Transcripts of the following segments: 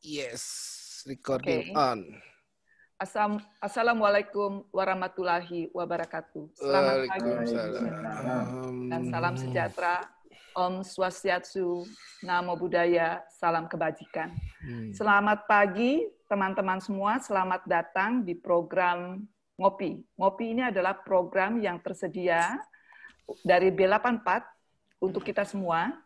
Yes, recording Oke. on. Assalamualaikum warahmatullahi wabarakatuh. Selamat pagi dan salam sejahtera. Om Swastiastu, Namo Buddhaya, salam kebajikan. Selamat pagi teman-teman semua, selamat datang di program Ngopi. Ngopi ini adalah program yang tersedia dari B84 untuk kita semua.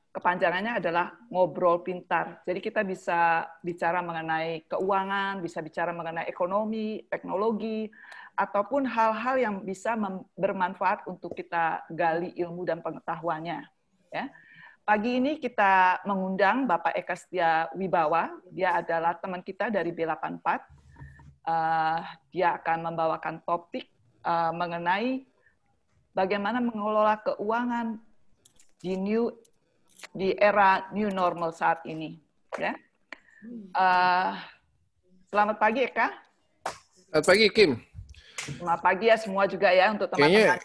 Kepanjangannya adalah ngobrol pintar. Jadi kita bisa bicara mengenai keuangan, bisa bicara mengenai ekonomi, teknologi, ataupun hal-hal yang bisa bermanfaat untuk kita gali ilmu dan pengetahuannya. Ya. Pagi ini kita mengundang Bapak Eka Setia Wibawa. Dia adalah teman kita dari B84. Dia akan membawakan topik mengenai bagaimana mengelola keuangan di era new normal saat ini. Ya. Selamat pagi Eka. Selamat pagi Kim. Selamat pagi ya semua juga ya untuk teman-temannya.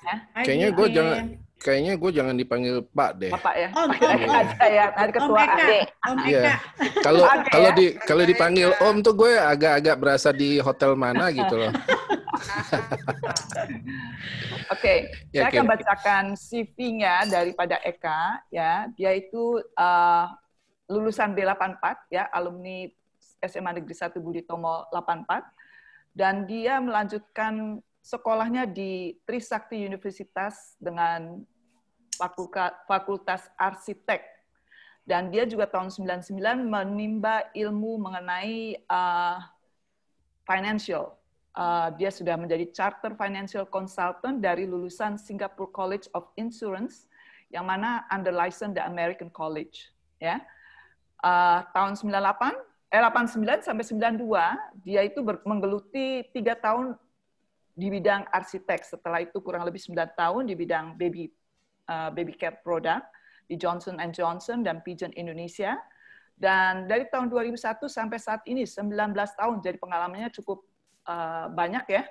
Kayaknya gue jangan dipanggil Pak deh. Bapak ya. Om aja ya, nanti ketua adik. Om Eka. Kalau dipanggil Om tuh gue agak-agak berasa di hotel mana gitu loh. Oke, saya akan bacakan CV-nya daripada Eka. Ya, dia itu lulusan B84 ya, alumni SMA Negeri 1 Budi Tomo 84, dan dia melanjutkan sekolahnya di Trisakti Universitas dengan Fakultas Arsitek. Dan dia juga tahun 99 menimba ilmu mengenai financial. Dia sudah menjadi Charter Financial Consultant dari lulusan Singapore College of Insurance, yang mana under license the American College. Ya. Tahun 89 sampai 92, dia itu menggeluti 3 tahun di bidang arsitek. Setelah itu kurang lebih 9 tahun di bidang baby care product di Johnson & Johnson dan Pigeon Indonesia. Dan dari tahun 2001 sampai saat ini 19 tahun, jadi pengalamannya cukup banyak ya.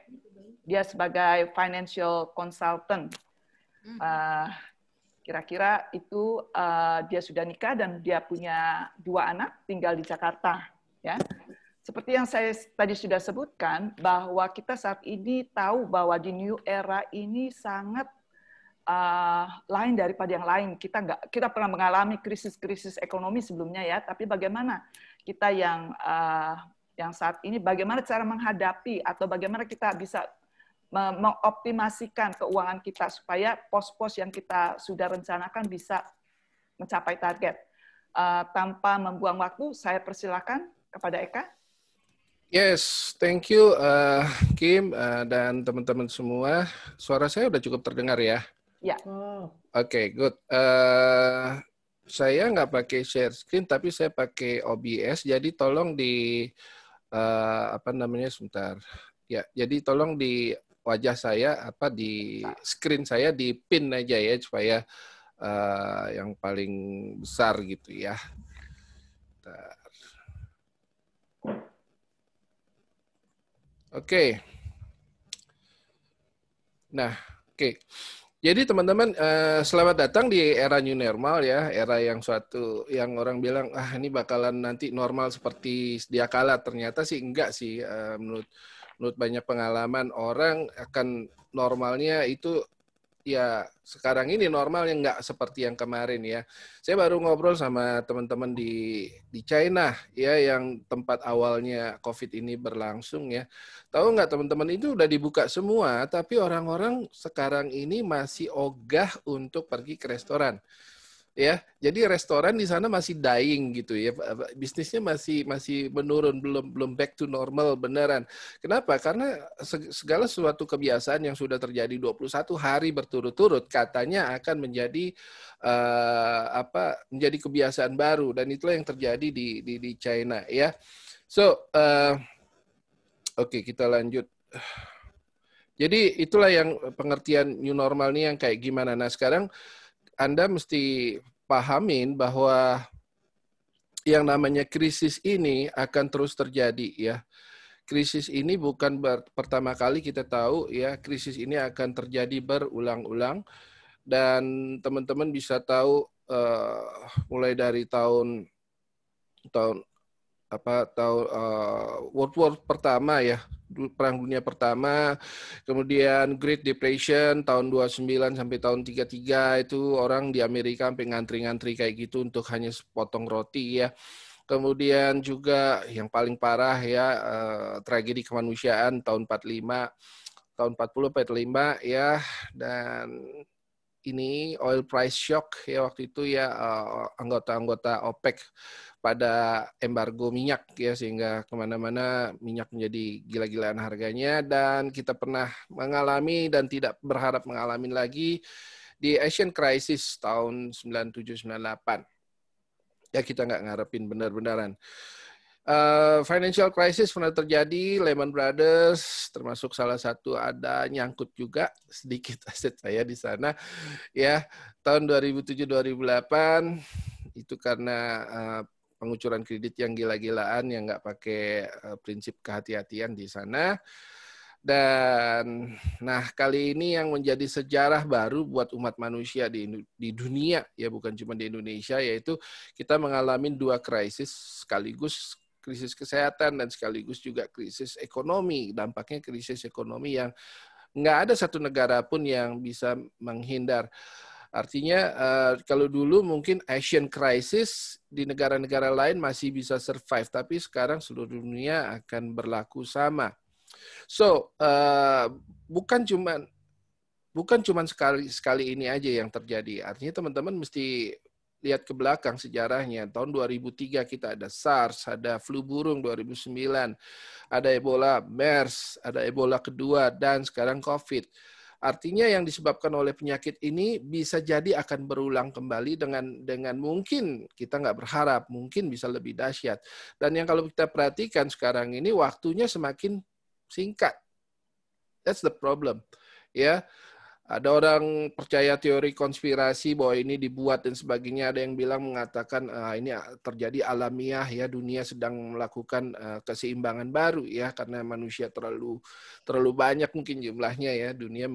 Dia sebagai financial consultant. Kira-kira itu dia sudah nikah dan dia punya 2 anak tinggal di Jakarta. Ya. Seperti yang saya tadi sudah sebutkan, bahwa kita saat ini tahu bahwa di new era ini sangat lain daripada yang lain. Kita pernah mengalami krisis-krisis ekonomi sebelumnya ya, tapi bagaimana kita yang saat ini, bagaimana cara menghadapi atau bagaimana kita bisa mengoptimasikan keuangan kita supaya pos-pos yang kita sudah rencanakan bisa mencapai target. Tanpa membuang waktu, saya persilakan kepada Eka. Yes, thank you Kim dan teman-teman semua. Suara saya udah cukup terdengar ya? Ya. Oke, good. Saya nggak pakai share screen, tapi saya pakai OBS. Jadi tolong di sebentar. Ya, jadi tolong di wajah saya di screen saya di pin aja ya supaya yang paling besar gitu ya. Bentar. Oke. Nah, oke. Jadi teman-teman, selamat datang di era new normal ya, era yang orang bilang ini bakalan nanti normal seperti sedia kala. Ternyata sih enggak sih, menurut banyak pengalaman orang akan normalnya itu ya sekarang ini normalnya enggak seperti yang kemarin ya. Saya baru ngobrol sama teman-teman di China ya, yang tempat awalnya COVID ini berlangsung ya. Tahu nggak teman-teman, itu udah dibuka semua, tapi orang-orang sekarang ini masih ogah untuk pergi ke restoran. Ya, jadi restoran di sana masih dying gitu ya, bisnisnya masih menurun, belum back to normal beneran. Kenapa? Karena segala sesuatu kebiasaan yang sudah terjadi 21 hari berturut-turut katanya akan menjadi menjadi kebiasaan baru, dan itulah yang terjadi di China ya. So, oke, kita lanjut. Jadi itulah yang pengertian new normal ini yang kayak gimana. Nah, sekarang Anda mesti pahamin bahwa yang namanya krisis ini akan terus terjadi ya. Krisis ini bukan pertama kali, kita tahu ya, krisis ini akan terjadi berulang-ulang, dan teman-teman bisa tahu mulai dari tahun tahun World War pertama ya, Perang Dunia Pertama, kemudian Great Depression tahun 29 sampai tahun 33 itu orang di Amerika sampai ngantri-ngantri kayak gitu untuk hanya sepotong roti ya. Kemudian juga yang paling parah ya tragedi kemanusiaan tahun 45, tahun 40-45 ya, dan ini oil price shock ya waktu itu ya, anggota-anggota OPEC pada embargo minyak ya, sehingga kemana-mana minyak menjadi gila-gilaan harganya, dan kita pernah mengalami dan tidak berharap mengalami lagi di Asian Crisis tahun 97-98. Ya kita nggak ngarepin benar-benaran. Financial crisis pernah terjadi, Lehman Brothers termasuk salah satu, ada nyangkut juga sedikit aset saya di sana ya, tahun 2007-2008 itu karena pengucuran kredit yang gila-gilaan yang nggak pakai prinsip kehati-hatian di sana. Dan nah kali ini yang menjadi sejarah baru buat umat manusia di dunia ya, bukan cuma di Indonesia, yaitu kita mengalami dua krisis sekaligus, krisis kesehatan dan sekaligus juga krisis ekonomi. Dampaknya krisis ekonomi yang nggak ada satu negara pun yang bisa menghindar. Artinya kalau dulu mungkin Asian crisis di negara-negara lain masih bisa survive, tapi sekarang seluruh dunia akan berlaku sama. So, bukan cuman sekali ini aja yang terjadi. Artinya teman-teman mesti lihat ke belakang sejarahnya. Tahun 2003 kita ada SARS, ada flu burung 2009, ada Ebola, MERS, ada Ebola kedua, dan sekarang COVID. Artinya yang disebabkan oleh penyakit ini bisa jadi akan berulang kembali dengan mungkin kita nggak berharap, mungkin bisa lebih dahsyat. Dan yang kalau kita perhatikan sekarang ini waktunya semakin singkat. That's the problem. Ya, ada orang percaya teori konspirasi bahwa ini dibuat dan sebagainya. Ada yang bilang mengatakan ini terjadi alamiah ya, dunia sedang melakukan keseimbangan baru ya, karena manusia terlalu banyak mungkin jumlahnya ya. Dunia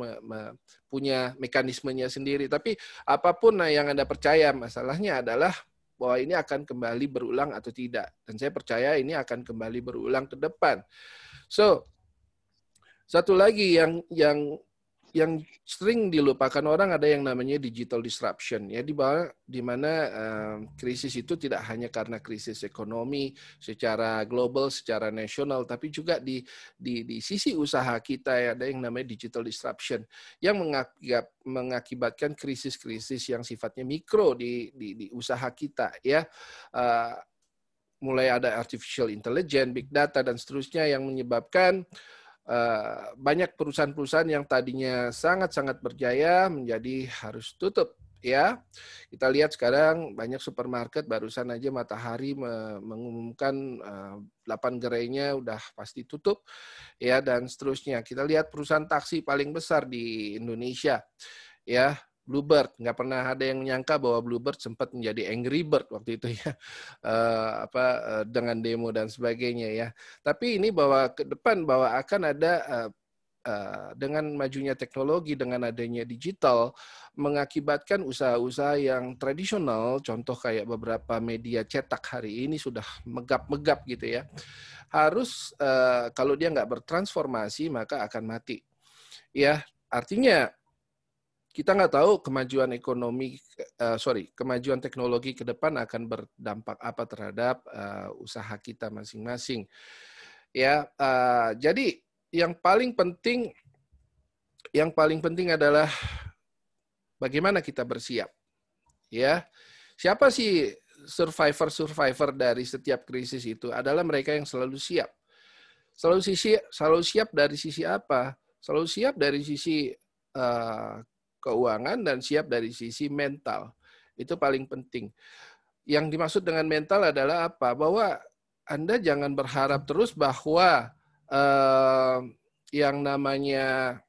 punya mekanismenya sendiri. Tapi apapun yang Anda percaya, masalahnya adalah bahwa ini akan kembali berulang atau tidak. Dan saya percaya ini akan kembali berulang ke depan. So, satu lagi yang sering dilupakan orang, ada yang namanya digital disruption ya, di mana krisis itu tidak hanya karena krisis ekonomi secara global, secara nasional, tapi juga di sisi usaha kita ya, ada yang namanya digital disruption yang mengakibatkan krisis-krisis yang sifatnya mikro di usaha kita ya. Mulai ada artificial intelligence, big data dan seterusnya yang menyebabkan banyak perusahaan-perusahaan yang tadinya sangat-sangat berjaya menjadi harus tutup ya. Kita lihat sekarang banyak supermarket, barusan aja Matahari mengumumkan 8 gerainya udah pasti tutup ya, dan seterusnya. Kita lihat perusahaan taksi paling besar di Indonesia ya, Bluebird. Nggak pernah ada yang menyangka bahwa Bluebird sempat menjadi Angry Bird waktu itu ya, dengan demo dan sebagainya ya. Tapi ini bahwa ke depan bahwa akan ada dengan majunya teknologi, dengan adanya digital, mengakibatkan usaha-usaha yang tradisional, contoh kayak beberapa media cetak hari ini sudah megap-megap gitu ya, harus kalau dia nggak bertransformasi maka akan mati. Ya, artinya kita nggak tahu kemajuan kemajuan teknologi ke depan akan berdampak apa terhadap usaha kita masing-masing. Ya, jadi yang paling penting adalah bagaimana kita bersiap. Ya, siapa sih survivor dari setiap krisis itu? Adalah mereka yang selalu siap. Selalu siap dari sisi apa? Selalu siap dari sisi keuangan dan siap dari sisi mental. Itu paling penting. Yang dimaksud dengan mental adalah apa? Bahwa Anda jangan berharap terus bahwa yang namanya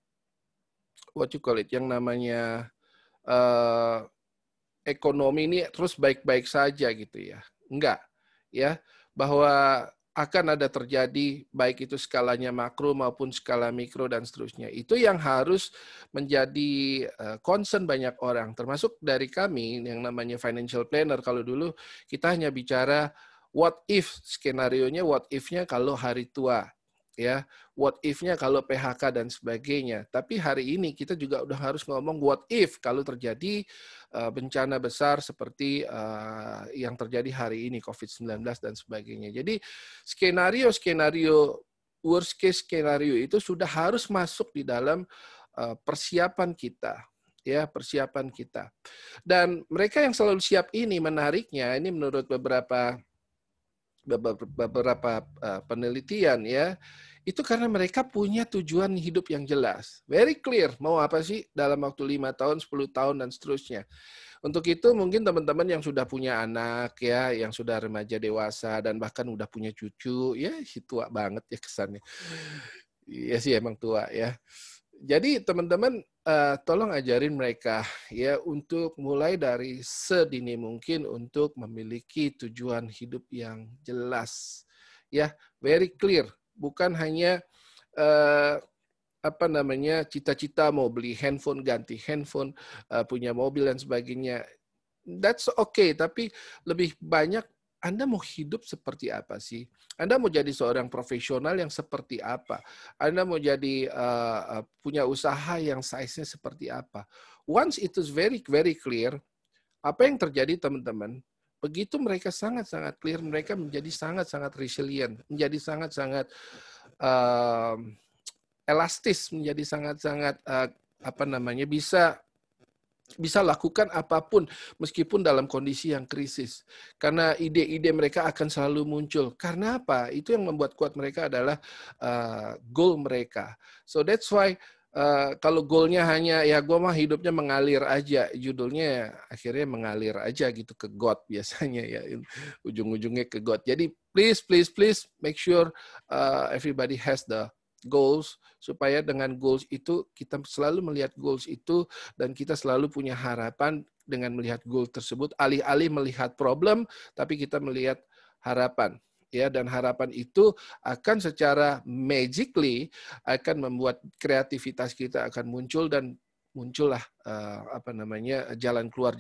ekonomi ini terus baik-baik saja gitu ya. Enggak. Ya, bahwa akan ada terjadi baik itu skalanya makro maupun skala mikro dan seterusnya. Itu yang harus menjadi concern banyak orang, termasuk dari kami yang namanya financial planner. Kalau dulu kita hanya bicara What if skenarionya, what if-nya kalau hari tua, ya, what if-nya kalau PHK dan sebagainya. Tapi hari ini kita juga udah harus ngomong what if kalau terjadi bencana besar seperti yang terjadi hari ini, COVID-19 dan sebagainya. Jadi skenario worst case skenario itu sudah harus masuk di dalam persiapan kita. Ya, persiapan kita. Dan mereka yang selalu siap ini, menariknya, ini menurut beberapa penelitian ya, itu karena mereka punya tujuan hidup yang jelas. Very clear, mau apa sih dalam waktu 5 tahun, 10 tahun, dan seterusnya. Untuk itu mungkin teman-teman yang sudah punya anak ya, yang sudah remaja dewasa, dan bahkan udah punya cucu, ya tua banget ya kesannya. Iya sih emang tua ya. Jadi teman-teman tolong ajarin mereka ya untuk mulai dari sedini mungkin untuk memiliki tujuan hidup yang jelas ya, very clear, bukan hanya cita-cita mau beli handphone, ganti handphone, punya mobil dan sebagainya. That's okay, tapi lebih banyak Anda mau hidup seperti apa sih? Anda mau jadi seorang profesional yang seperti apa? Anda mau jadi punya usaha yang size-nya seperti apa? Once it is very very clear, apa yang terjadi teman-teman? Begitu mereka sangat-sangat clear, mereka menjadi sangat-sangat resilient, menjadi sangat-sangat elastis, menjadi sangat-sangat bisa lakukan apapun meskipun dalam kondisi yang krisis. Karena ide-ide mereka akan selalu muncul. Karena apa? Itu yang membuat kuat mereka adalah goal mereka. So that's why kalau goalnya hanya ya gue mah hidupnya mengalir aja, judulnya akhirnya mengalir aja gitu ke God biasanya ya, ujung-ujungnya ke God. Jadi please make sure everybody has the goals, supaya dengan goals itu kita selalu melihat goals itu dan kita selalu punya harapan dengan melihat goal tersebut, alih-alih melihat problem tapi kita melihat harapan ya, dan harapan itu akan secara magically akan membuat kreativitas kita akan muncul dan muncullah jalan keluar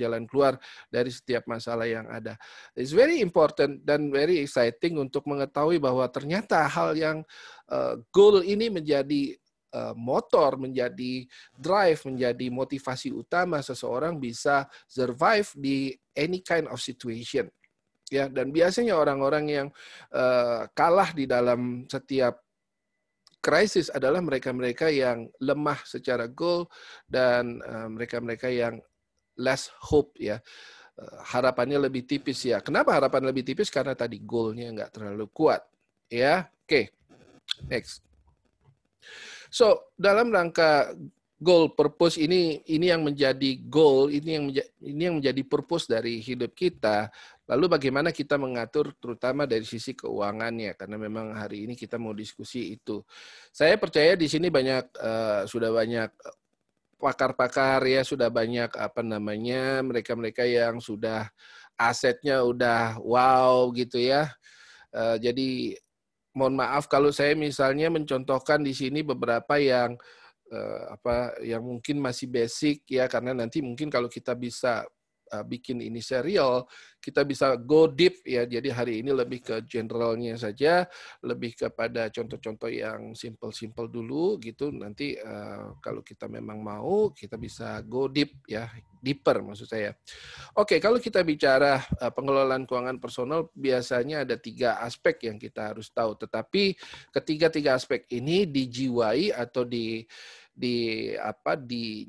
dari setiap masalah yang ada. It's very important dan very exciting untuk mengetahui bahwa ternyata hal yang goal ini menjadi motor, menjadi drive, menjadi motivasi utama seseorang bisa survive di any kind of situation. Ya, dan biasanya orang-orang yang kalah di dalam setiap krisis adalah mereka-mereka yang lemah secara goal dan mereka-mereka yang less hope ya. Harapannya lebih tipis ya. Kenapa harapan lebih tipis? Karena tadi goalnya nggak terlalu kuat. Ya, oke. Next. So, dalam rangka goal, purpose ini yang menjadi goal, ini yang menjadi purpose dari hidup kita. Lalu bagaimana kita mengatur terutama dari sisi keuangannya, karena memang hari ini kita mau diskusi itu. Saya percaya di sini sudah banyak pakar-pakar ya, sudah banyak mereka-mereka yang sudah asetnya udah wow gitu ya. Jadi mohon maaf kalau saya misalnya mencontohkan di sini beberapa yang yang mungkin masih basic ya, karena nanti mungkin kalau kita bisa bikin ini serial, kita bisa go deep ya. Jadi hari ini lebih ke generalnya saja, lebih kepada contoh-contoh yang simple-simple dulu gitu. Nanti kalau kita memang mau, kita bisa go deep ya, deeper maksud saya. Oke, kalau kita bicara pengelolaan keuangan personal, biasanya ada 3 aspek yang kita harus tahu. Tetapi ketiga aspek ini dijiwai atau di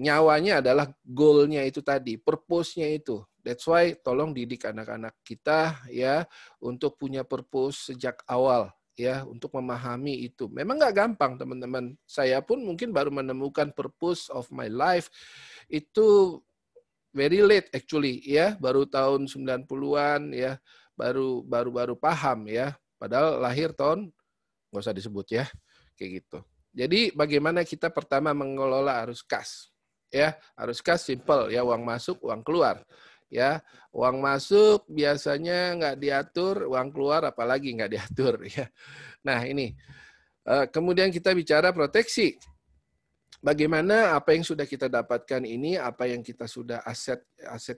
nyawanya adalah goal-nya itu tadi, purpose-nya itu. That's why tolong didik anak-anak kita ya untuk punya purpose sejak awal ya, untuk memahami itu. Memang nggak gampang teman-teman. Saya pun mungkin baru menemukan purpose of my life itu very late actually ya, baru tahun 90-an ya, baru paham ya. Padahal lahir tahun nggak usah disebut ya, kayak gitu. Jadi bagaimana kita pertama mengelola arus kas. Ya, arus kas simple ya, uang masuk, uang keluar. Ya, uang masuk biasanya nggak diatur, uang keluar apalagi nggak diatur ya. Nah, ini. Kemudian kita bicara proteksi. Bagaimana apa yang sudah kita dapatkan ini, apa yang kita sudah aset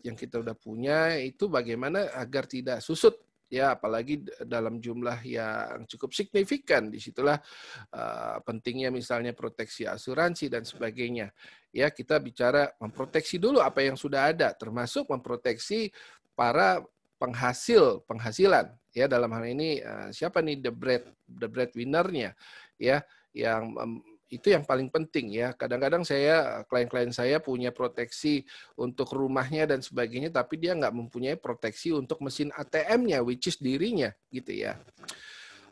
yang kita sudah punya itu bagaimana agar tidak susut Ya, apalagi dalam jumlah yang cukup signifikan. Disitulah pentingnya misalnya proteksi asuransi dan sebagainya. Ya, kita bicara memproteksi dulu apa yang sudah ada, termasuk memproteksi para penghasilan. Ya, dalam hal ini siapa nih the breadwinner-nya? Ya, yang itu yang paling penting ya. Kadang-kadang klien-klien saya punya proteksi untuk rumahnya dan sebagainya, tapi dia nggak mempunyai proteksi untuk mesin ATM-nya, which is dirinya, gitu ya.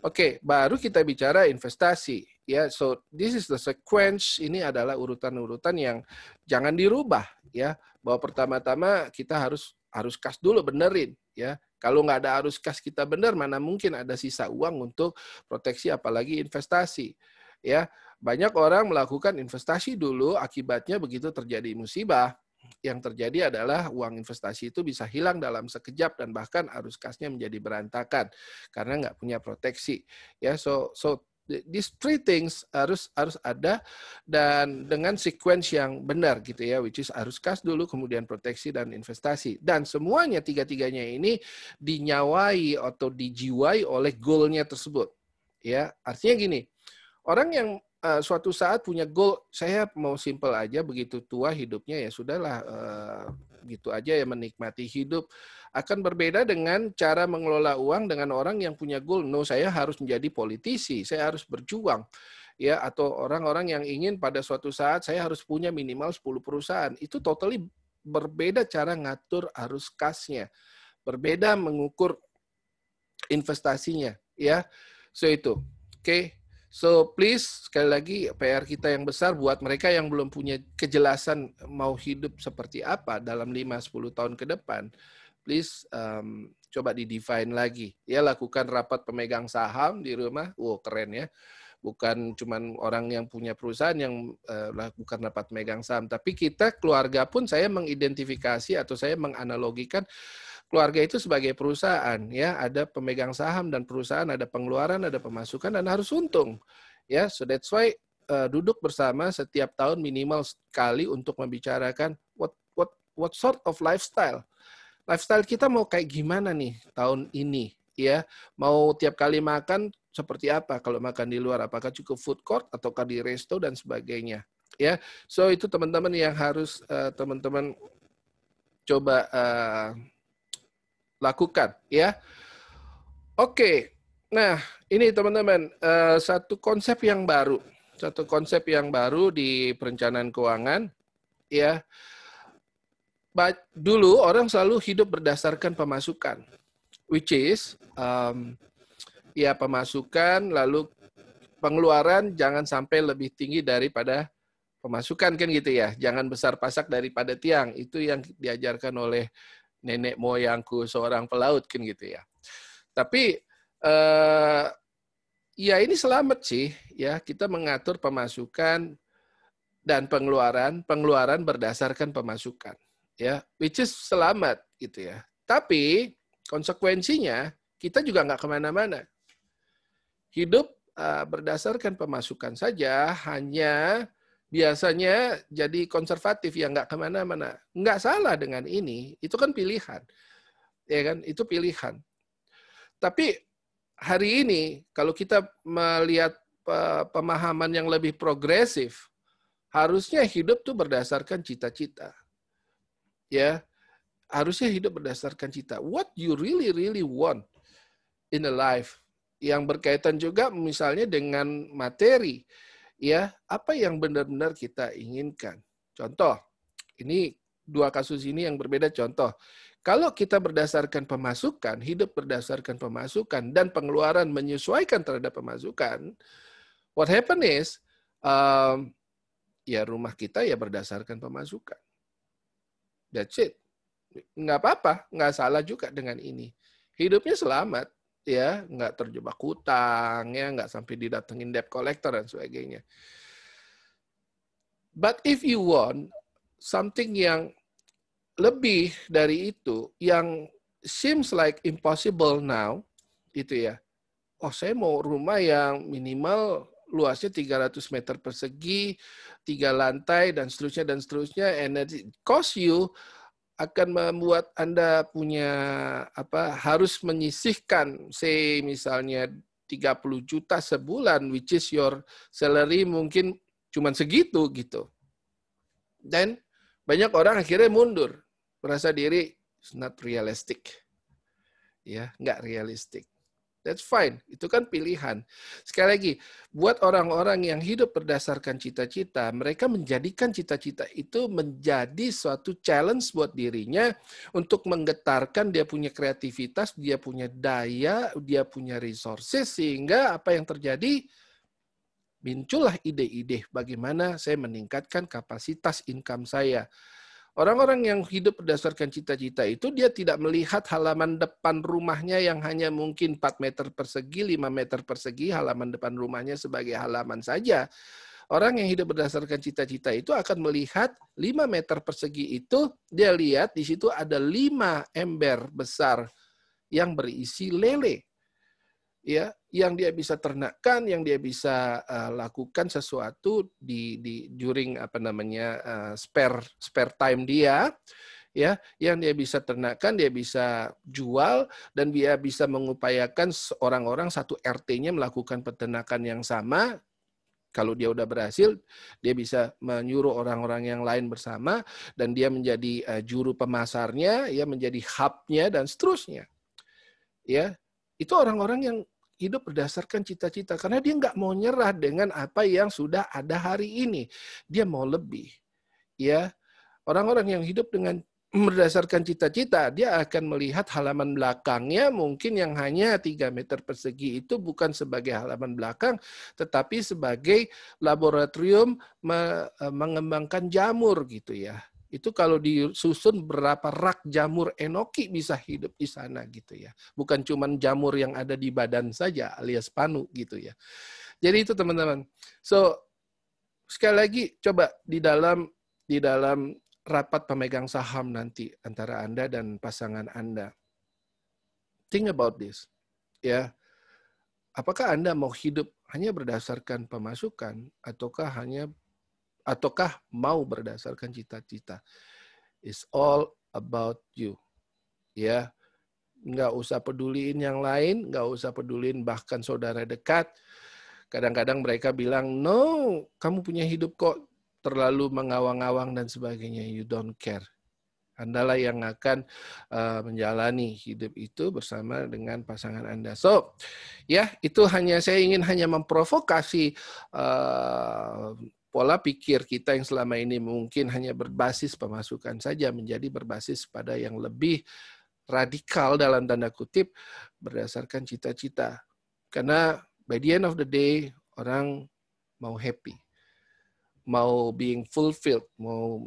Oke, baru kita bicara investasi. Ya, so this is the sequence. Ini adalah urutan-urutan yang jangan dirubah, ya. Bahwa pertama-tama kita harus kas dulu benerin, ya. Kalau nggak ada arus kas kita bener, mana mungkin ada sisa uang untuk proteksi, apalagi investasi, ya. Banyak orang melakukan investasi dulu, akibatnya begitu terjadi musibah, yang terjadi adalah uang investasi itu bisa hilang dalam sekejap dan bahkan arus kasnya menjadi berantakan karena nggak punya proteksi. Ya, so these three things harus ada dan dengan sequence yang benar gitu ya, which is arus kas dulu, kemudian proteksi dan investasi. Dan semuanya tiga-tiganya ini dinyawai atau dijiwai oleh goalnya tersebut. Ya, artinya gini, orang yang suatu saat punya goal, saya mau simple aja, begitu tua hidupnya ya sudahlah, gitu aja ya, menikmati hidup. Akan berbeda dengan cara mengelola uang dengan orang yang punya goal, no, saya harus menjadi politisi, saya harus berjuang. Ya, atau orang-orang yang ingin pada suatu saat saya harus punya minimal 10 perusahaan. Itu totally berbeda cara ngatur arus kasnya. Berbeda mengukur investasinya, ya. So itu. Oke. So please, sekali lagi PR kita yang besar buat mereka yang belum punya kejelasan mau hidup seperti apa dalam 5-10 tahun ke depan, please coba di-define lagi. Ya, lakukan rapat pemegang saham di rumah. Wow, keren ya. Bukan cuma orang yang punya perusahaan yang lakukan rapat pemegang saham, tapi kita keluarga pun saya mengidentifikasi atau saya menganalogikan keluarga itu sebagai perusahaan, ya, ada pemegang saham dan perusahaan, ada pengeluaran, ada pemasukan dan harus untung, ya. So that's why duduk bersama setiap tahun minimal sekali untuk membicarakan what sort of lifestyle kita mau kayak gimana nih tahun ini, ya. Mau tiap kali makan seperti apa? Kalau makan di luar, apakah cukup food court ataukah di resto dan sebagainya, ya. So itu teman-teman yang harus teman-teman coba lakukan, ya. Oke, nah ini teman-teman satu konsep yang baru di perencanaan keuangan, ya. Dulu orang selalu hidup berdasarkan pemasukan, which is ya pemasukan lalu pengeluaran jangan sampai lebih tinggi daripada pemasukan, kan gitu ya. Jangan besar pasak daripada tiang. Itu yang diajarkan oleh nenek moyangku seorang pelaut, kan gitu ya. Tapi ya ini selamat sih ya, kita mengatur pemasukan dan pengeluaran berdasarkan pemasukan, ya, which is selamat gitu ya. Tapi konsekuensinya kita juga nggak kemana-mana. Hidup berdasarkan pemasukan saja hanya biasanya jadi konservatif, ya nggak kemana-mana. Nggak salah dengan ini, itu kan pilihan, ya kan, itu pilihan. Tapi hari ini kalau kita melihat pemahaman yang lebih progresif, harusnya hidup tuh berdasarkan cita-cita, ya, harusnya hidup berdasarkan cita. What you really want in a life, yang berkaitan juga misalnya dengan materi. Ya, apa yang benar-benar kita inginkan. Contoh, ini dua kasus ini yang berbeda. Contoh, kalau kita berdasarkan pemasukan, hidup berdasarkan pemasukan, dan pengeluaran menyesuaikan terhadap pemasukan, what happen is, ya rumah kita ya berdasarkan pemasukan. That's it. Nggak apa-apa, nggak salah juga dengan ini. Hidupnya selamat. Ya, nggak terjebak hutang, ya, nggak sampai didatengin debt collector dan sebagainya. But if you want something yang lebih dari itu, yang seems like impossible now, itu ya. Oh, saya mau rumah yang minimal luasnya 300 meter persegi, 3 lantai dan seterusnya, and it cost you akan membuat Anda punya harus menyisihkan misalnya 30 juta sebulan, which is your salary mungkin cuma segitu gitu. Dan banyak orang akhirnya mundur, merasa diri it's not realistic. Ya, nggak realistik. That's fine, itu kan pilihan. Sekali lagi, buat orang-orang yang hidup berdasarkan cita-cita, mereka menjadikan cita-cita itu menjadi suatu challenge buat dirinya untuk menggetarkan dia punya kreativitas, dia punya daya, dia punya resources, sehingga apa yang terjadi, muncullah ide-ide bagaimana saya meningkatkan kapasitas income saya. Orang-orang yang hidup berdasarkan cita-cita itu dia tidak melihat halaman depan rumahnya yang hanya mungkin 4 meter persegi, 5 meter persegi, halaman depan rumahnya sebagai halaman saja. Orang yang hidup berdasarkan cita-cita itu akan melihat 5 meter persegi itu, dia lihat di situ ada 5 ember besar yang berisi lele. Ya, yang dia bisa ternakkan, yang dia bisa lakukan sesuatu during spare time dia, ya, yang dia bisa ternakkan, dia bisa jual, dan dia bisa mengupayakan orang-orang satu RT-nya melakukan peternakan yang sama. Kalau dia udah berhasil, dia bisa menyuruh orang-orang yang lain bersama, dan dia menjadi juru pemasarnya, ya, menjadi hub-nya dan seterusnya. Ya, itu orang-orang yang hidup berdasarkan cita-cita, karena dia nggak mau nyerah dengan apa yang sudah ada hari ini. Dia mau lebih. Ya, orang-orang yang hidup dengan berdasarkan cita-cita, dia akan melihat halaman belakangnya mungkin yang hanya 3 meter persegi itu bukan sebagai halaman belakang, tetapi sebagai laboratorium mengembangkan jamur gitu ya. Itu kalau disusun berapa rak jamur enoki bisa hidup di sana gitu ya. Bukan cuma jamur yang ada di badan saja alias panu gitu ya. Jadi itu teman-teman. So sekali lagi coba di dalam rapat pemegang saham nanti antara Anda dan pasangan Anda. Think about this. Ya. Apakah Anda mau hidup hanya berdasarkan pemasukan ataukah mau berdasarkan cita-cita? It's all about you. Ya, nggak usah peduliin yang lain, nggak usah peduliin bahkan saudara dekat. Kadang-kadang mereka bilang, no, kamu punya hidup kok terlalu mengawang-awang dan sebagainya. You don't care. Andalah yang akan menjalani hidup itu bersama dengan pasangan Anda. So, ya itu saya ingin hanya memprovokasi pola pikir kita yang selama ini mungkin hanya berbasis pemasukan saja menjadi berbasis pada yang lebih radikal dalam tanda kutip berdasarkan cita-cita. Karena by the end of the day orang mau happy, mau being fulfilled, mau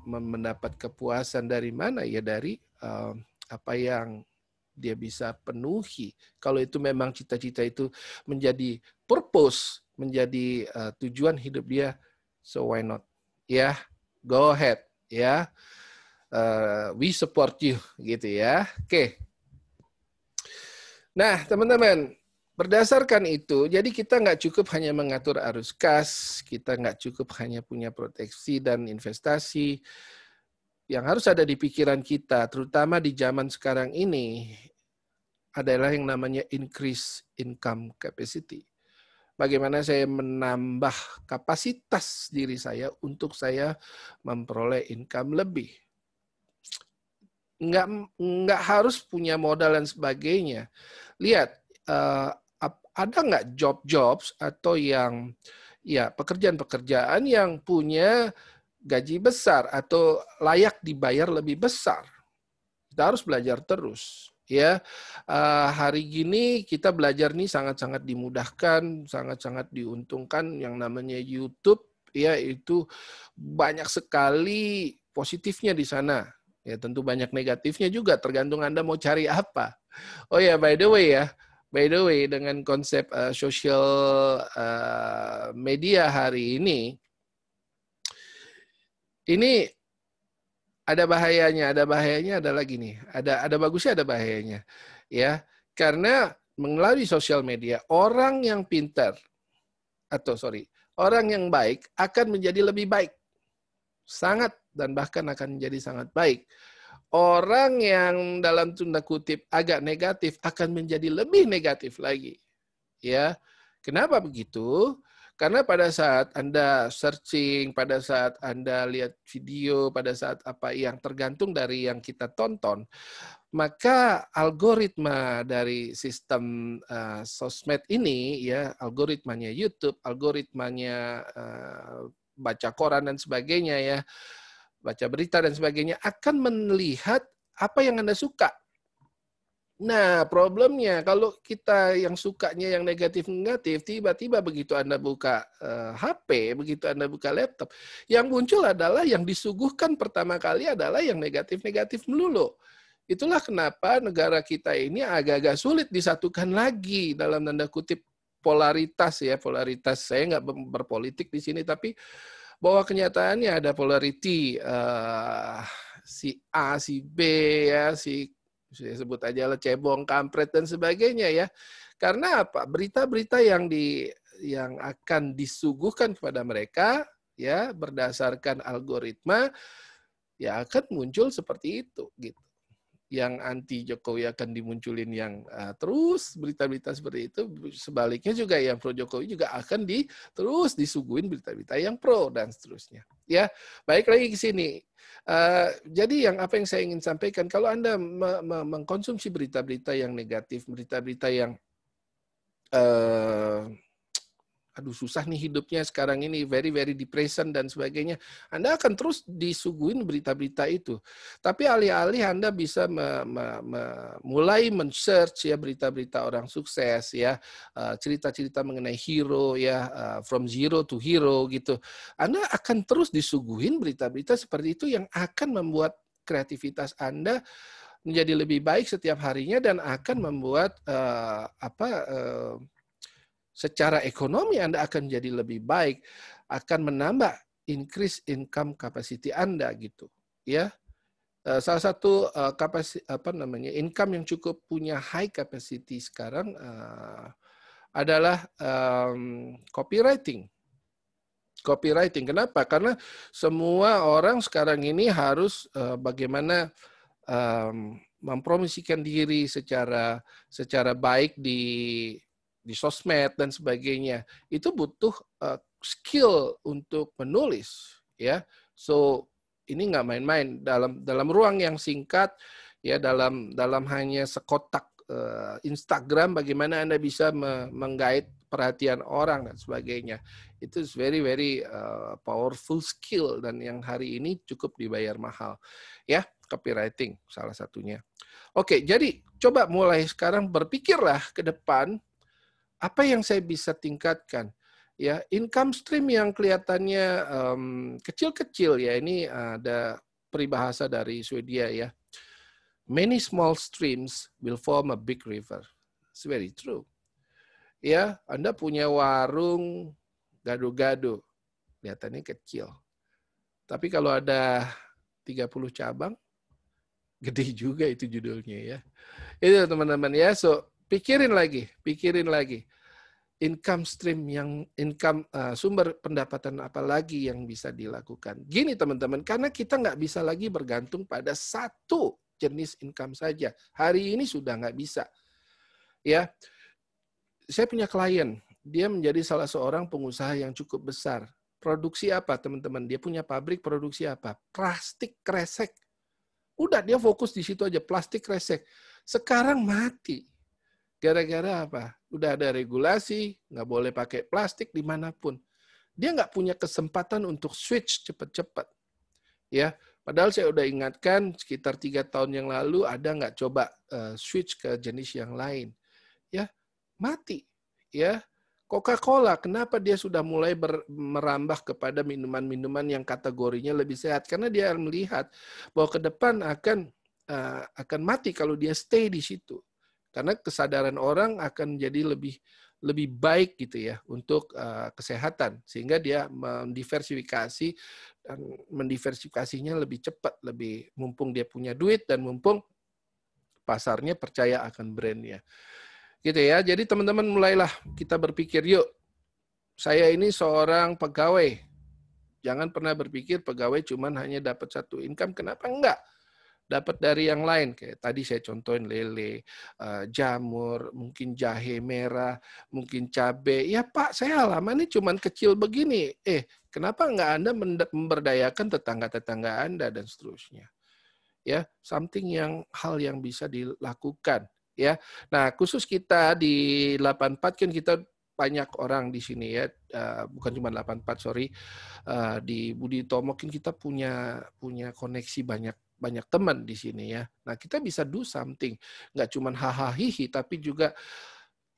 mendapat kepuasan dari mana ya, dari apa yang dia bisa penuhi. Kalau itu memang cita-cita itu menjadi purpose, menjadi tujuan hidup dia, so why not? Ya, go ahead, ya. We support you, gitu ya. Oke. Nah, teman-teman, berdasarkan itu, jadi kita nggak cukup hanya mengatur arus kas, kita nggak cukup hanya punya proteksi dan investasi. Yang harus ada di pikiran kita, terutama di zaman sekarang ini, adalah yang namanya increase income capacity. Bagaimana saya menambah kapasitas diri saya untuk saya memperoleh income lebih. Nggak harus punya modal dan sebagainya. Lihat, ada nggak job-jobs atau yang ya pekerjaan-pekerjaan yang punya gaji besar atau layak dibayar lebih besar? Kita harus belajar terus. Ya, hari gini kita belajar nih sangat-sangat dimudahkan, sangat-sangat diuntungkan. Yang namanya YouTube, ya itu banyak sekali positifnya di sana. Ya tentu banyak negatifnya juga, tergantung Anda mau cari apa. Oh ya, by the way, dengan konsep social media hari ini ada bahayanya adalah gini, ada bagusnya, ada bahayanya, ya. Karena melalui sosial media orang yang pintar orang yang baik akan menjadi lebih baik, sangat dan bahkan akan menjadi sangat baik. orang yang dalam tanda kutip agak negatif akan menjadi lebih negatif lagi. Ya, kenapa begitu? Karena pada saat Anda searching, pada saat Anda lihat video, pada saat apa yang tergantung dari yang kita tonton, maka algoritma dari sistem sosmed ini, ya, algoritmanya YouTube, algoritmanya baca koran dan sebagainya, ya, baca berita dan sebagainya, akan melihat apa yang Anda suka. Nah, problemnya kalau kita yang sukanya yang negatif-negatif, tiba-tiba begitu Anda buka HP, begitu Anda buka laptop, yang muncul adalah yang disuguhkan pertama kali adalah yang negatif-negatif melulu. Itulah kenapa negara kita ini agak-agak sulit disatukan lagi dalam tanda kutip polaritas, ya, polaritas. Saya nggak berpolitik di sini, tapi bahwa kenyataannya ada polarity si A, si B, ya, si saya sebut aja lah cebong, kampret dan sebagainya, ya. Karena apa? Berita-berita yang akan disuguhkan kepada mereka, ya, berdasarkan algoritma, ya akan muncul seperti itu, gitu. Yang anti Jokowi akan dimunculin yang terus berita-berita seperti itu, sebaliknya juga yang pro Jokowi juga akan terus disuguhin berita-berita yang pro dan seterusnya. Ya, baik lagi ke sini. Jadi apa yang saya ingin sampaikan, kalau Anda mengkonsumsi berita-berita yang negatif, berita-berita yang aduh susah nih hidupnya sekarang ini, very very depression dan sebagainya, Anda akan terus disuguhin berita-berita itu. Tapi alih-alih Anda bisa mulai men-search, ya, berita-berita orang sukses, ya, cerita-cerita mengenai hero, ya, from zero to hero gitu. Anda akan terus disuguhin berita-berita seperti itu yang akan membuat kreativitas Anda menjadi lebih baik setiap harinya dan akan membuat secara ekonomi Anda akan jadi lebih baik, akan menambah increase income capacity Anda, gitu, ya. Salah satu income yang cukup punya high capacity sekarang adalah copywriting. Copywriting. Kenapa? Karena semua orang sekarang ini harus bagaimana mempromosikan diri secara baik di sosmed dan sebagainya. Itu butuh skill untuk menulis, ya. So ini nggak main-main dalam ruang yang singkat, ya, dalam hanya sekotak Instagram, bagaimana Anda bisa menggait perhatian orang dan sebagainya. Itu very very powerful skill dan yang hari ini cukup dibayar mahal, ya. Copywriting salah satunya. Oke, jadi coba mulai sekarang berpikirlah ke depan, apa yang saya bisa tingkatkan, ya. Income stream yang kelihatannya kecil-kecil, ya, ini ada peribahasa dari Swedia, ya. Many small streams will form a big river. It's very true. Ya, Anda punya warung gado-gado, kelihatannya kecil. Tapi kalau ada 30 cabang, gede juga itu judulnya, ya. Itu teman-teman, ya. So, pikirin lagi. Income stream sumber pendapatan apa lagi yang bisa dilakukan. Gini teman-teman, karena kita nggak bisa lagi bergantung pada satu jenis income saja. Hari ini sudah nggak bisa. Ya, saya punya klien, dia menjadi salah seorang pengusaha yang cukup besar. Produksi apa teman-teman? Dia punya pabrik produksi apa? Plastik kresek. Udah dia fokus di situ aja, plastik kresek. Sekarang mati. Gara-gara apa? Udah ada regulasi, nggak boleh pakai plastik dimanapun. Dia nggak punya kesempatan untuk switch cepat-cepat. Ya, padahal saya udah ingatkan sekitar 3 tahun yang lalu, ada nggak coba switch ke jenis yang lain. Ya, mati. Ya, Coca-Cola, kenapa dia sudah mulai merambah kepada minuman-minuman yang kategorinya lebih sehat? Karena dia melihat bahwa ke depan akan mati kalau dia stay di situ. Karena kesadaran orang akan jadi lebih baik gitu, ya, untuk kesehatan, sehingga dia mendiversifikasi dan mendiversifikasinya lebih cepat, lebih mumpung dia punya duit dan mumpung pasarnya percaya akan brandnya. Gitu, ya. Jadi teman-teman mulailah kita berpikir, yuk, saya ini seorang pegawai. Jangan pernah berpikir pegawai cuman hanya dapat satu income. Kenapa enggak? dapat dari yang lain. Kayak tadi saya contohin lele, jamur, mungkin jahe merah, mungkin cabai. Ya Pak, saya halamannya cuma kecil begini. Kenapa nggak Anda memberdayakan tetangga-tetangga Anda dan seterusnya? Ya, hal yang bisa dilakukan. Ya, nah khusus kita di 84 kan kita banyak orang di sini ya, bukan cuma 84 sorry, di Budi Utomo kan kita punya koneksi banyak teman di sini ya. Nah kita bisa do something, nggak cuma hahaha tapi juga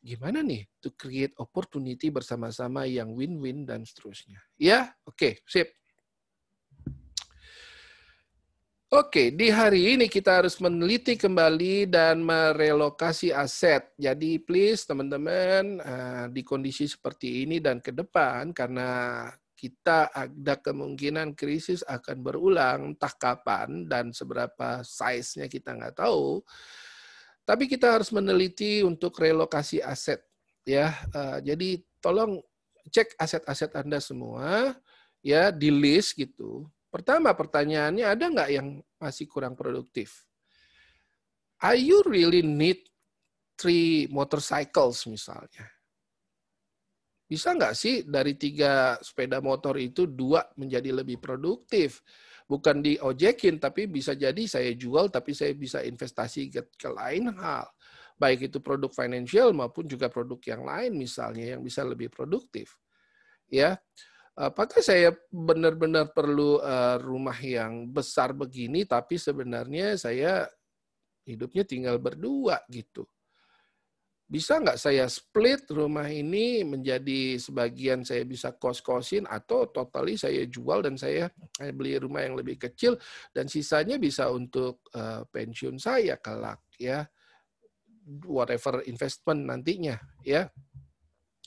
gimana nih to create opportunity bersama-sama yang win-win dan seterusnya. Ya, oke, sip. Oke, di hari ini kita harus meneliti kembali dan merelokasi aset. Jadi please teman-teman, di kondisi seperti ini dan ke depan, karena kita ada kemungkinan krisis akan berulang, entah kapan dan seberapa size-nya kita nggak tahu. Tapi kita harus meneliti untuk relokasi aset. Ya, jadi tolong cek aset-aset Anda semua, ya di list gitu. Pertama pertanyaannya, ada nggak yang masih kurang produktif? Are you really need 3 motorcycles misalnya? Bisa nggak sih dari 3 sepeda motor itu 2 menjadi lebih produktif? Bukan diojekin, tapi bisa jadi saya jual, tapi saya bisa investasi ke lain hal. Baik itu produk financial maupun juga produk yang lain misalnya yang bisa lebih produktif. Ya, apakah saya benar-benar perlu rumah yang besar begini, tapi sebenarnya saya hidupnya tinggal berdua gitu. Bisa nggak saya split rumah ini menjadi sebagian saya bisa kos-kosin atau totally saya jual dan saya beli rumah yang lebih kecil dan sisanya bisa untuk pensiun saya kelak ya, whatever investment nantinya ya.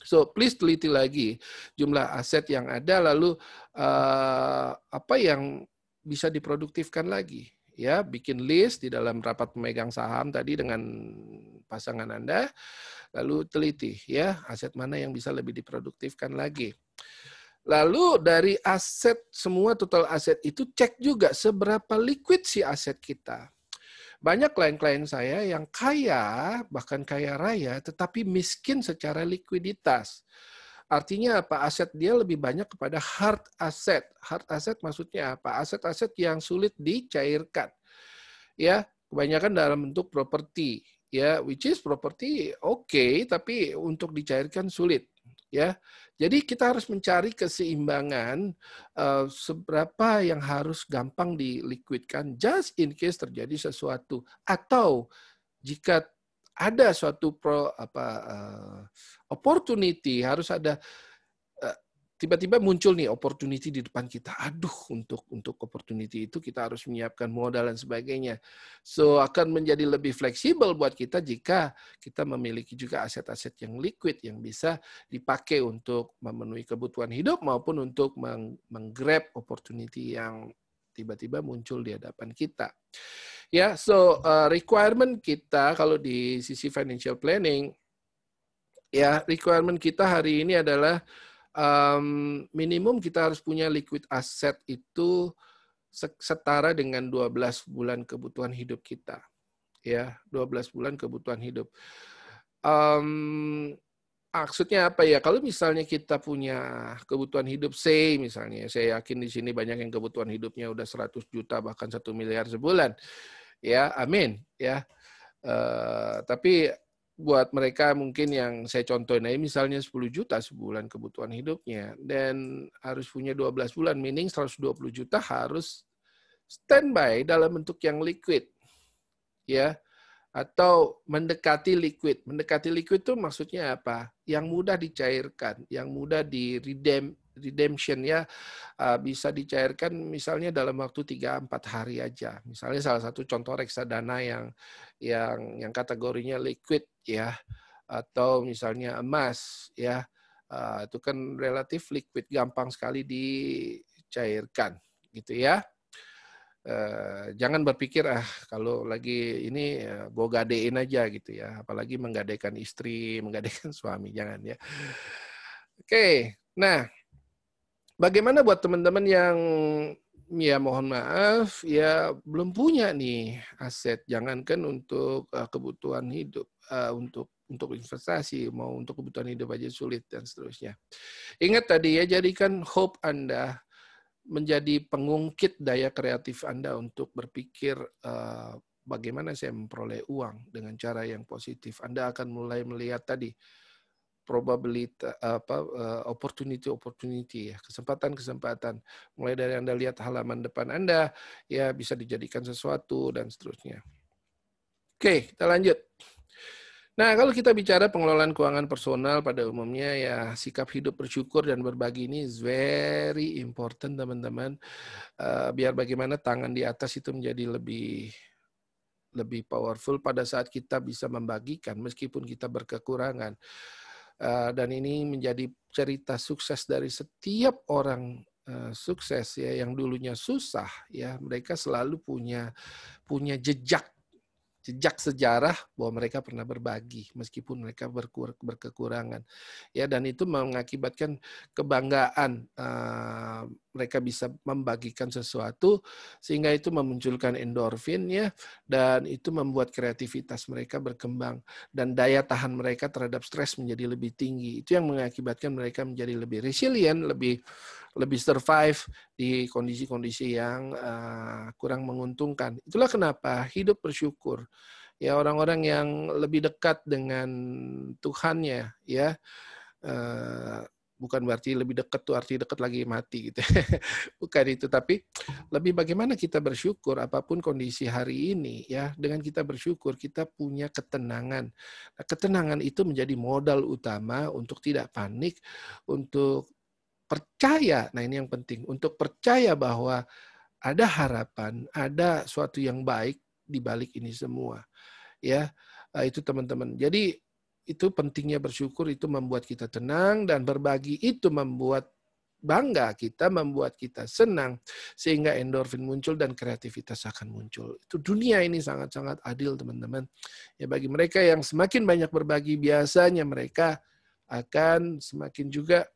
So please teliti lagi jumlah aset yang ada, lalu apa yang bisa diproduktifkan lagi. Ya, bikin list di dalam rapat pemegang saham tadi dengan pasangan Anda, lalu teliti ya aset mana yang bisa lebih diproduktifkan lagi. Lalu dari aset semua total aset itu cek juga seberapa liquid si aset kita. Banyak klien-klien saya yang kaya, bahkan kaya raya, tetapi miskin secara likuiditas. Artinya apa? Aset dia lebih banyak kepada hard asset. Hard asset maksudnya apa? Aset-aset yang sulit dicairkan. Ya, kebanyakan dalam bentuk properti. Ya, which is properti oke, tapi untuk dicairkan sulit. Ya, jadi kita harus mencari keseimbangan seberapa yang harus gampang diliquidkan just in case terjadi sesuatu, atau jika ada suatu opportunity, harus ada tiba-tiba muncul nih opportunity di depan kita. Aduh, untuk opportunity itu kita harus menyiapkan modal dan sebagainya. So akan menjadi lebih fleksibel buat kita jika kita memiliki juga aset-aset yang liquid yang bisa dipakai untuk memenuhi kebutuhan hidup maupun untuk menggrab opportunity yang tiba-tiba muncul di hadapan kita. Ya, so requirement kita kalau di sisi financial planning, ya requirement kita hari ini adalah minimum kita harus punya liquid asset itu setara dengan 12 bulan kebutuhan hidup kita. Ya, 12 bulan kebutuhan hidup. Maksudnya apa ya? Kalau misalnya kita punya kebutuhan hidup, misalnya, saya yakin di sini banyak yang kebutuhan hidupnya udah 100 juta bahkan 1 miliar sebulan. Ya, amin. Ya, tapi buat mereka mungkin yang saya contohin aja misalnya 10 juta sebulan kebutuhan hidupnya dan harus punya 12 bulan, meaning 120 juta harus standby dalam bentuk yang liquid. Ya, atau mendekati liquid. Mendekati liquid itu maksudnya apa? Yang mudah dicairkan, yang mudah di redemption ya, bisa dicairkan misalnya dalam waktu 3-4 hari aja. Misalnya salah satu contoh reksadana yang kategorinya liquid ya, atau misalnya emas ya, itu kan relatif liquid, gampang sekali dicairkan gitu ya. Jangan berpikir kalau lagi ini gue gadein aja gitu ya, apalagi menggadaikan istri, menggadaikan suami, jangan ya. Oke, nah bagaimana buat teman-teman yang ya mohon maaf, ya belum punya nih aset. Jangankan untuk kebutuhan hidup, untuk investasi, mau untuk kebutuhan hidup aja sulit dan seterusnya. Ingat tadi ya, jadikan hope Anda menjadi pengungkit daya kreatif Anda untuk berpikir bagaimana saya memperoleh uang dengan cara yang positif. Anda akan mulai melihat tadi probability opportunity ya, kesempatan mulai dari Anda lihat halaman depan Anda ya bisa dijadikan sesuatu dan seterusnya. Oke, kita lanjut. Nah, kalau kita bicara pengelolaan keuangan personal pada umumnya ya sikap hidup bersyukur dan berbagi ini is very important teman-teman. Biar bagaimana tangan di atas itu menjadi lebih powerful pada saat kita bisa membagikan meskipun kita berkekurangan. Dan ini menjadi cerita sukses dari setiap orang sukses ya yang dulunya susah ya, mereka selalu punya jejak sejarah bahwa mereka pernah berbagi meskipun mereka berkekurangan ya, dan itu mengakibatkan kebanggaan, mereka bisa membagikan sesuatu sehingga itu memunculkan endorfin ya, dan itu membuat kreativitas mereka berkembang dan daya tahan mereka terhadap stres menjadi lebih tinggi. Itu yang mengakibatkan mereka menjadi lebih resilient, lebih survive di kondisi-kondisi yang kurang menguntungkan. Itulah kenapa hidup bersyukur. Ya, orang-orang yang lebih dekat dengan Tuhannya, ya, bukan berarti lebih dekat tuh arti dekat lagi mati gitu. Bukan itu, tapi lebih bagaimana kita bersyukur apapun kondisi hari ini ya. Dengan kita bersyukur kita punya ketenangan. Nah, ketenangan itu menjadi modal utama untuk tidak panik, untuk percaya. Nah, ini yang penting, untuk percaya bahwa ada harapan, ada suatu yang baik di balik ini semua. Ya, itu teman-teman. Jadi itu pentingnya bersyukur, itu membuat kita tenang, dan berbagi itu membuat bangga kita, membuat kita senang, sehingga endorfin muncul dan kreativitas akan muncul. Itu dunia ini sangat-sangat adil teman-teman. Ya, bagi mereka yang semakin banyak berbagi, biasanya mereka akan semakin juga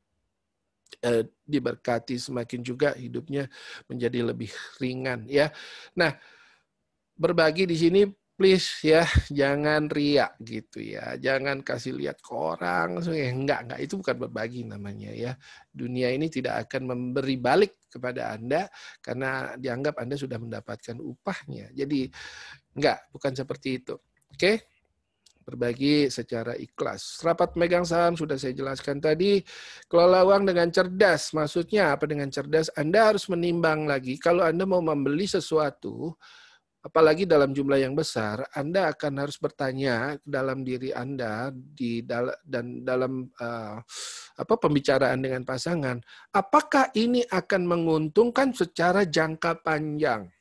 diberkati, semakin juga hidupnya menjadi lebih ringan ya. Nah, berbagi di sini please ya, jangan riak gitu ya. Jangan kasih lihat ke orang, enggak, itu bukan berbagi namanya ya. Dunia ini tidak akan memberi balik kepada Anda karena dianggap Anda sudah mendapatkan upahnya. Jadi enggak, bukan seperti itu. Oke? Berbagi secara ikhlas. Rapat megang saham sudah saya jelaskan tadi. Kelola uang dengan cerdas. Maksudnya apa dengan cerdas? Anda harus menimbang lagi. Kalau Anda mau membeli sesuatu, apalagi dalam jumlah yang besar, Anda akan harus bertanya dalam diri Anda dan dalam pembicaraan dengan pasangan, apakah ini akan menguntungkan secara jangka panjang?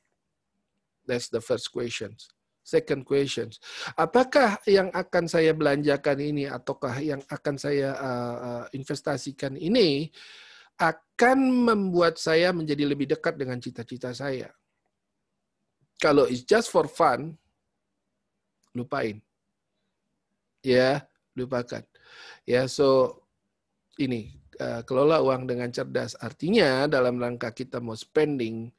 That's the first question. Second question, apakah yang akan saya belanjakan ini ataukah yang akan saya investasikan ini akan membuat saya menjadi lebih dekat dengan cita-cita saya? Kalau it's just for fun, lupain. Ya, lupakan. Ya, so ini kelola uang dengan cerdas. Artinya dalam rangka kita mau spending,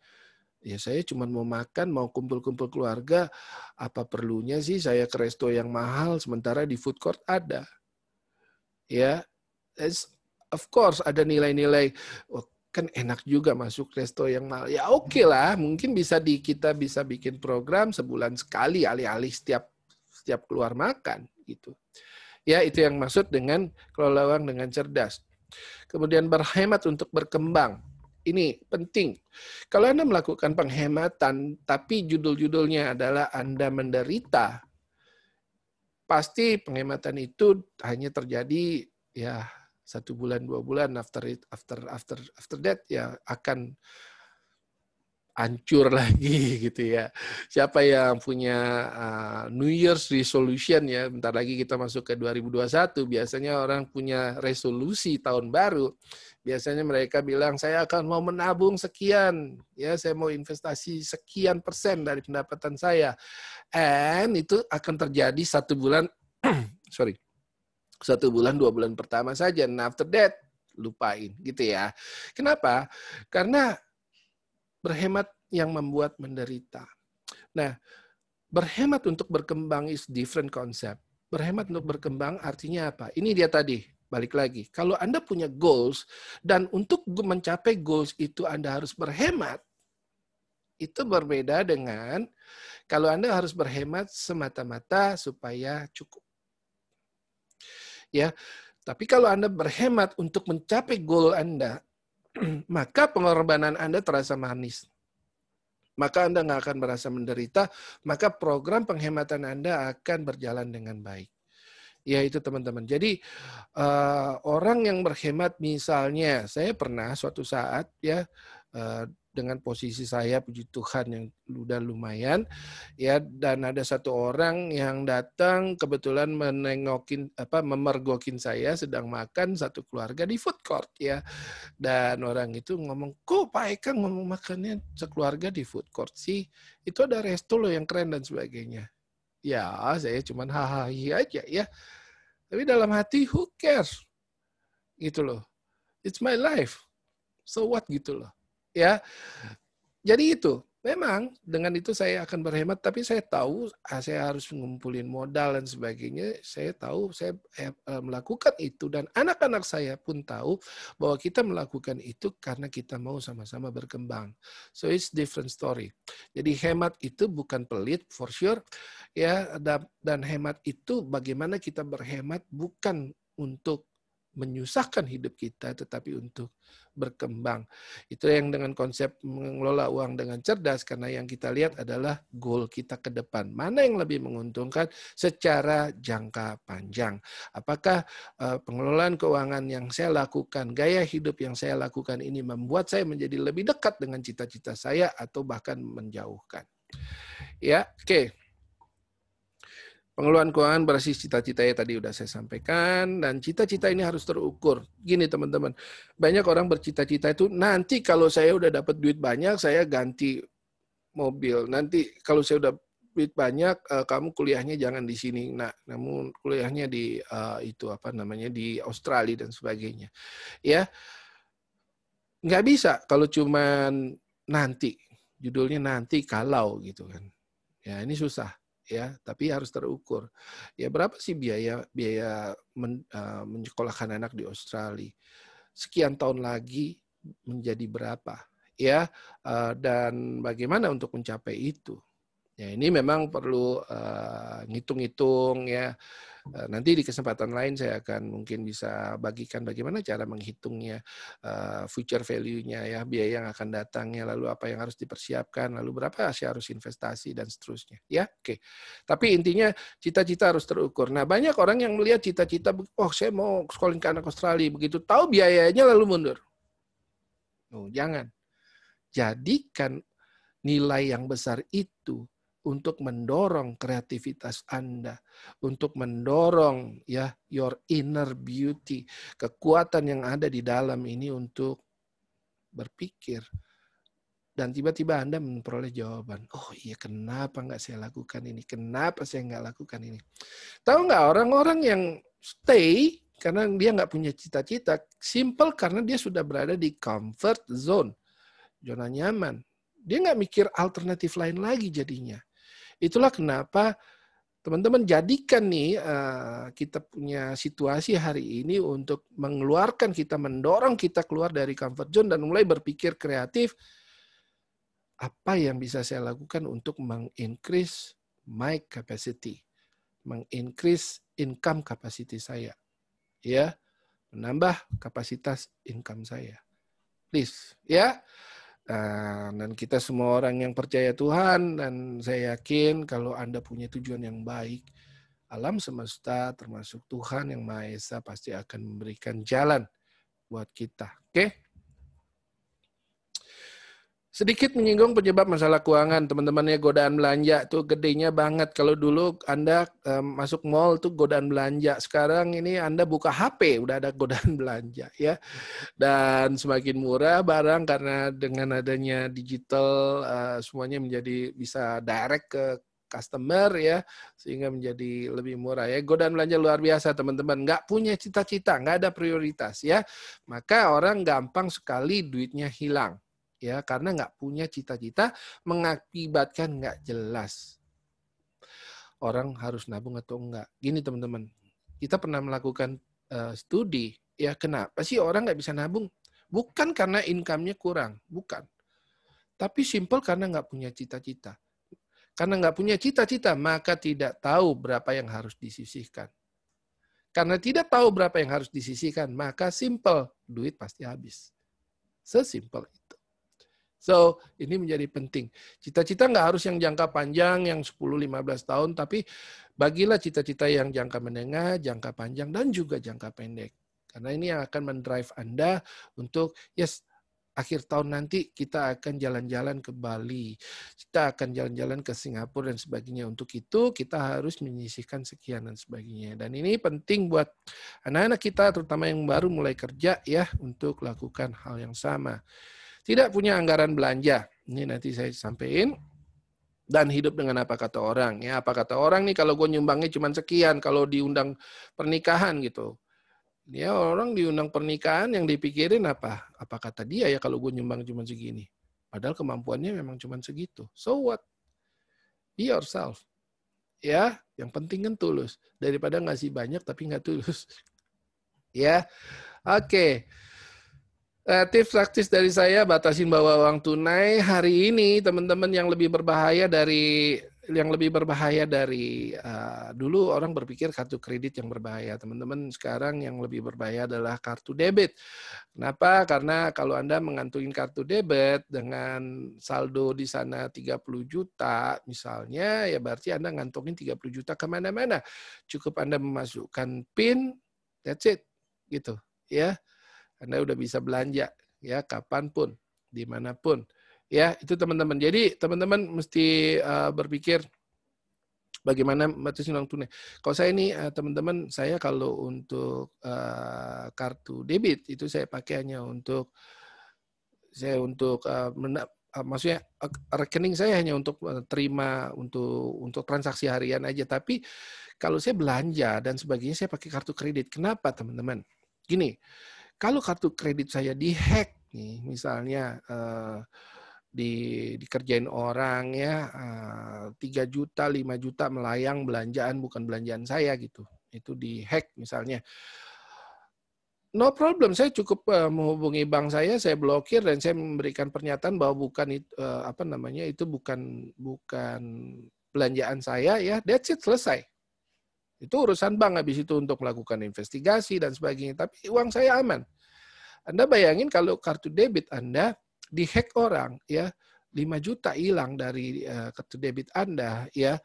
ya saya cuma mau makan, mau kumpul-kumpul keluarga, apa perlunya sih saya ke resto yang mahal sementara di food court ada? Ya, of course ada nilai-nilai, oh, kan enak juga masuk resto yang mahal. Ya oke lah, mungkin kita bisa bikin program sebulan sekali alih-alih setiap keluar makan gitu. Ya, itu yang maksud dengan kelola uang dengan cerdas. Kemudian berhemat untuk berkembang. Ini penting. Kalau Anda melakukan penghematan, tapi judul-judulnya adalah Anda menderita, pasti penghematan itu hanya terjadi ya 1 bulan 2 bulan, after that ya akan hancur lagi gitu ya. Siapa yang punya New Year's resolution ya, bentar lagi kita masuk ke 2021, biasanya orang punya resolusi tahun baru. Biasanya mereka bilang saya akan mau menabung sekian, ya saya mau investasi sekian % dari pendapatan saya. And itu akan terjadi 1 bulan 1 bulan 2 bulan pertama saja. And after that lupain gitu ya. Kenapa? Karena berhemat yang membuat menderita. Nah, berhemat untuk berkembang is different concept. Berhemat untuk berkembang artinya apa? Ini dia tadi, balik lagi. Kalau Anda punya goals, dan untuk mencapai goals itu Anda harus berhemat, itu berbeda dengan kalau Anda harus berhemat semata-mata supaya cukup. Ya, tapi kalau Anda berhemat untuk mencapai goal Anda, maka pengorbanan Anda terasa manis. Maka Anda nggak akan merasa menderita, maka program penghematan Anda akan berjalan dengan baik. Ya itu teman-teman. Jadi orang yang berhemat misalnya, saya pernah suatu saat ya dengan posisi saya puji Tuhan yang udah lumayan ya, dan ada satu orang yang datang kebetulan memergokin saya sedang makan satu keluarga di food court ya. Dan orang itu ngomong, kok Pak Eka ngomong makannya sekeluarga di food court sih? Itu ada resto loh yang keren dan sebagainya. Ya, saya cuman hahaha aja ya. Tapi dalam hati, who cares? Gitu loh. It's my life. So what gitu loh. Ya. Jadi itu. Memang dengan itu saya akan berhemat, tapi saya tahu saya harus ngumpulin modal dan sebagainya. Saya tahu saya melakukan itu, dan anak-anak saya pun tahu bahwa kita melakukan itu karena kita mau sama-sama berkembang. So it's different story. Jadi hemat itu bukan pelit for sure ya, dan hemat itu bagaimana kita berhemat bukan untuk menyusahkan hidup kita, tetapi untuk berkembang. Itu yang dengan konsep mengelola uang dengan cerdas, karena yang kita lihat adalah goal kita ke depan. Mana yang lebih menguntungkan secara jangka panjang. Apakah pengelolaan keuangan yang saya lakukan, gaya hidup yang saya lakukan ini membuat saya menjadi lebih dekat dengan cita-cita saya atau bahkan menjauhkan. Ya, oke. Pengelolaan keuangan berbasis cita-citanya tadi udah saya sampaikan, dan cita-cita ini harus terukur. Gini teman-teman, banyak orang bercita-cita itu nanti kalau saya udah dapat duit banyak, saya ganti mobil. Nanti kalau saya udah duit banyak, kamu kuliahnya jangan di sini. Nah, namun kuliahnya di di Australia dan sebagainya. Ya, nggak bisa kalau cuman nanti. Judulnya nanti kalau gitu kan. Ya ini susah. Ya, tapi harus terukur. Ya berapa sih biaya menyekolahkan anak di Australia? Sekian tahun lagi menjadi berapa? Ya, dan bagaimana untuk mencapai itu? Ya ini memang perlu ngitung-ngitung ya. Nanti di kesempatan lain saya akan mungkin bisa bagikan bagaimana cara menghitungnya, future value-nya ya, biaya yang akan datangnya, lalu apa yang harus dipersiapkan, lalu berapa sih harus investasi dan seterusnya. Ya, oke. Tapi intinya cita-cita harus terukur. Nah, banyak orang yang melihat cita-cita, oh saya mau sekolah ke anak Australia, begitu tahu biayanya lalu mundur. Oh, jangan. Jadikan nilai yang besar itu untuk mendorong kreativitas Anda, untuk mendorong ya your inner beauty, kekuatan yang ada di dalam ini untuk berpikir. Dan tiba-tiba Anda memperoleh jawaban, oh iya kenapa nggak saya lakukan ini, kenapa saya nggak lakukan ini. Tahu nggak orang-orang yang stay karena dia nggak punya cita-cita, simple karena dia sudah berada di comfort zone, zona nyaman. Dia nggak mikir alternatif lain lagi jadinya. Itulah kenapa teman-teman jadikan nih kita punya situasi hari ini untuk mengeluarkan kita, mendorong kita keluar dari comfort zone dan mulai berpikir kreatif. Apa yang bisa saya lakukan untuk meng-increase my capacity, meng-increase income capacity saya, ya, menambah kapasitas income saya. Please, ya. Dan kita semua orang yang percaya Tuhan, dan saya yakin kalau Anda punya tujuan yang baik, alam semesta termasuk Tuhan yang Maha Esa pasti akan memberikan jalan buat kita. Oke? Sedikit menyinggung penyebab masalah keuangan, teman-temannya. Godaan belanja tuh gedenya banget. Kalau dulu Anda masuk mall tuh godaan belanja. Sekarang ini Anda buka HP udah ada godaan belanja ya. Dan semakin murah barang karena dengan adanya digital semuanya menjadi bisa direct ke customer ya, sehingga menjadi lebih murah ya. Godaan belanja luar biasa teman-teman. Nggak punya cita-cita, nggak ada prioritas ya. Maka orang gampang sekali duitnya hilang. Ya, karena nggak punya cita-cita mengakibatkan nggak jelas. Orang harus nabung atau enggak. Gini teman-teman, kita pernah melakukan studi, ya kenapa sih orang nggak bisa nabung? Bukan karena income-nya kurang, bukan. Tapi simple karena nggak punya cita-cita. Karena nggak punya cita-cita, maka tidak tahu berapa yang harus disisihkan. Karena tidak tahu berapa yang harus disisihkan, maka simple, duit pasti habis. Sesimpel itu. So, ini menjadi penting. Cita-cita nggak harus yang jangka panjang, yang 10-15 tahun, tapi bagilah cita-cita yang jangka menengah, jangka panjang, dan juga jangka pendek. Karena ini yang akan mendrive Anda untuk, yes, akhir tahun nanti kita akan jalan-jalan ke Bali, kita akan jalan-jalan ke Singapura dan sebagainya. Untuk itu kita harus menyisihkan sekian dan sebagainya. Dan ini penting buat anak-anak kita, terutama yang baru mulai kerja ya, untuk lakukan hal yang sama. Tidak punya anggaran belanja, ini nanti saya sampaikan. Dan hidup dengan apa kata orang. Ya, apa kata orang nih kalau gue nyumbangnya cuma sekian, kalau diundang pernikahan gitu. Ya orang diundang pernikahan yang dipikirin apa? Apa kata dia ya kalau gue nyumbang cuma segini. Padahal kemampuannya memang cuma segitu. So what? Be yourself. Ya, yang penting kan tulus. Daripada ngasih banyak tapi nggak tulus. Ya, oke. Tips praktis dari saya, batasin bawa uang tunai. Hari ini teman-teman yang lebih berbahaya dari dulu orang berpikir kartu kredit yang berbahaya. Teman-teman sekarang yang lebih berbahaya adalah kartu debit. Kenapa? Karena kalau Anda mengantungin kartu debit dengan saldo di sana 30 juta misalnya, ya berarti Anda ngantongin 30 juta kemana-mana. Cukup Anda memasukkan PIN, that's it. Gitu. Ya. Anda udah bisa belanja ya kapanpun, dimanapun. Ya itu teman-teman. Jadi teman-teman mesti berpikir bagaimana batasin uang tunai. Kalau saya ini teman-teman, saya kalau untuk kartu debit itu saya pakai hanya untuk maksudnya rekening saya hanya untuk terima untuk transaksi harian aja. Tapi kalau saya belanja dan sebagainya saya pakai kartu kredit. Kenapa teman-teman? Gini. Kalau kartu kredit saya dihack nih, misalnya dikerjain orang ya 3 juta, 5 juta melayang belanjaan bukan belanjaan saya gitu. Itu dihack misalnya. No problem, saya cukup menghubungi bank saya blokir dan saya memberikan pernyataan bahwa itu bukan belanjaan saya ya. That's it, selesai. Itu urusan bank habis itu untuk melakukan investigasi dan sebagainya. Tapi uang saya aman. Anda bayangin kalau kartu debit Anda dihack orang, ya 5 juta hilang dari kartu debit Anda, ya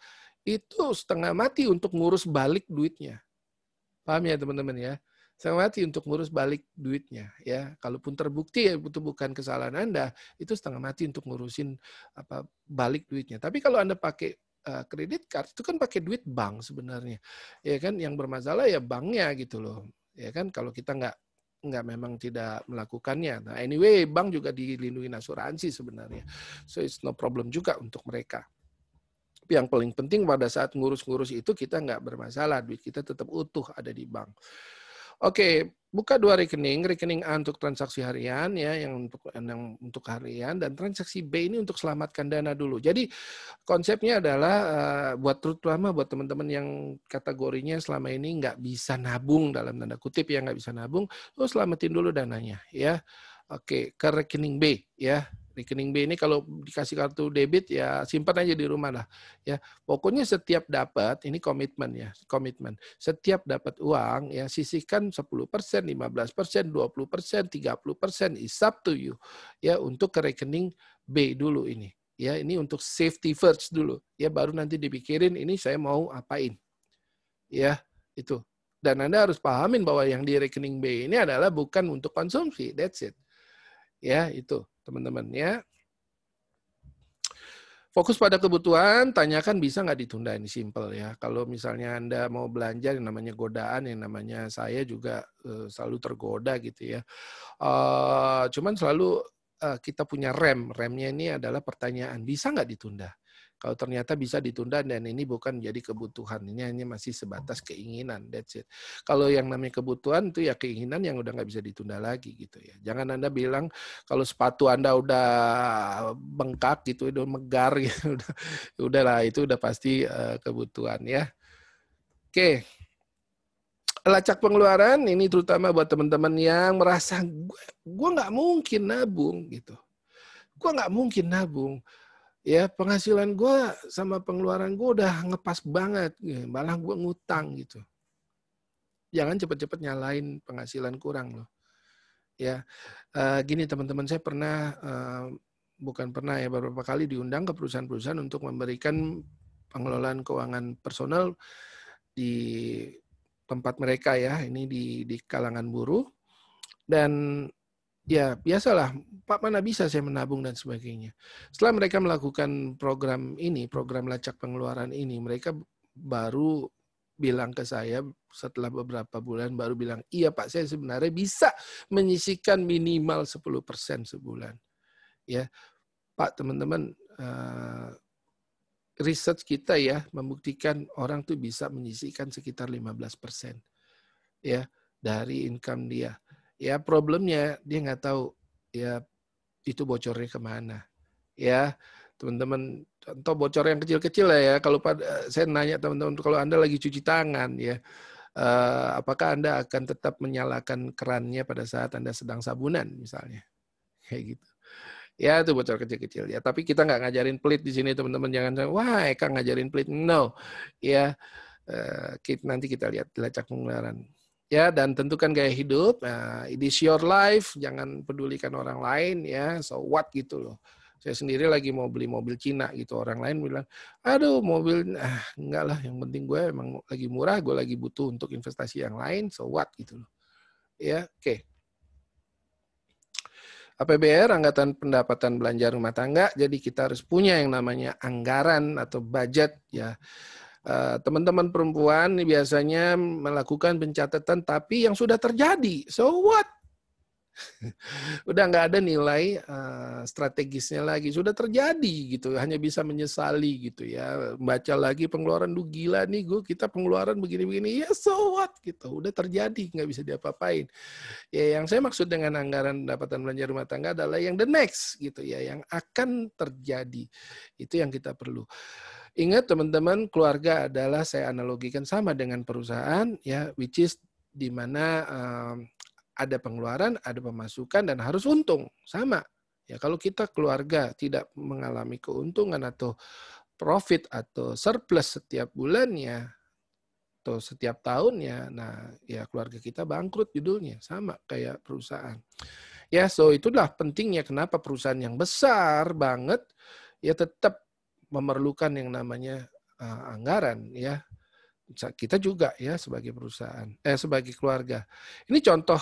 itu setengah mati untuk ngurus balik duitnya. Paham ya teman-teman ya? Setengah mati untuk ngurus balik duitnya. Ya, kalaupun terbukti ya itu bukan kesalahan Anda, itu setengah mati untuk ngurusin balik duitnya. Tapi kalau Anda pakai kredit card itu kan pakai duit bank sebenarnya, ya kan yang bermasalah ya banknya gitu loh, ya kan kalau kita nggak memang tidak melakukannya. Nah anyway bank juga dilindungi asuransi sebenarnya, so it's no problem juga untuk mereka. Tapi yang paling penting pada saat ngurus-ngurus itu kita nggak bermasalah, duit kita tetap utuh ada di bank. Oke, buka 2 rekening A untuk transaksi harian ya, yang untuk harian, dan transaksi B ini untuk selamatkan dana dulu. Jadi konsepnya adalah terutama buat teman-teman yang kategorinya selama ini nggak bisa nabung dalam tanda kutip ya, nggak bisa nabung, selamatin dulu dananya ya. Oke, ke rekening B ya. Rekening B ini kalau dikasih kartu debit ya simpan aja di rumah lah ya. Pokoknya setiap dapat, ini komitmen. Setiap dapat uang ya sisihkan 10%, 15%, 20%, 30% is up to you ya untuk ke rekening B dulu ini. Ya, ini untuk safety first dulu. Ya, baru nanti dipikirin ini saya mau apain. Ya, itu. Dan Anda harus pahamin bahwa yang di rekening B ini adalah bukan untuk konsumsi. That's it. Ya, itu teman-teman ya. Fokus pada kebutuhan, tanyakan bisa nggak ditunda, ini simple ya. Kalau misalnya Anda mau belanja yang namanya godaan, yang namanya saya juga selalu tergoda gitu ya. Cuman selalu kita punya remnya ini adalah pertanyaan, bisa nggak ditunda? Kalau ternyata bisa ditunda dan ini bukan jadi kebutuhan, ini hanya masih sebatas keinginan, that's it. Kalau yang namanya kebutuhan itu ya keinginan yang udah nggak bisa ditunda lagi gitu ya. Jangan Anda bilang kalau sepatu Anda udah bengkak gitu, udah megar gitu, udahlah itu udah pasti kebutuhan ya. Oke. Lacak pengeluaran ini terutama buat teman-teman yang merasa gue nggak mungkin nabung gitu. Gue nggak mungkin nabung. Ya penghasilan gue sama pengeluaran gue udah ngepas banget, malah gue ngutang gitu. Jangan cepat-cepat nyalain penghasilan kurang loh. Ya gini teman-teman, saya pernah bukan pernah ya beberapa kali diundang ke perusahaan-perusahaan untuk memberikan pengelolaan keuangan personal di tempat mereka ya, ini di kalangan buruh. Dan ya biasalah, Pak mana bisa saya menabung dan sebagainya. Setelah mereka melakukan program ini, program lacak pengeluaran ini, mereka baru bilang ke saya setelah beberapa bulan, baru bilang, iya Pak, saya sebenarnya bisa menyisihkan minimal 10% sebulan. Ya, Pak, teman-teman, research kita ya membuktikan orang tuh bisa menyisihkan sekitar 15% ya dari income dia. Ya problemnya dia nggak tahu ya itu bocornya kemana. Ya teman-teman, contoh bocor yang kecil-kecil lah ya. Kalau saya nanya teman-teman, kalau Anda lagi cuci tangan ya, apakah Anda akan tetap menyalakan kerannya pada saat Anda sedang sabunan misalnya, kayak gitu. Ya itu bocor kecil-kecil ya. Tapi kita nggak ngajarin pelit di sini teman-teman. Jangan wah Eka ngajarin pelit. No, ya nanti kita lihat lacak pengeluaran. Ya, dan tentukan gaya hidup. It is your life, jangan pedulikan orang lain ya. So what gitu loh. Saya sendiri lagi mau beli mobil Cina gitu. Orang lain bilang, aduh mobil, enggak lah. Yang penting gue emang lagi murah, gue lagi butuh untuk investasi yang lain. So what gitu loh. Ya, oke. APBR, Anggaran Pendapatan Belanja Rumah Tangga. Jadi kita harus punya yang namanya anggaran atau budget ya. Teman-teman perempuan biasanya melakukan pencatatan tapi yang sudah terjadi. So what? Udah nggak ada nilai strategisnya lagi. Sudah terjadi gitu. Hanya bisa menyesali gitu ya. Baca lagi pengeluaran, duh gila nih kita pengeluaran begini-begini. Ya so what gitu. Udah terjadi, nggak bisa diapa-apain. Ya yang saya maksud dengan anggaran pendapatan belanja rumah tangga adalah yang the next gitu ya. Yang akan terjadi. Itu yang kita perlu. Ingat teman-teman, keluarga adalah saya analogikan sama dengan perusahaan ya, which is di mana ada pengeluaran, ada pemasukan dan harus untung, sama. Ya kalau kita keluarga tidak mengalami keuntungan atau profit atau surplus setiap bulannya atau setiap tahunnya, nah ya keluarga kita bangkrut judulnya, sama kayak perusahaan. Ya, so itulah pentingnya kenapa perusahaan yang besar banget ya tetap memerlukan yang namanya anggaran ya. Kita juga ya sebagai perusahaan, sebagai keluarga. Ini contoh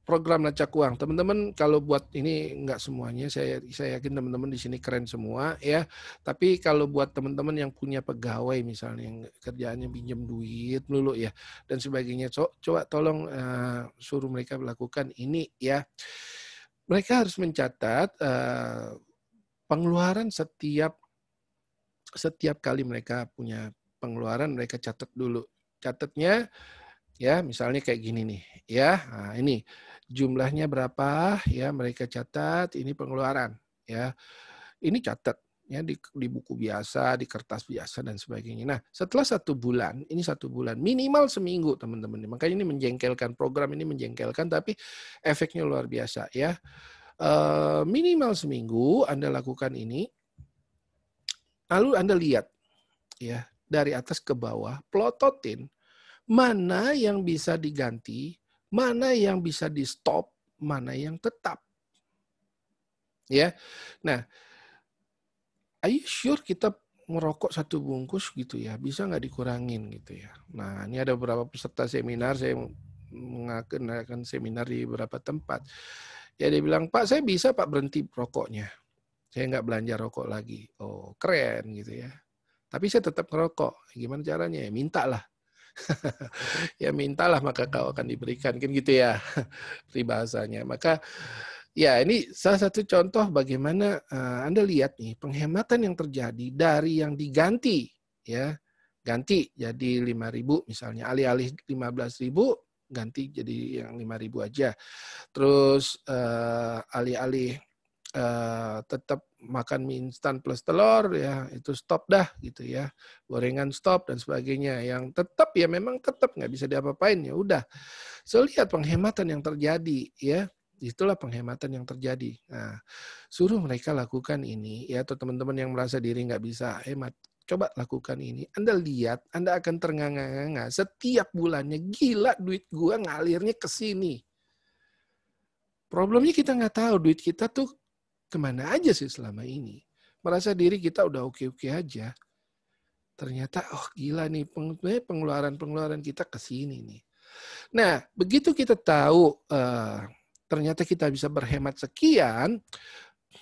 program lacak uang. Teman-teman kalau buat ini enggak semuanya, saya yakin teman-teman di sini keren semua ya. Tapi kalau buat teman-teman yang punya pegawai misalnya yang kerjaannya pinjam duit dulu ya dan sebagainya, coba tolong suruh mereka melakukan ini ya. Mereka harus mencatat pengeluaran setiap kali mereka punya pengeluaran, mereka catat dulu. Catatnya ya misalnya kayak gini nih ya. Nah, ini jumlahnya berapa ya, mereka catat, ini pengeluaran ya. Ini catat ya di buku biasa, di kertas biasa dan sebagainya. Nah, setelah 1 bulan, ini 1 bulan, minimal seminggu teman-teman. Makanya ini menjengkelkan, program ini menjengkelkan tapi efeknya luar biasa ya. Minimal seminggu Anda lakukan ini. Lalu Anda lihat ya, dari atas ke bawah, plototin mana yang bisa diganti, mana yang bisa di stop, mana yang tetap. Ya. Nah, are you sure kita merokok 1 bungkus gitu ya, bisa nggak dikurangin gitu ya. Nah, ini ada beberapa peserta seminar, saya mengadakan seminar di beberapa tempat. Ya dia bilang, Pak saya bisa Pak berhenti rokoknya. Saya nggak belanja rokok lagi. Oh keren gitu ya. Tapi saya tetap ngerokok. Gimana caranya? Ya mintalah. Ya mintalah maka kau akan diberikan. Kan gitu ya peribahasanya. Maka Ya, ini salah satu contoh bagaimana Anda lihat nih penghematan yang terjadi dari yang diganti, ya, ganti jadi 5.000 misalnya, alih-alih 15.000 ganti jadi yang 5.000 aja. Terus alih-alih tetap makan mie instan plus telur, ya itu stop dah gitu ya, gorengan stop dan sebagainya. Yang tetap ya memang tetap nggak bisa diapa-apain, ya udah. So lihat penghematan yang terjadi, ya. Itulah penghematan yang terjadi. Nah, suruh mereka lakukan ini, ya, atau teman-teman yang merasa diri nggak bisa hemat, coba lakukan ini. Anda lihat, Anda akan ternganga-nganga. Setiap bulannya, gila duit gua ngalirnya ke sini. Problemnya kita nggak tahu duit kita tuh kemana aja sih selama ini. Merasa diri kita udah oke-oke aja. Ternyata, oh gila nih, pengeluaran-pengeluaran kita ke sini nih. Nah, begitu kita tahu ternyata kita bisa berhemat sekian,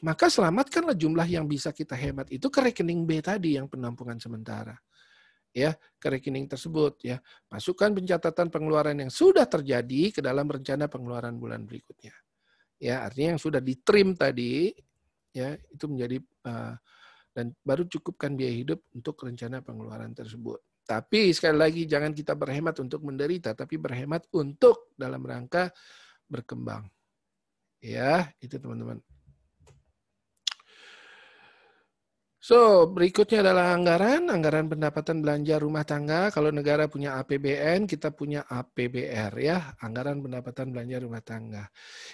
maka selamatkanlah jumlah yang bisa kita hemat itu ke rekening B tadi yang penampungan sementara. Ya, ke rekening tersebut ya. Masukkan pencatatan pengeluaran yang sudah terjadi ke dalam rencana pengeluaran bulan berikutnya. Ya, artinya yang sudah ditrim tadi ya, itu menjadi dan baru cukupkan biaya hidup untuk rencana pengeluaran tersebut. Tapi sekali lagi jangan kita berhemat untuk menderita, tapi berhemat untuk dalam rangka berkembang. Ya, itu teman-teman. So, berikutnya adalah anggaran pendapatan belanja rumah tangga. Kalau negara punya APBN, kita punya APBR ya, anggaran pendapatan belanja rumah tangga.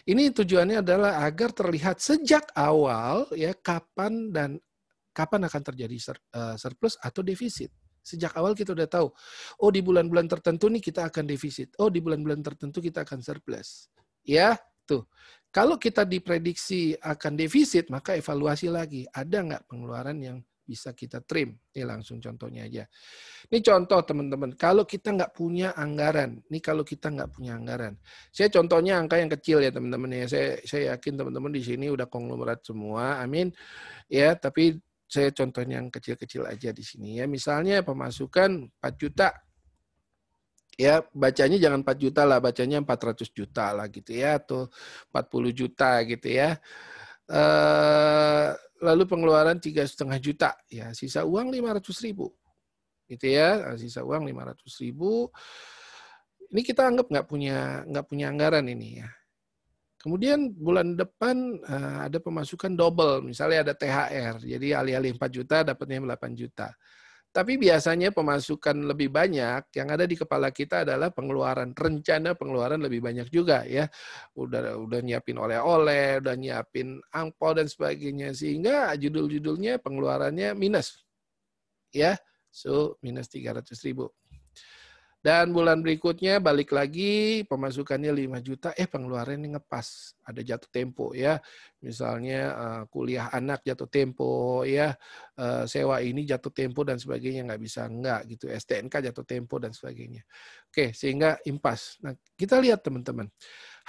Ini tujuannya adalah agar terlihat sejak awal ya kapan akan terjadi surplus atau defisit. Sejak awal kita udah tahu, oh di bulan-bulan tertentu nih kita akan defisit, oh di bulan-bulan tertentu kita akan surplus. Ya, tuh. Kalau kita diprediksi akan defisit, maka evaluasi lagi. Ada nggak pengeluaran yang bisa kita trim? Ini langsung contohnya aja. Ini contoh teman-teman. Kalau kita nggak punya anggaran, Saya contohnya angka yang kecil ya teman-teman ya. Saya yakin teman-teman di sini udah konglomerat semua. Amin. Ya, tapi saya contohnya yang kecil-kecil aja di sini ya. Misalnya pemasukan 4 juta. Ya, bacanya jangan 4 juta lah, bacanya 400 juta lah gitu ya, atau 40 juta gitu ya. Lalu pengeluaran 3,5 juta, ya sisa uang 500.000. Gitu ya, sisa uang 500.000. Ini kita anggap nggak punya anggaran ini ya. Kemudian bulan depan ada pemasukan double, misalnya ada THR, jadi alih-alih 4 juta dapatnya 8 juta. Tapi biasanya pemasukan lebih banyak, yang ada di kepala kita adalah rencana pengeluaran lebih banyak juga ya. Udah nyiapin oleh-oleh, udah nyiapin angpau dan sebagainya, sehingga judul-judulnya pengeluarannya minus. Ya, so minus 300.000. Dan bulan berikutnya balik lagi pemasukannya 5 juta, pengeluarannya ngepas, ada jatuh tempo ya. Misalnya kuliah anak jatuh tempo ya, sewa ini jatuh tempo dan sebagainya, nggak gitu. STNK jatuh tempo dan sebagainya. Oke, sehingga impas. Nah, kita lihat teman-teman.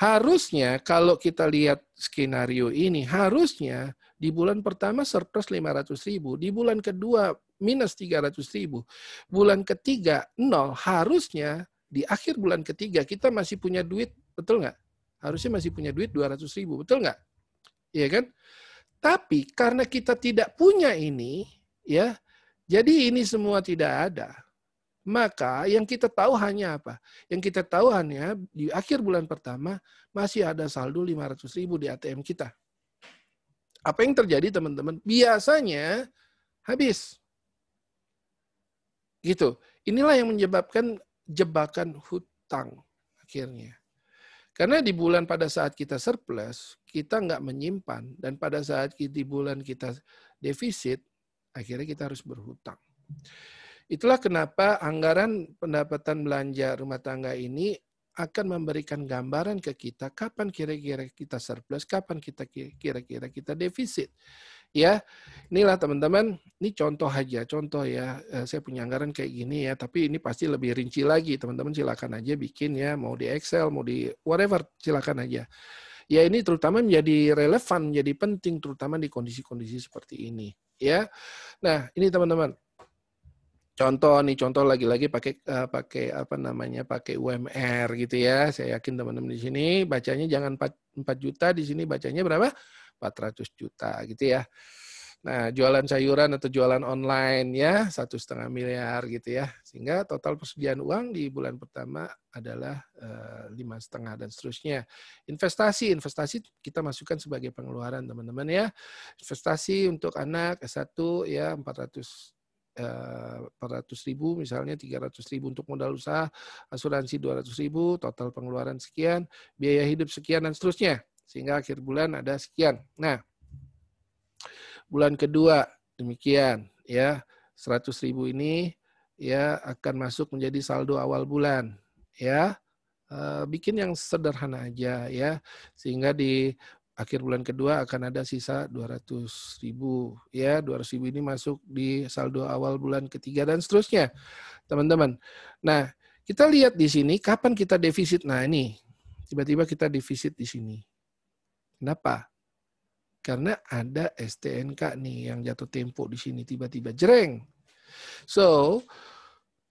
Harusnya kalau kita lihat skenario ini, harusnya di bulan pertama surplus 500.000, di bulan kedua minus 300.000, bulan ketiga 0, harusnya di akhir bulan ketiga kita masih punya duit, betul nggak? Harusnya masih punya duit 200.000, betul nggak? Iya kan? Tapi karena kita tidak punya ini, ya, jadi ini semua tidak ada. Maka yang kita tahu hanya apa? Yang kita tahu hanya di akhir bulan pertama masih ada saldo 500.000 di ATM kita. Apa yang terjadi teman-teman? Biasanya habis. Gitu. Inilah yang menyebabkan jebakan hutang akhirnya. Karena di bulan pada saat kita surplus, kita nggak menyimpan. Dan pada saat di bulan kita defisit, akhirnya kita harus berhutang. Itulah kenapa anggaran pendapatan belanja rumah tangga ini akan memberikan gambaran ke kita kapan kira-kira kita surplus, kapan kira-kira kita defisit. Ya, inilah teman-teman, ini contoh aja, contoh ya, saya punya anggaran kayak gini ya, tapi ini pasti lebih rinci lagi, teman-teman silakan aja bikin ya, mau di Excel, mau di whatever, silakan aja. Ya ini terutama menjadi relevan, menjadi penting, terutama di kondisi-kondisi seperti ini. Ya, nah ini teman-teman, Contoh nih, contoh lagi-lagi pakai apa namanya, pakai UMR gitu ya. Saya yakin teman-teman di sini bacanya jangan 4 juta, di sini bacanya berapa? 400 juta gitu ya. Nah, jualan sayuran atau jualan online ya 1,5 miliar gitu ya. Sehingga total persediaan uang di bulan pertama adalah 5,5 dan seterusnya. Investasi kita masukkan sebagai pengeluaran teman-teman ya. Investasi untuk anak S1 ya 400.000 misalnya 300.000 untuk modal usaha, asuransi 200.000, total pengeluaran sekian, biaya hidup sekian dan seterusnya. Sehingga akhir bulan ada sekian. Nah, bulan kedua demikian ya 100.000 ini ya akan masuk menjadi saldo awal bulan ya. Bikin yang sederhana aja ya sehingga di akhir bulan kedua akan ada sisa 200.000 ya 200.000 ini masuk di saldo awal bulan ketiga dan seterusnya teman-teman. Nah kita lihat di sini kapan kita defisit. Nah ini tiba-tiba kita defisit di sini. Kenapa? Karena ada STNK nih yang jatuh tempo di sini tiba-tiba jreng. So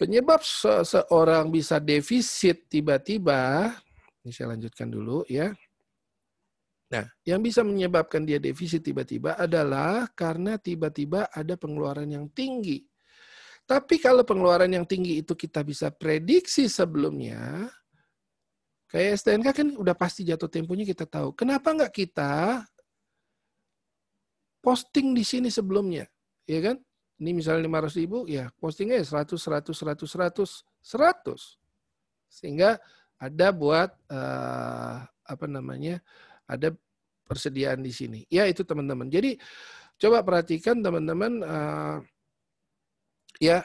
penyebab seseorang bisa defisit tiba-tiba, ini saya lanjutkan dulu ya. Nah, yang bisa menyebabkan dia defisit tiba-tiba adalah karena tiba-tiba ada pengeluaran yang tinggi. Tapi kalau pengeluaran yang tinggi itu kita bisa prediksi sebelumnya, kayak STNK kan udah pasti jatuh temponya kita tahu. Kenapa nggak kita posting di sini sebelumnya? Ya kan? Ini misalnya 500.000, ya postingnya 100, 100, 100, 100, 100. Sehingga ada buat apa namanya? Ada persediaan di sini. Ya itu teman-teman. Jadi coba perhatikan teman-teman ya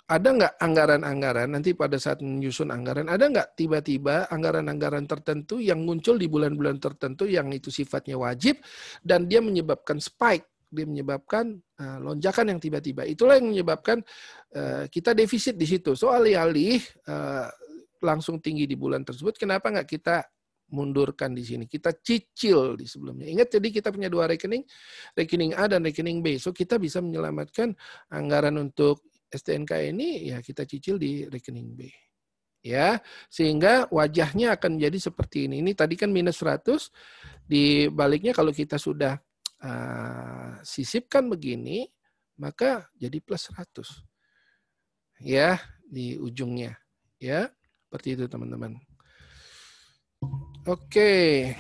ada nggak anggaran-anggaran nanti pada saat menyusun anggaran ada nggak tiba-tiba anggaran-anggaran tertentu yang muncul di bulan-bulan tertentu yang itu sifatnya wajib dan dia menyebabkan spike, dia menyebabkan lonjakan yang tiba-tiba. Itulah yang menyebabkan kita defisit di situ. So alih-alih langsung tinggi di bulan tersebut, kenapa nggak kita mundurkan di sini? Kita cicil di sebelumnya. Ingat, jadi kita punya 2 rekening, rekening A dan rekening B. So kita bisa menyelamatkan anggaran untuk STNK ini, ya kita cicil di rekening B. Ya, sehingga wajahnya akan menjadi seperti ini. Ini tadi kan minus 100, di baliknya kalau kita sudah sisipkan begini, maka jadi plus 100. Ya, di ujungnya. Ya, seperti itu teman-teman. Oke.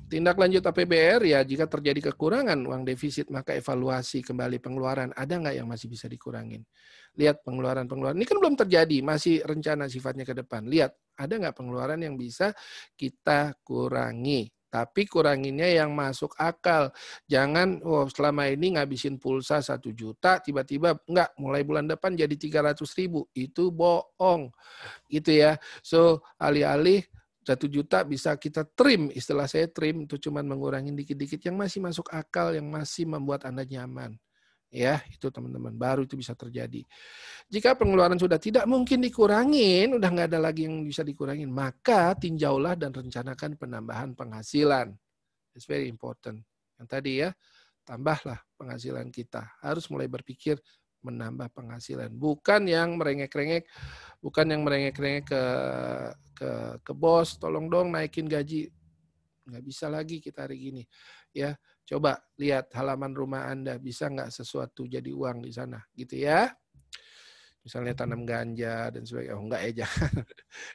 Tindak lanjut APBR ya jika terjadi kekurangan uang defisit maka evaluasi kembali pengeluaran. Ada nggak yang masih bisa dikurangin? Lihat pengeluaran-pengeluaran. Ini kan belum terjadi, masih rencana sifatnya ke depan. Lihat, ada nggak pengeluaran yang bisa kita kurangi? Tapi kuranginnya yang masuk akal. Jangan, selama ini ngabisin pulsa 1 juta, tiba-tiba enggak, mulai bulan depan jadi 300.000. Itu bohong. Gitu ya. So, alih-alih 1 juta bisa kita trim, istilah saya trim itu cuma mengurangi dikit-dikit yang masih masuk akal, yang masih membuat Anda nyaman. Ya, itu teman-teman, baru itu bisa terjadi. Jika pengeluaran sudah tidak mungkin dikurangin, udah nggak ada lagi yang bisa dikurangin, maka tinjaulah dan rencanakan penambahan penghasilan. It's very important. Yang tadi ya, tambahlah penghasilan kita. Harus mulai berpikir menambah penghasilan. Bukan yang merengek-rengek, bukan yang merengek-rengek ke bos, tolong dong naikin gaji. Nggak bisa lagi kita hari gini. Ya, coba lihat halaman rumah Anda, bisa nggak sesuatu jadi uang di sana, gitu ya. Misalnya tanam ganja dan sebagainya. Oh, enggak ya, jangan.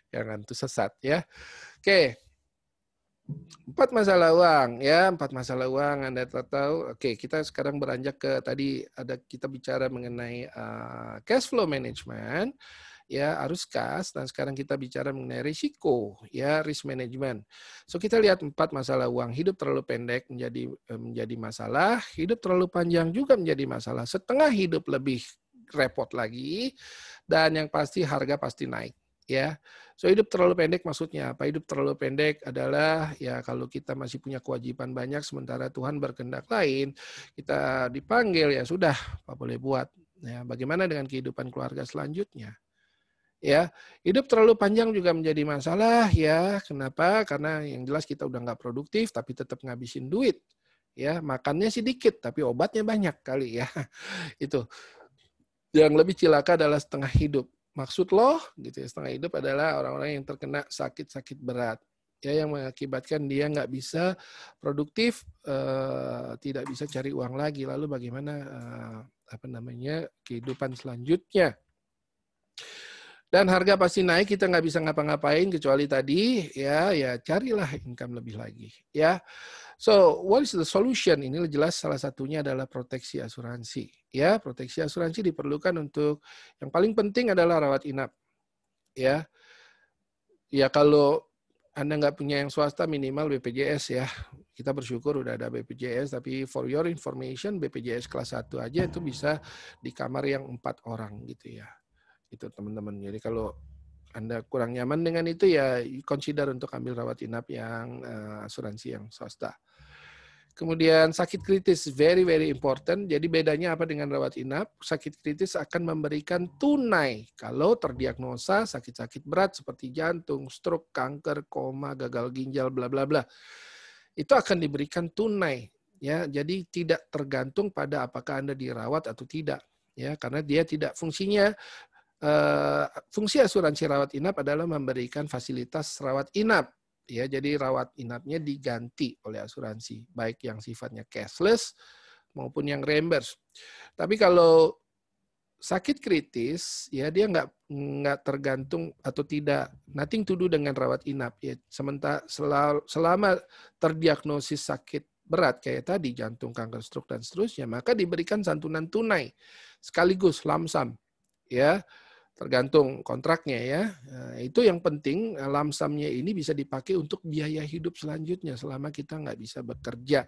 Jangan, itu sesat ya. Oke. 4 masalah uang ya, 4 masalah uang Anda tahu. Oke, kita sekarang beranjak ke tadi kita bicara mengenai cash flow management ya, arus kas, dan sekarang kita bicara mengenai risiko ya, risk management. So kita lihat 4 masalah uang. Hidup terlalu pendek menjadi masalah, hidup terlalu panjang juga menjadi masalah, setengah hidup lebih repot lagi, dan yang pasti harga pasti naik. Ya, so hidup terlalu pendek maksudnya apa? Hidup terlalu pendek adalah ya kalau kita masih punya kewajiban banyak sementara Tuhan berkehendak lain, kita dipanggil ya sudah, apa boleh buat. Ya, bagaimana dengan kehidupan keluarga selanjutnya? Ya, hidup terlalu panjang juga menjadi masalah ya. Kenapa? Karena yang jelas kita udah nggak produktif tapi tetap ngabisin duit. Ya, makannya sedikit tapi obatnya banyak kali ya. Itu. Yang lebih cilaka adalah setengah hidup. Maksud loh, gitu ya, setengah hidup adalah orang-orang yang terkena sakit-sakit berat, ya, yang mengakibatkan dia nggak bisa produktif, tidak bisa cari uang lagi. Lalu bagaimana kehidupan selanjutnya? Dan harga pasti naik, kita nggak bisa ngapa-ngapain kecuali tadi ya carilah income lebih lagi, ya. So, what is the solution? Ini jelas salah satunya adalah proteksi asuransi. Ya, proteksi asuransi diperlukan untuk yang paling penting adalah rawat inap. Ya, ya kalau Anda nggak punya yang swasta minimal BPJS ya. Kita bersyukur udah ada BPJS, tapi for your information BPJS kelas 1 aja itu bisa di kamar yang 4 orang gitu ya. Itu teman-teman. Jadi kalau Anda kurang nyaman dengan itu ya consider untuk ambil rawat inap yang asuransi yang swasta. Kemudian sakit kritis, very very important. Jadi bedanya apa dengan rawat inap? Sakit kritis akan memberikan tunai kalau terdiagnosa sakit-sakit berat seperti jantung, stroke, kanker, koma, gagal ginjal, bla bla bla. Itu akan diberikan tunai, ya. Jadi tidak tergantung pada apakah Anda dirawat atau tidak, ya, karena dia tidak fungsinya. Fungsi asuransi rawat inap adalah memberikan fasilitas rawat inap. Ya, jadi rawat inapnya diganti oleh asuransi, baik yang sifatnya cashless maupun yang reimburse. Tapi kalau sakit kritis, ya dia nggak tergantung atau tidak, nothing to do dengan rawat inap. Ya, sementara selama terdiagnosis sakit berat kayak tadi jantung, kanker, stroke dan seterusnya, maka diberikan santunan tunai sekaligus lamsam, ya. Tergantung kontraknya ya. Nah, itu yang penting lamsamnya ini bisa dipakai untuk biaya hidup selanjutnya selama kita nggak bisa bekerja.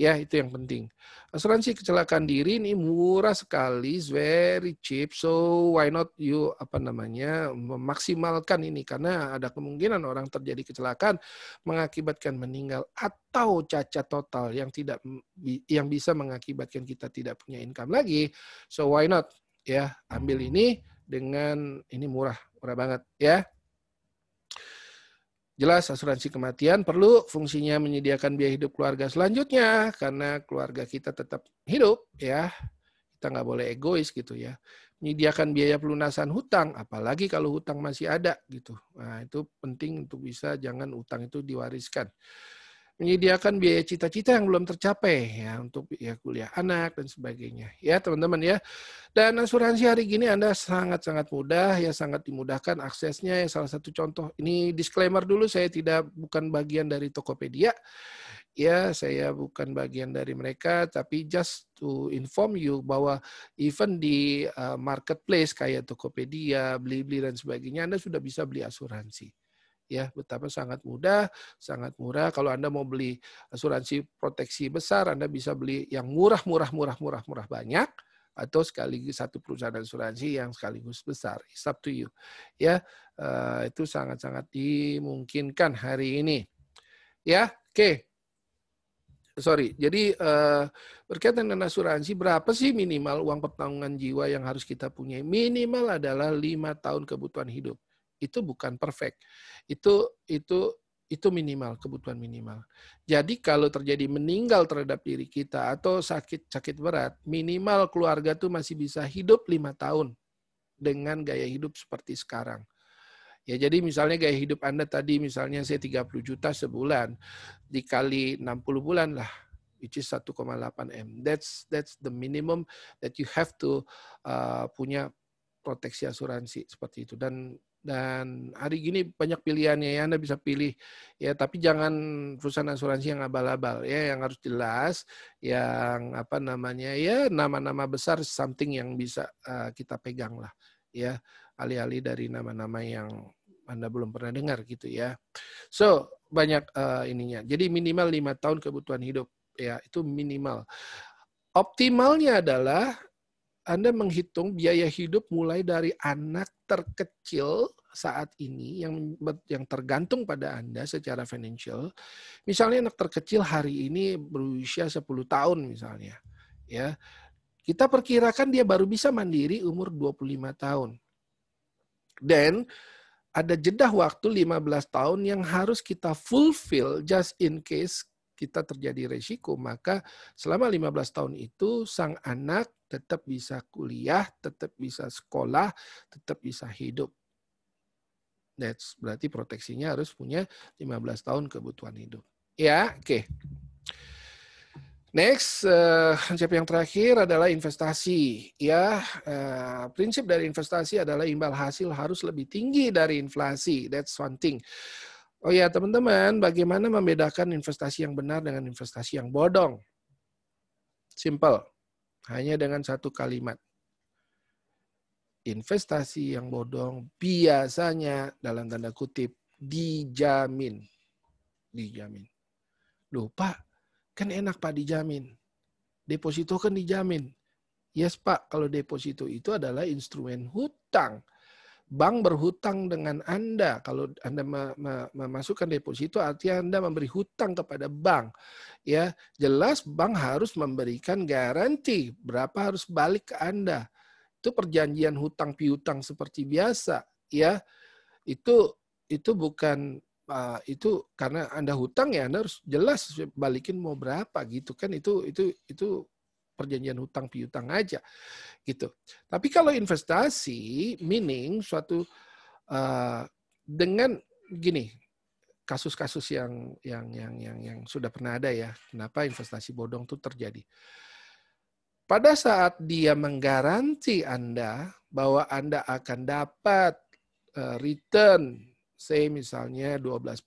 Ya, itu yang penting. Asuransi kecelakaan diri ini murah sekali, very cheap. So why not you memaksimalkan ini, karena ada kemungkinan orang terjadi kecelakaan mengakibatkan meninggal atau cacat total yang bisa mengakibatkan kita tidak punya income lagi. So why not ya ambil ini dengan ini murah banget ya. Jelas asuransi kematian perlu, fungsinya menyediakan biaya hidup keluarga selanjutnya karena keluarga kita tetap hidup ya. Kita nggak boleh egois gitu ya. Menyediakan biaya pelunasan hutang, apalagi kalau hutang masih ada gitu. Nah, itu penting untuk bisa jangan hutang itu diwariskan. Menyediakan biaya cita-cita yang belum tercapai ya untuk ya kuliah anak dan sebagainya ya teman-teman ya. Dan asuransi hari gini Anda sangat-sangat mudah ya, sangat dimudahkan aksesnya ya. Salah satu contoh ini disclaimer dulu, saya bukan bagian dari Tokopedia ya, saya bukan bagian dari mereka, tapi just to inform you bahwa even di marketplace kayak Tokopedia, Blibli dan sebagainya Anda sudah bisa beli asuransi. Ya, betapa sangat mudah, sangat murah. Kalau Anda mau beli asuransi proteksi besar, Anda bisa beli yang murah banyak, atau sekaligus satu perusahaan asuransi yang sekaligus besar. It's up to you. Ya, itu sangat-sangat dimungkinkan hari ini. Ya, oke. Sorry, jadi berkaitan dengan asuransi, berapa sih minimal uang pertanggungan jiwa yang harus kita punya? Minimal adalah 5 tahun kebutuhan hidup. Itu bukan perfect. Itu minimal, kebutuhan minimal. Jadi kalau terjadi meninggal terhadap diri kita atau sakit berat, minimal keluarga tuh masih bisa hidup 5 tahun dengan gaya hidup seperti sekarang. Ya, jadi misalnya gaya hidup Anda tadi misalnya saya 30 juta sebulan dikali 60 bulan lah, which is 1,8 M. That's the minimum that you have to punya proteksi asuransi seperti itu. Dan hari gini banyak pilihannya ya, Anda bisa pilih ya, tapi jangan perusahaan asuransi yang abal-abal ya, yang harus jelas, yang ya nama-nama besar, something yang bisa kita pegang lah ya, alih-alih dari nama-nama yang Anda belum pernah dengar gitu ya. So banyak ininya. Jadi minimal 5 tahun kebutuhan hidup ya, itu minimal. Optimalnya adalah Anda menghitung biaya hidup mulai dari anak terkecil saat ini yang tergantung pada Anda secara financial. Misalnya anak terkecil hari ini berusia 10 tahun misalnya. Ya. Kita perkirakan dia baru bisa mandiri umur 25 tahun. Dan ada jeda waktu 15 tahun yang harus kita fulfill just in case kita terjadi resiko. Maka selama 15 tahun itu sang anak tetap bisa kuliah, tetap bisa sekolah, tetap bisa hidup. That's berarti proteksinya harus punya 15 tahun kebutuhan hidup. Ya, oke. Next, konsep yang terakhir adalah investasi. Ya, prinsip dari investasi adalah imbal hasil harus lebih tinggi dari inflasi. That's one thing. Oh ya, teman-teman, bagaimana membedakan investasi yang benar dengan investasi yang bodong? Simple, hanya dengan satu kalimat. Investasi yang bodong biasanya dalam tanda kutip dijamin. Dijamin. Loh, Pak, kan enak Pak dijamin. Deposito kan dijamin. Yes Pak, kalau deposito itu adalah instrumen hutang. Bank berhutang dengan Anda. Kalau Anda memasukkan deposito, artinya Anda memberi hutang kepada bank. Ya, jelas bank harus memberikan garansi berapa harus balik ke Anda. Itu perjanjian hutang piutang seperti biasa. Ya, itu bukan itu karena Anda hutang ya Anda harus jelas balikin mau berapa gitu kan, itu perjanjian hutang piutang aja gitu. Tapi kalau investasi meaning suatu dengan gini, kasus-kasus yang sudah pernah ada ya, kenapa investasi bodong itu terjadi. Pada saat dia menggaransi Anda bahwa Anda akan dapat return say misalnya 12%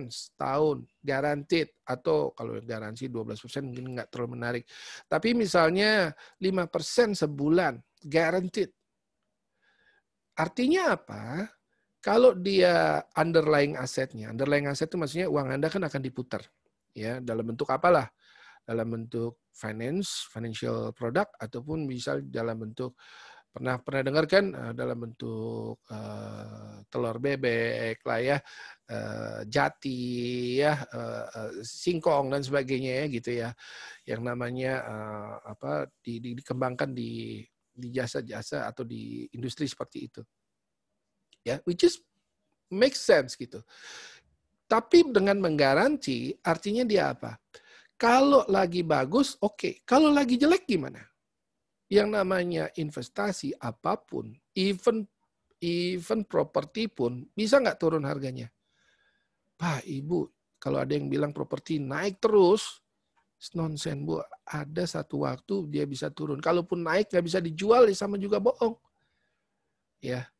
setahun, guaranteed, atau kalau garansi 12% mungkin nggak terlalu menarik. Tapi misalnya 5% sebulan, guaranteed. Artinya apa? Kalau dia underlying asetnya, underlying aset itu maksudnya uang Anda kan akan diputar. Ya, dalam bentuk apalah? Dalam bentuk financial product, ataupun misal dalam bentuk pernah dengar kan dalam bentuk telur bebek lah ya, jati ya, singkong dan sebagainya ya gitu ya, yang namanya dikembangkan di jasa-jasa atau di industri seperti itu ya, which is make sense gitu. Tapi dengan menggaransi artinya dia apa? Kalau lagi bagus oke, kalau lagi jelek gimana? Yang namanya investasi apapun, even properti pun bisa nggak turun harganya? Pak, Ibu, kalau ada yang bilang properti naik terus, nonsense Bu. Ada satu waktu dia bisa turun. Kalaupun naik nggak bisa dijual, ya sama juga bohong. Ya,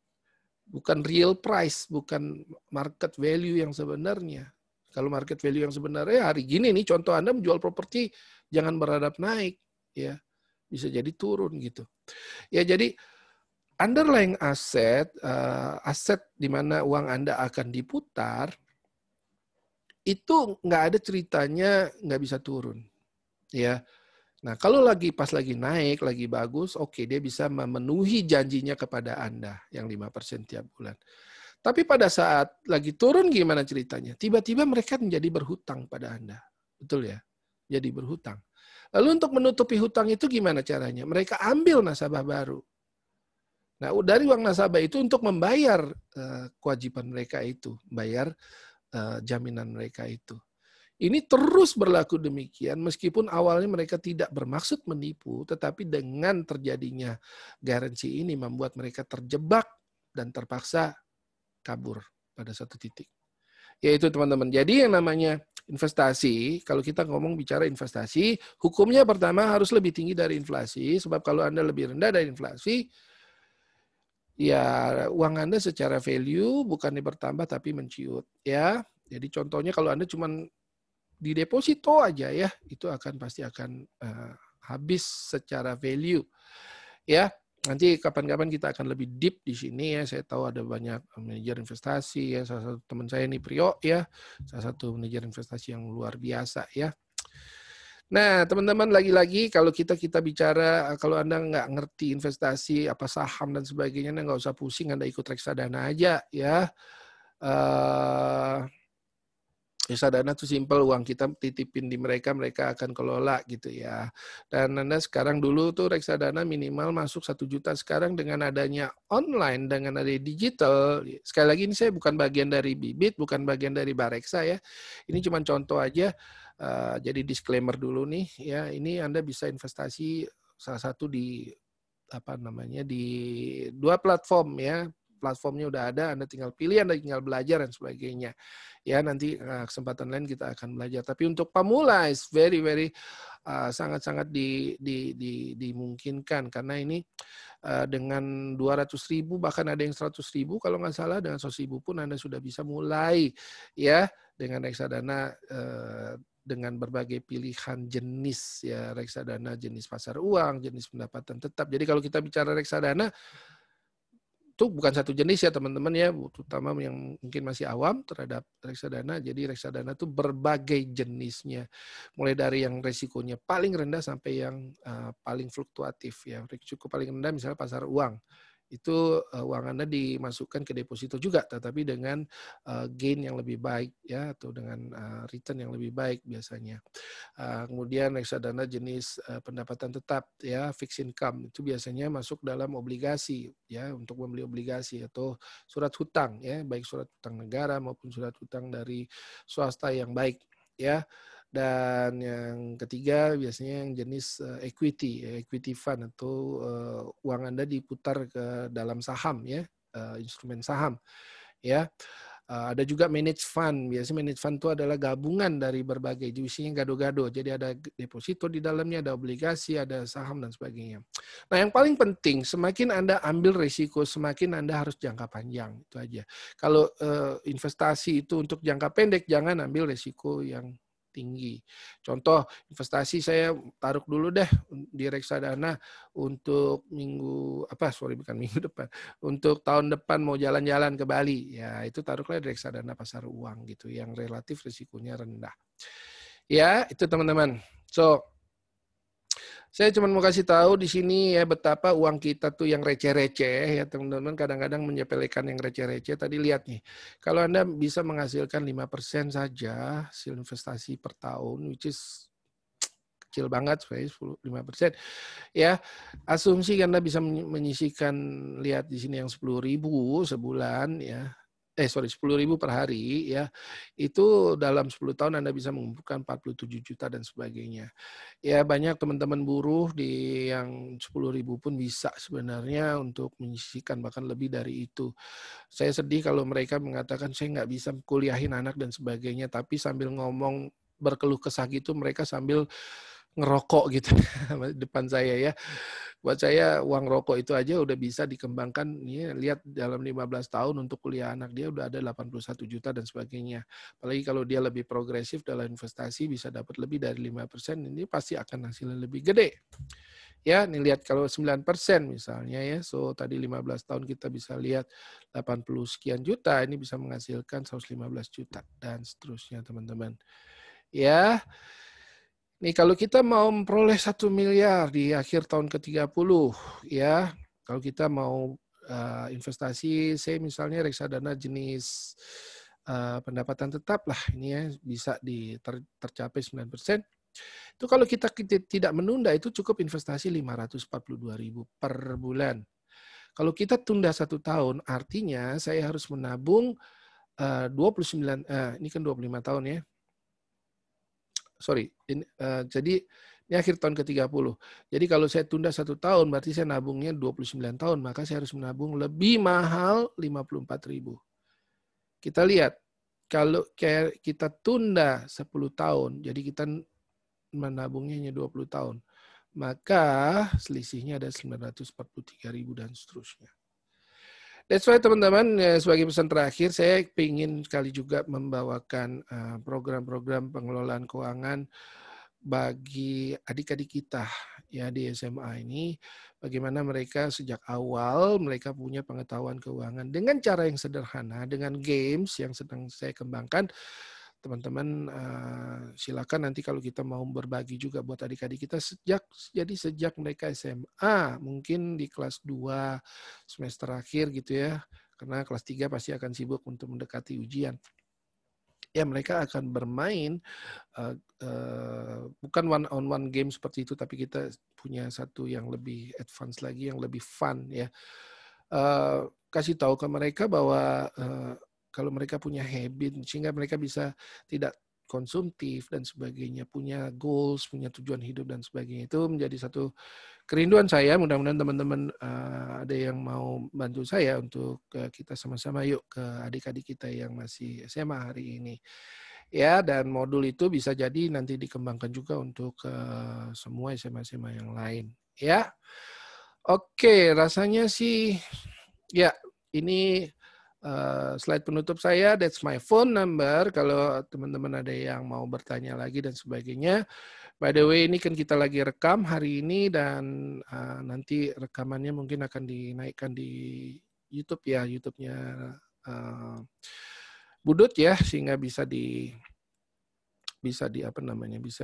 bukan real price, bukan market value yang sebenarnya. Kalau market value yang sebenarnya hari gini nih, contoh Anda menjual properti jangan berharap naik, ya. Bisa jadi turun gitu. Ya jadi underlying aset, aset di mana uang Anda akan diputar, itu nggak ada ceritanya nggak bisa turun. Ya. Nah kalau pas lagi naik, lagi bagus, oke dia bisa memenuhi janjinya kepada Anda yang 5% tiap bulan. Tapi pada saat lagi turun gimana ceritanya? Tiba-tiba mereka menjadi berhutang pada Anda. Betul ya? Jadi berhutang. Lalu untuk menutupi hutang itu gimana caranya? Mereka ambil nasabah baru. Nah, dari uang nasabah itu untuk membayar kewajiban mereka itu, bayar jaminan mereka itu. Ini terus berlaku demikian meskipun awalnya mereka tidak bermaksud menipu, tetapi dengan terjadinya garansi ini membuat mereka terjebak dan terpaksa kabur pada satu titik. Yaitu teman-teman. Jadi yang namanya investasi, kalau kita ngomong bicara investasi, hukumnya pertama harus lebih tinggi dari inflasi, sebab kalau Anda lebih rendah dari inflasi, ya uang Anda secara value bukannya bertambah tapi menciut. Ya, jadi contohnya kalau Anda cuma di deposito aja ya, itu pasti akan habis secara value. Ya, nanti kapan-kapan kita akan lebih deep di sini ya. Saya tahu ada banyak manajer investasi ya. Salah satu teman saya ini Priyo ya, salah satu manajer investasi yang luar biasa ya. Nah, teman-teman lagi-lagi kalau kita bicara, kalau Anda nggak ngerti investasi apa saham dan sebagainya, Anda nggak usah pusing, Anda ikut reksadana aja ya. Reksadana itu simpel, uang kita titipin di mereka akan kelola gitu ya. Dan Anda sekarang dulu tuh reksadana minimal masuk 1 juta, sekarang dengan adanya online, dengan ada digital, sekali lagi ini saya bukan bagian dari Bibit, bukan bagian dari Bareksa ya. Ini cuma contoh aja, jadi disclaimer dulu nih ya, ini Anda bisa investasi salah satu di di 2 platform ya. Platformnya udah ada, Anda tinggal pilih, Anda tinggal belajar dan sebagainya. Ya, nanti kesempatan lain kita akan belajar. Tapi untuk pemula is very sangat-sangat dimungkinkan karena ini dengan 200.000 bahkan ada yang 100.000 kalau nggak salah, dengan 100.000 pun Anda sudah bisa mulai ya dengan reksadana dengan berbagai pilihan jenis ya, reksadana jenis pasar uang, jenis pendapatan tetap. Jadi kalau kita bicara reksadana itu bukan satu jenis ya teman-teman ya, terutama yang mungkin masih awam terhadap reksadana. Jadi reksadana itu berbagai jenisnya, mulai dari yang resikonya paling rendah sampai yang paling fluktuatif ya. Risiko paling rendah misalnya pasar uang, itu uang Anda dimasukkan ke deposito juga, tetapi dengan gain yang lebih baik ya, atau dengan return yang lebih baik biasanya. Kemudian reksadana jenis pendapatan tetap ya, fixed income, itu biasanya masuk dalam obligasi ya, untuk membeli obligasi atau surat hutang ya, baik surat hutang negara maupun surat hutang dari swasta yang baik ya. Dan yang ketiga biasanya yang jenis equity fund, atau uang Anda diputar ke dalam saham ya, instrumen saham ya. Ada juga managed fund. Biasanya managed fund itu adalah gabungan dari berbagai, isinya gado-gado. Jadi ada deposito di dalamnya, ada obligasi, ada saham dan sebagainya. Nah, yang paling penting, semakin Anda ambil risiko, semakin Anda harus jangka panjang. Itu aja. Kalau investasi itu untuk jangka pendek, jangan ambil risiko yang tinggi. Contoh, investasi saya taruh dulu deh di reksadana untuk minggu depan, untuk tahun depan mau jalan-jalan ke Bali, ya itu taruhlah di reksadana pasar uang gitu, yang relatif risikonya rendah. Ya, itu teman-teman. So, saya cuma mau kasih tahu di sini ya betapa uang kita tuh yang receh-receh ya teman-teman, kadang-kadang menyepelekan yang receh-receh. Tadi lihat nih, kalau Anda bisa menghasilkan 5% saja hasil investasi per tahun, which is kecil banget, 5%. Ya, asumsi Anda bisa menyisihkan, lihat di sini yang 10.000 sebulan ya. 10.000 per hari ya. Itu dalam 10 tahun Anda bisa mengumpulkan 47 juta dan sebagainya. Ya, banyak teman-teman buruh di yang 10.000 pun bisa sebenarnya untuk menyisihkan bahkan lebih dari itu. Saya sedih kalau mereka mengatakan saya nggak bisa kuliahin anak dan sebagainya, tapi sambil ngomong berkeluh kesah gitu mereka sambil ngerokok gitu depan saya ya. Buat saya uang rokok itu aja udah bisa dikembangkan. Ya, lihat dalam 15 tahun untuk kuliah anak dia udah ada 81 juta dan sebagainya. Apalagi kalau dia lebih progresif dalam investasi bisa dapat lebih dari 5%, ini pasti akan hasilnya lebih gede. Ya, nih lihat kalau 9% misalnya ya. So tadi 15 tahun kita bisa lihat 80 sekian juta, ini bisa menghasilkan 115 juta dan seterusnya teman-teman. Ya. Nih kalau kita mau memperoleh 1 miliar di akhir tahun ke-30 ya, kalau kita mau investasi, saya misalnya reksadana jenis pendapatan tetap lah, ini ya bisa tercapai 9%. Itu kalau kita tidak menunda, itu cukup investasi 542.000 per bulan. Kalau kita tunda 1 tahun, artinya saya harus menabung 29, ini kan 25 tahun ya. Jadi ini akhir tahun ke-30. Jadi kalau saya tunda 1 tahun, berarti saya nabungnya 29 tahun, maka saya harus menabung lebih mahal 54.000. Kita lihat, kalau kita tunda 10 tahun, jadi kita menabungnya hanya 20 tahun, maka selisihnya ada 943.000 dan seterusnya. That's why teman-teman, sebagai pesan terakhir, saya ingin sekali juga membawakan program-program pengelolaan keuangan bagi adik-adik kita ya di SMA ini, bagaimana mereka sejak awal mereka punya pengetahuan keuangan dengan cara yang sederhana, dengan games yang sedang saya kembangkan. Teman-teman silakan nanti kalau kita mau berbagi juga buat adik-adik kita sejak mereka SMA, mungkin di kelas 2 semester akhir gitu ya, karena kelas 3 pasti akan sibuk untuk mendekati ujian. Ya mereka akan bermain bukan one-on-one game seperti itu, tapi kita punya satu yang lebih advance lagi, yang lebih fun ya. Kasih tahu ke mereka bahwa kalau mereka punya habit, sehingga mereka bisa tidak konsumtif dan sebagainya, punya goals, punya tujuan hidup dan sebagainya. Itu menjadi satu kerinduan saya. Mudah-mudahan teman-teman ada yang mau bantu saya untuk kita sama-sama yuk ke adik-adik kita yang masih SMA hari ini. Ya, dan modul itu bisa jadi nanti dikembangkan juga untuk semua SMA-SMA yang lain. Ya, oke, rasanya sih ya ini slide penutup saya. That's my phone number. Kalau teman-teman ada yang mau bertanya lagi dan sebagainya. By the way, ini kan kita lagi rekam hari ini dan nanti rekamannya mungkin akan dinaikkan di YouTube ya, YouTube-nya Budut ya, sehingga bisa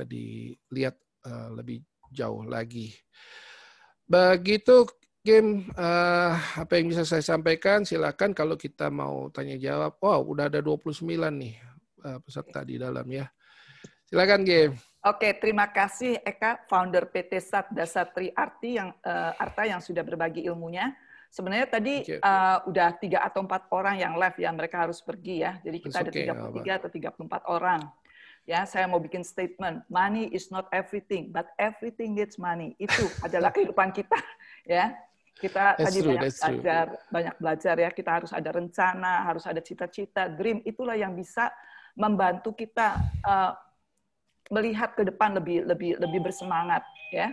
dilihat lebih jauh lagi. Begitu game apa yang bisa saya sampaikan, silakan kalau kita mau tanya jawab. Wow, udah ada 29 nih peserta di dalam ya. Silakan game. Oke, terima kasih Eka, founder PT Sat Dasatri Arta yang sudah berbagi ilmunya. Sebenarnya tadi udah 3 atau 4 orang yang live ya, mereka harus pergi ya. Jadi kita ada 33 atau 34 orang. Ya, saya mau bikin statement, money is not everything, but everything needs money. Itu adalah kehidupan kita, ya. Kita tadi banyak belajar ya, kita harus ada rencana, harus ada cita-cita, dream. Itulah yang bisa membantu kita melihat ke depan lebih bersemangat, ya.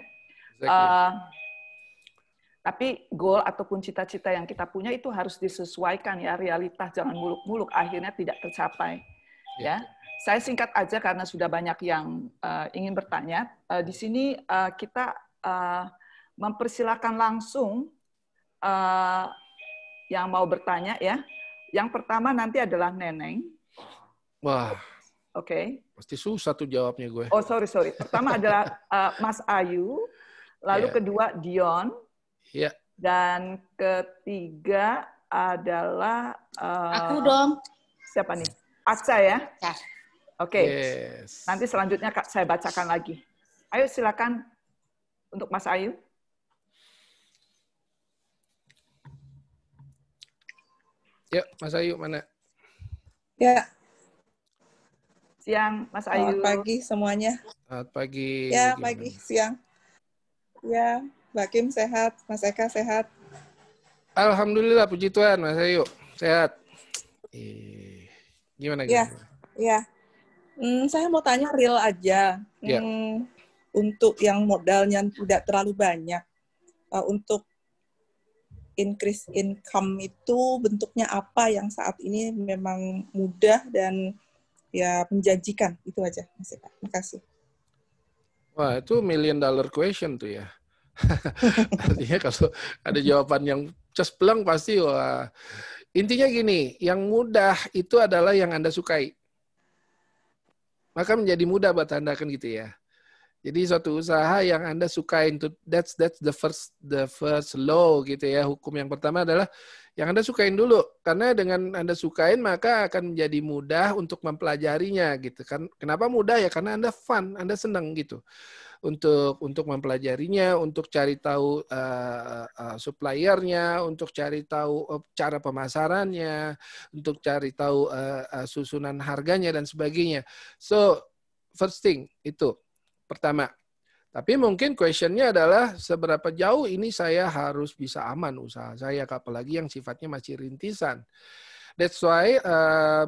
Tapi goal ataupun cita-cita yang kita punya itu harus disesuaikan ya, realitas, jangan muluk-muluk, akhirnya tidak tercapai, ya. Saya singkat aja karena sudah banyak yang ingin bertanya. Di sini kita mempersilakan langsung yang mau bertanya ya. Yang pertama nanti adalah Neneng. Wah. Oke. Pasti susah tuh jawabnya gue. Oh, sorry. Pertama adalah Mas Ayu, lalu kedua Dion. Iya. Dan ketiga adalah aku dong. Siapa nih? Aca ya? Ya. Oke. Yes. Nanti selanjutnya saya bacakan lagi. Ayo silakan untuk Mas Ayu. Ya, Mas Ayu mana? Ya. Siang, Mas Ayu. Selamat pagi semuanya. Selamat pagi. Ya, pagi, siang. Ya, Mbak Kim sehat, Mas Eka sehat. Alhamdulillah, puji Tuhan, Mas Ayu. Sehat. Gimana? Ya. Saya mau tanya real aja. Ya. Untuk yang modalnya tidak terlalu banyak, untuk increase income itu bentuknya apa yang saat ini memang mudah dan ya menjanjikan? Itu aja, Mas Eka. Terima kasih. Wah, itu $1 million question tuh ya. Artinya kalau ada jawaban yang cespleng pasti wah. Intinya gini, yang mudah itu adalah yang Anda sukai. Maka menjadi mudah buat Anda kan gitu ya. Jadi suatu usaha yang Anda sukain itu that's the first law gitu ya. Hukum yang pertama adalah yang Anda sukain dulu. Karena dengan Anda sukain maka akan menjadi mudah untuk mempelajarinya gitu kan. Kenapa mudah ya? Karena Anda fun, Anda senang gitu. Untuk mempelajarinya, untuk cari tahu suppliernya, untuk cari tahu cara pemasarannya, untuk cari tahu susunan harganya dan sebagainya. So, first thing itu pertama. Tapi mungkin questionnya adalah seberapa jauh ini saya harus bisa aman usaha saya, apalagi yang sifatnya masih rintisan. That's why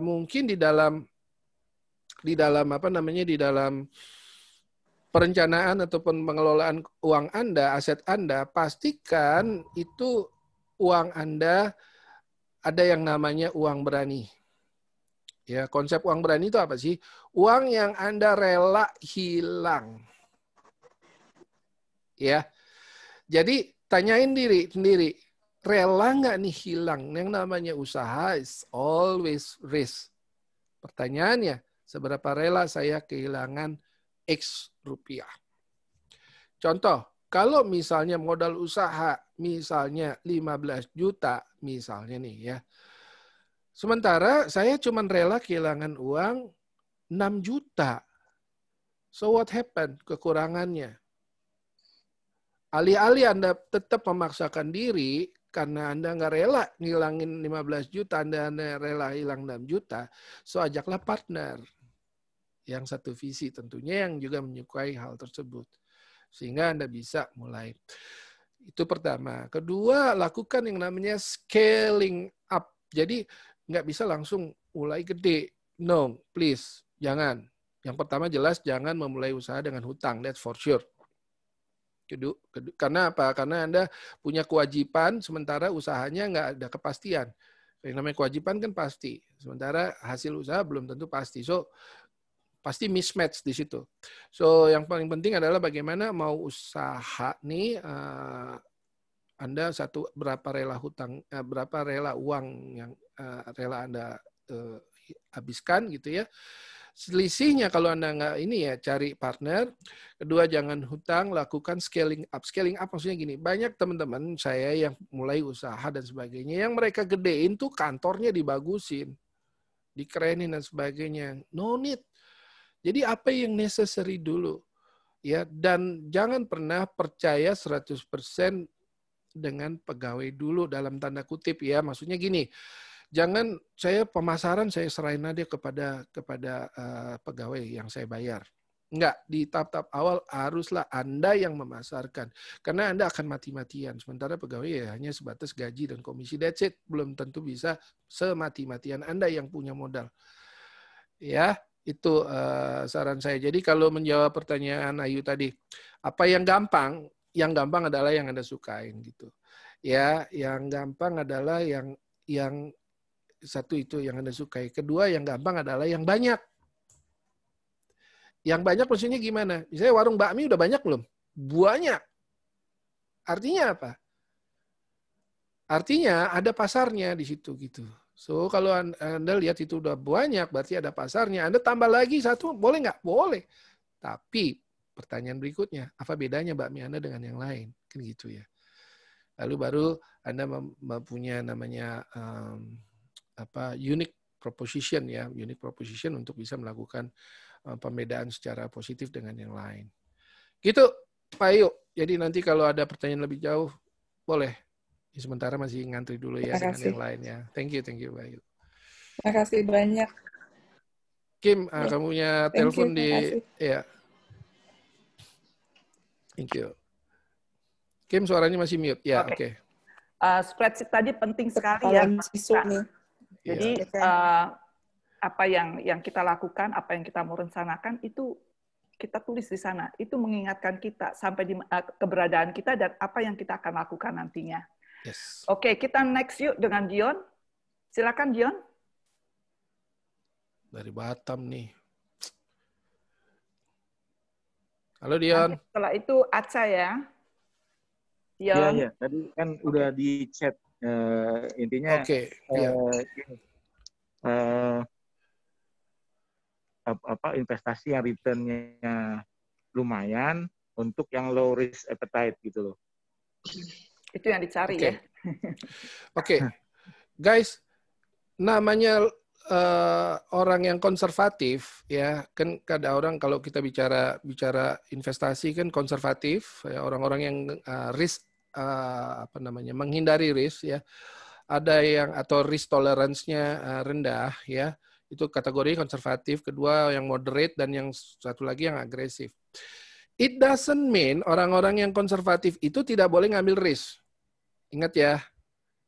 mungkin di dalam perencanaan ataupun pengelolaan uang Anda, aset Anda, pastikan itu uang Anda ada yang namanya uang berani. Ya, konsep uang berani itu apa sih? Uang yang Anda rela hilang. Ya. Jadi tanyain diri sendiri, rela nggak nih hilang? Yang namanya usaha is always risk. Pertanyaannya, seberapa rela saya kehilangan X rupiah. Contoh, kalau misalnya modal usaha, misalnya 15 juta, misalnya nih ya. Sementara saya cuma rela kehilangan uang 6 juta. So what happened? Kekurangannya. Alih-alih Anda tetap memaksakan diri, karena Anda nggak rela ngilangin 15 juta, Anda rela hilang 6 juta, so ajaklah partner. yang satu visi tentunya yang juga menyukai hal tersebut. Sehingga Anda bisa mulai. Itu pertama. Kedua, lakukan yang namanya scaling up. Jadi nggak bisa langsung mulai gede. No, please, jangan. Yang pertama jelas jangan memulai usaha dengan hutang, that's for sure. Karena apa? Karena Anda punya kewajiban, sementara usahanya nggak ada kepastian. Yang namanya kewajiban kan pasti, sementara hasil usaha belum tentu pasti. So, pasti mismatch di situ. So, yang paling penting adalah bagaimana mau usaha nih, Anda berapa rela hutang, berapa rela uang yang rela Anda habiskan gitu ya. Selisihnya kalau Anda nggak ini ya cari partner. Kedua, jangan hutang, lakukan scaling up. Scaling up maksudnya gini, banyak teman-teman saya yang mulai usaha dan sebagainya, yang mereka gedein tuh kantornya dibagusin, dikerenin dan sebagainya. No need. Jadi apa yang necessary dulu. Ya, dan jangan pernah percaya 100% dengan pegawai dulu dalam tanda kutip ya. Maksudnya gini, jangan saya pemasaran saya serahin aja kepada pegawai yang saya bayar. Enggak, di tahap-tahap awal haruslah Anda yang memasarkan. Karena Anda akan mati-matian. Sementara pegawai ya hanya sebatas gaji dan komisi. That's it. Belum tentu bisa semati-matian Anda yang punya modal. Ya, itu saran saya. Jadi kalau menjawab pertanyaan Ayu tadi, apa yang gampang? Yang gampang adalah yang Anda sukain gitu. Ya, yang gampang adalah yang satu itu yang Anda sukai. Kedua, yang gampang adalah yang banyak. Yang banyak maksudnya gimana? Misalnya warung bakmi udah banyak belum? Banyak. Artinya apa? Artinya ada pasarnya di situ gitu. So kalau Anda lihat itu udah banyak, berarti ada pasarnya. Anda tambah lagi satu, boleh nggak? Boleh. Tapi pertanyaan berikutnya, apa bedanya bakmi Anda dengan yang lain? Kan gitu ya. Lalu baru Anda mempunyai namanya unique proposition ya, unique proposition untuk bisa melakukan pembedaan secara positif dengan yang lain. Gitu, Pak Ayu. Jadi nanti kalau ada pertanyaan lebih jauh, boleh. Sementara masih ngantri dulu ya dengan yang lainnya. Thank you, Pak Ayu. Terima kasih banyak. Kim, kamu punya telepon di ya. Thank you. Kim, suaranya masih mute. Ya, oke. Spreadsheet tadi penting sekali ya. Jadi apa yang kita lakukan, apa yang kita mau rencanakan itu kita tulis di sana. Itu mengingatkan kita sampai di keberadaan kita dan apa yang kita akan lakukan nantinya. Yes. Oke, kita next yuk dengan Dion. Silakan Dion. Dari Batam nih. Halo Dion. Nanti setelah itu Aca ya. Dion. Iya, tadi kan udah di chat. Intinya investasi yang return-nya lumayan untuk yang low risk appetite gitu loh. Itu yang dicari ya. Oke. Guys, namanya orang yang konservatif ya, kan ada orang kalau kita bicara investasi kan konservatif ya, orang-orang yang risk menghindari risk ya. Ada yang atau risk tolerance-nya rendah ya. Itu kategori konservatif, kedua yang moderate dan yang satu lagi yang agresif. It doesn't mean orang-orang yang konservatif itu tidak boleh ngambil risk. Ingat ya,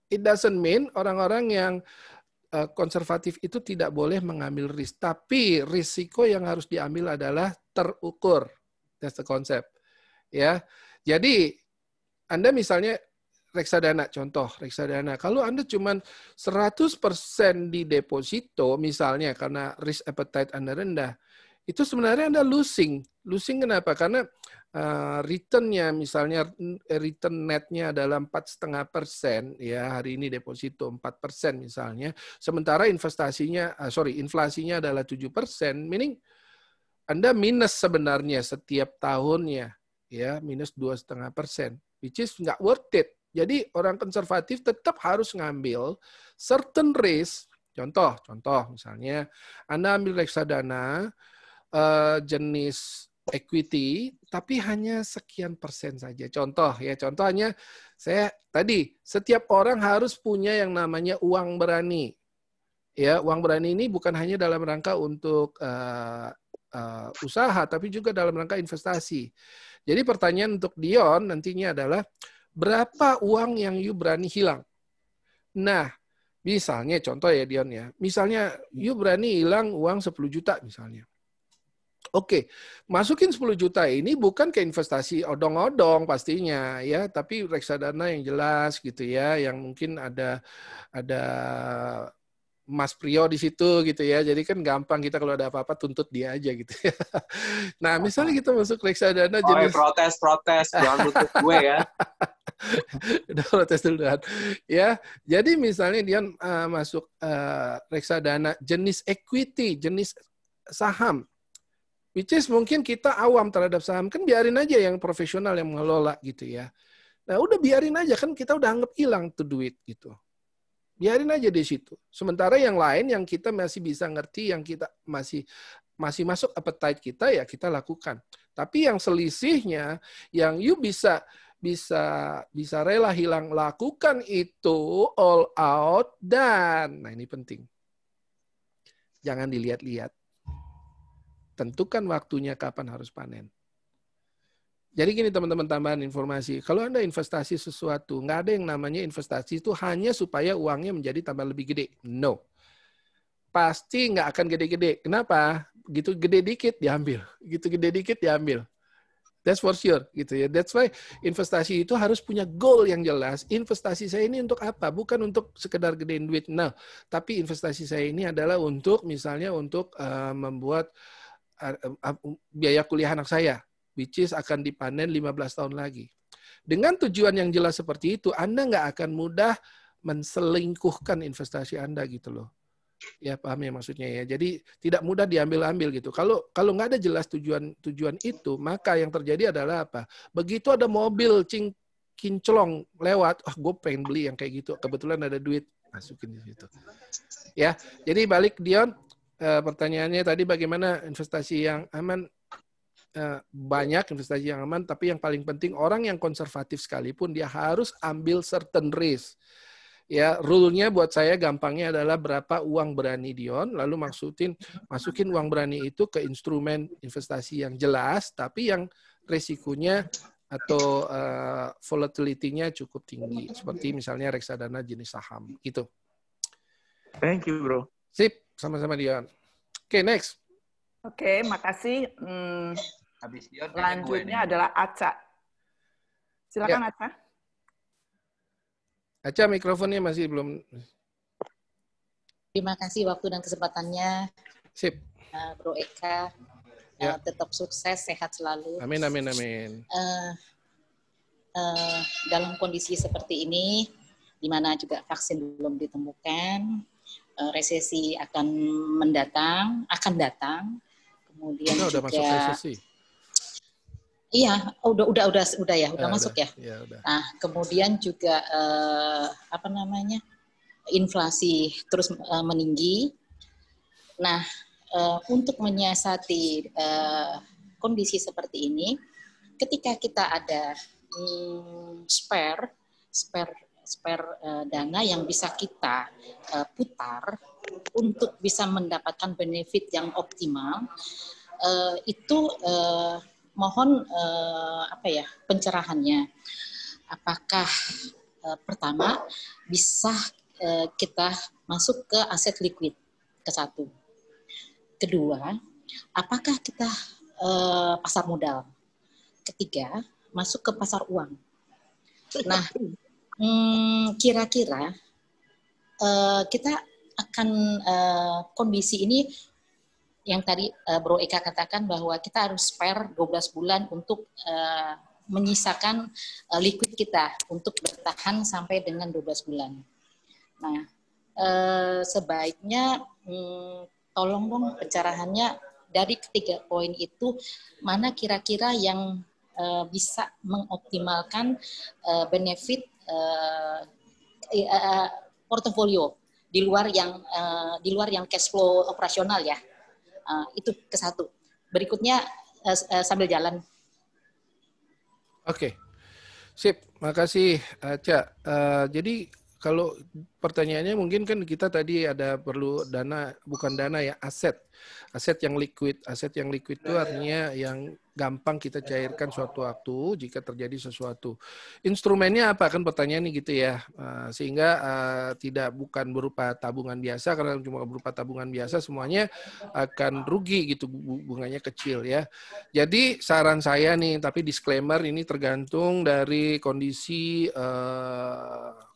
it doesn't mean orang-orang yang konservatif itu tidak boleh mengambil risk. Tapi risiko yang harus diambil adalah terukur. That's the concept. Ya, jadi Anda misalnya reksadana, contoh reksadana. Kalau Anda cuma 100% di deposito, misalnya karena risk appetite Anda rendah, itu sebenarnya Anda losing. Losing kenapa? Karena return-nya misalnya return net-nya adalah 4,5%, ya hari ini deposito 4% misalnya, sementara inflasinya adalah 7%, meaning Anda minus sebenarnya setiap tahunnya, ya minus 2,5%, which is nggak worth it. Jadi orang konservatif tetap harus ngambil certain risk. Contoh misalnya Anda ambil reksadana jenis equity, tapi hanya sekian persen saja. Contohnya saya tadi setiap orang harus punya yang namanya uang berani. Ya, uang berani ini bukan hanya dalam rangka untuk usaha, tapi juga dalam rangka investasi. Jadi pertanyaan untuk Dion nantinya adalah, berapa uang yang you berani hilang? Nah, misalnya contoh ya Dion ya, misalnya you berani hilang uang 10 juta misalnya. Oke, masukin 10 juta ini bukan ke investasi odong-odong pastinya ya, tapi reksadana yang jelas gitu ya, yang mungkin ada Mas Prio di situ gitu ya. Jadi kan gampang kita kalau ada apa-apa tuntut dia aja gitu ya. Nah, misalnya kita masuk reksadana jenis protes, jangan tuntut gue ya. Udah protes duluan. Ya, jadi misalnya dia masuk reksadana jenis equity, jenis saham. Which is mungkin kita awam terhadap saham, kan biarin aja yang profesional yang mengelola gitu ya. Nah udah biarin aja, kan kita udah anggap hilang tuh duit gitu. Biarin aja di situ. Sementara yang lain yang kita masih bisa ngerti, yang kita masih masuk appetite kita ya kita lakukan. Tapi yang selisihnya, yang you bisa rela hilang, lakukan itu all out, dan nah ini penting. Jangan dilihat-lihat. Tentukan waktunya kapan harus panen. Jadi gini teman-teman, tambahan informasi. Kalau Anda investasi sesuatu, nggak ada yang namanya investasi itu hanya supaya uangnya menjadi tambah lebih gede. No. Pasti nggak akan gede-gede. Kenapa? Gitu gede dikit diambil. Gitu gede dikit diambil. That's for sure. Gitu ya. That's why investasi itu harus punya goal yang jelas. Investasi saya ini untuk apa? Bukan untuk sekedar gedein duit. Nah, tapi investasi saya ini adalah untuk misalnya untuk membuat biaya kuliah anak saya, which is akan dipanen 15 tahun lagi. Dengan tujuan yang jelas seperti itu, Anda nggak akan mudah menselingkuhkan investasi Anda gitu loh. Ya paham ya maksudnya ya. Jadi tidak mudah diambil-ambil gitu. Kalau nggak ada jelas tujuan itu, maka yang terjadi adalah apa? Begitu ada mobil kinclong lewat, gue pengen beli yang kayak gitu. Kebetulan ada duit, masukin di situ. Ya, jadi balik Dion. Pertanyaannya tadi bagaimana investasi yang aman? Banyak investasi yang aman, tapi yang paling penting orang yang konservatif sekalipun dia harus ambil certain risk. Ya, rule-nya buat saya gampangnya adalah berapa uang berani Dion, lalu masukin uang berani itu ke instrumen investasi yang jelas, tapi yang resikonya atau volatility-nya cukup tinggi, seperti misalnya reksadana jenis saham gitu. Thank you, bro. Sip, sama-sama Dion. Oke, next. Oke, makasih. Habis Dion, Selanjutnya adalah Aca. Silakan Ya. Aca. Aca, mikrofonnya masih belum. Terima kasih waktu dan kesempatannya, Sip. Bro Eka. Ya. Tetap sukses, sehat selalu. Amin, amin, amin. Dalam kondisi seperti ini, di mana juga vaksin belum ditemukan, resesi akan datang. Kemudian Udah juga masuk resesi. Iya, udah masuk ya. Ya, udah. Nah, kemudian juga inflasi terus meninggi. Nah, untuk menyiasati kondisi seperti ini, ketika kita ada spare dana yang bisa kita putar untuk bisa mendapatkan benefit yang optimal, itu mohon pencerahannya. Apakah pertama bisa kita masuk ke aset liquid, ke satu. Kedua, apakah kita pasar modal? Ketiga, masuk ke pasar uang. Nah, kira-kira kita akan kondisi ini yang tadi Bro Eka katakan bahwa kita harus spare 12 bulan untuk menyisakan liquid kita untuk bertahan sampai dengan 12 bulan. Nah, sebaiknya tolong dong pencerahannya dari ketiga poin itu, mana kira-kira yang bisa mengoptimalkan benefit portofolio di luar yang cash flow operasional ya. Itu ke satu. Berikutnya sambil jalan. Oke. Sip, makasih Aca. Jadi kalau pertanyaannya mungkin kan kita tadi ada perlu dana, bukan dana ya, aset. Aset yang liquid. Aset yang liquid itu artinya yang gampang kita cairkan suatu waktu jika terjadi sesuatu. Instrumennya apa? Kan pertanyaannya gitu ya. Sehingga tidak bukan berupa tabungan biasa, karena cuma berupa tabungan biasa semuanya akan rugi gitu, bunganya kecil ya. Jadi saran saya nih, tapi disclaimer ini tergantung dari kondisi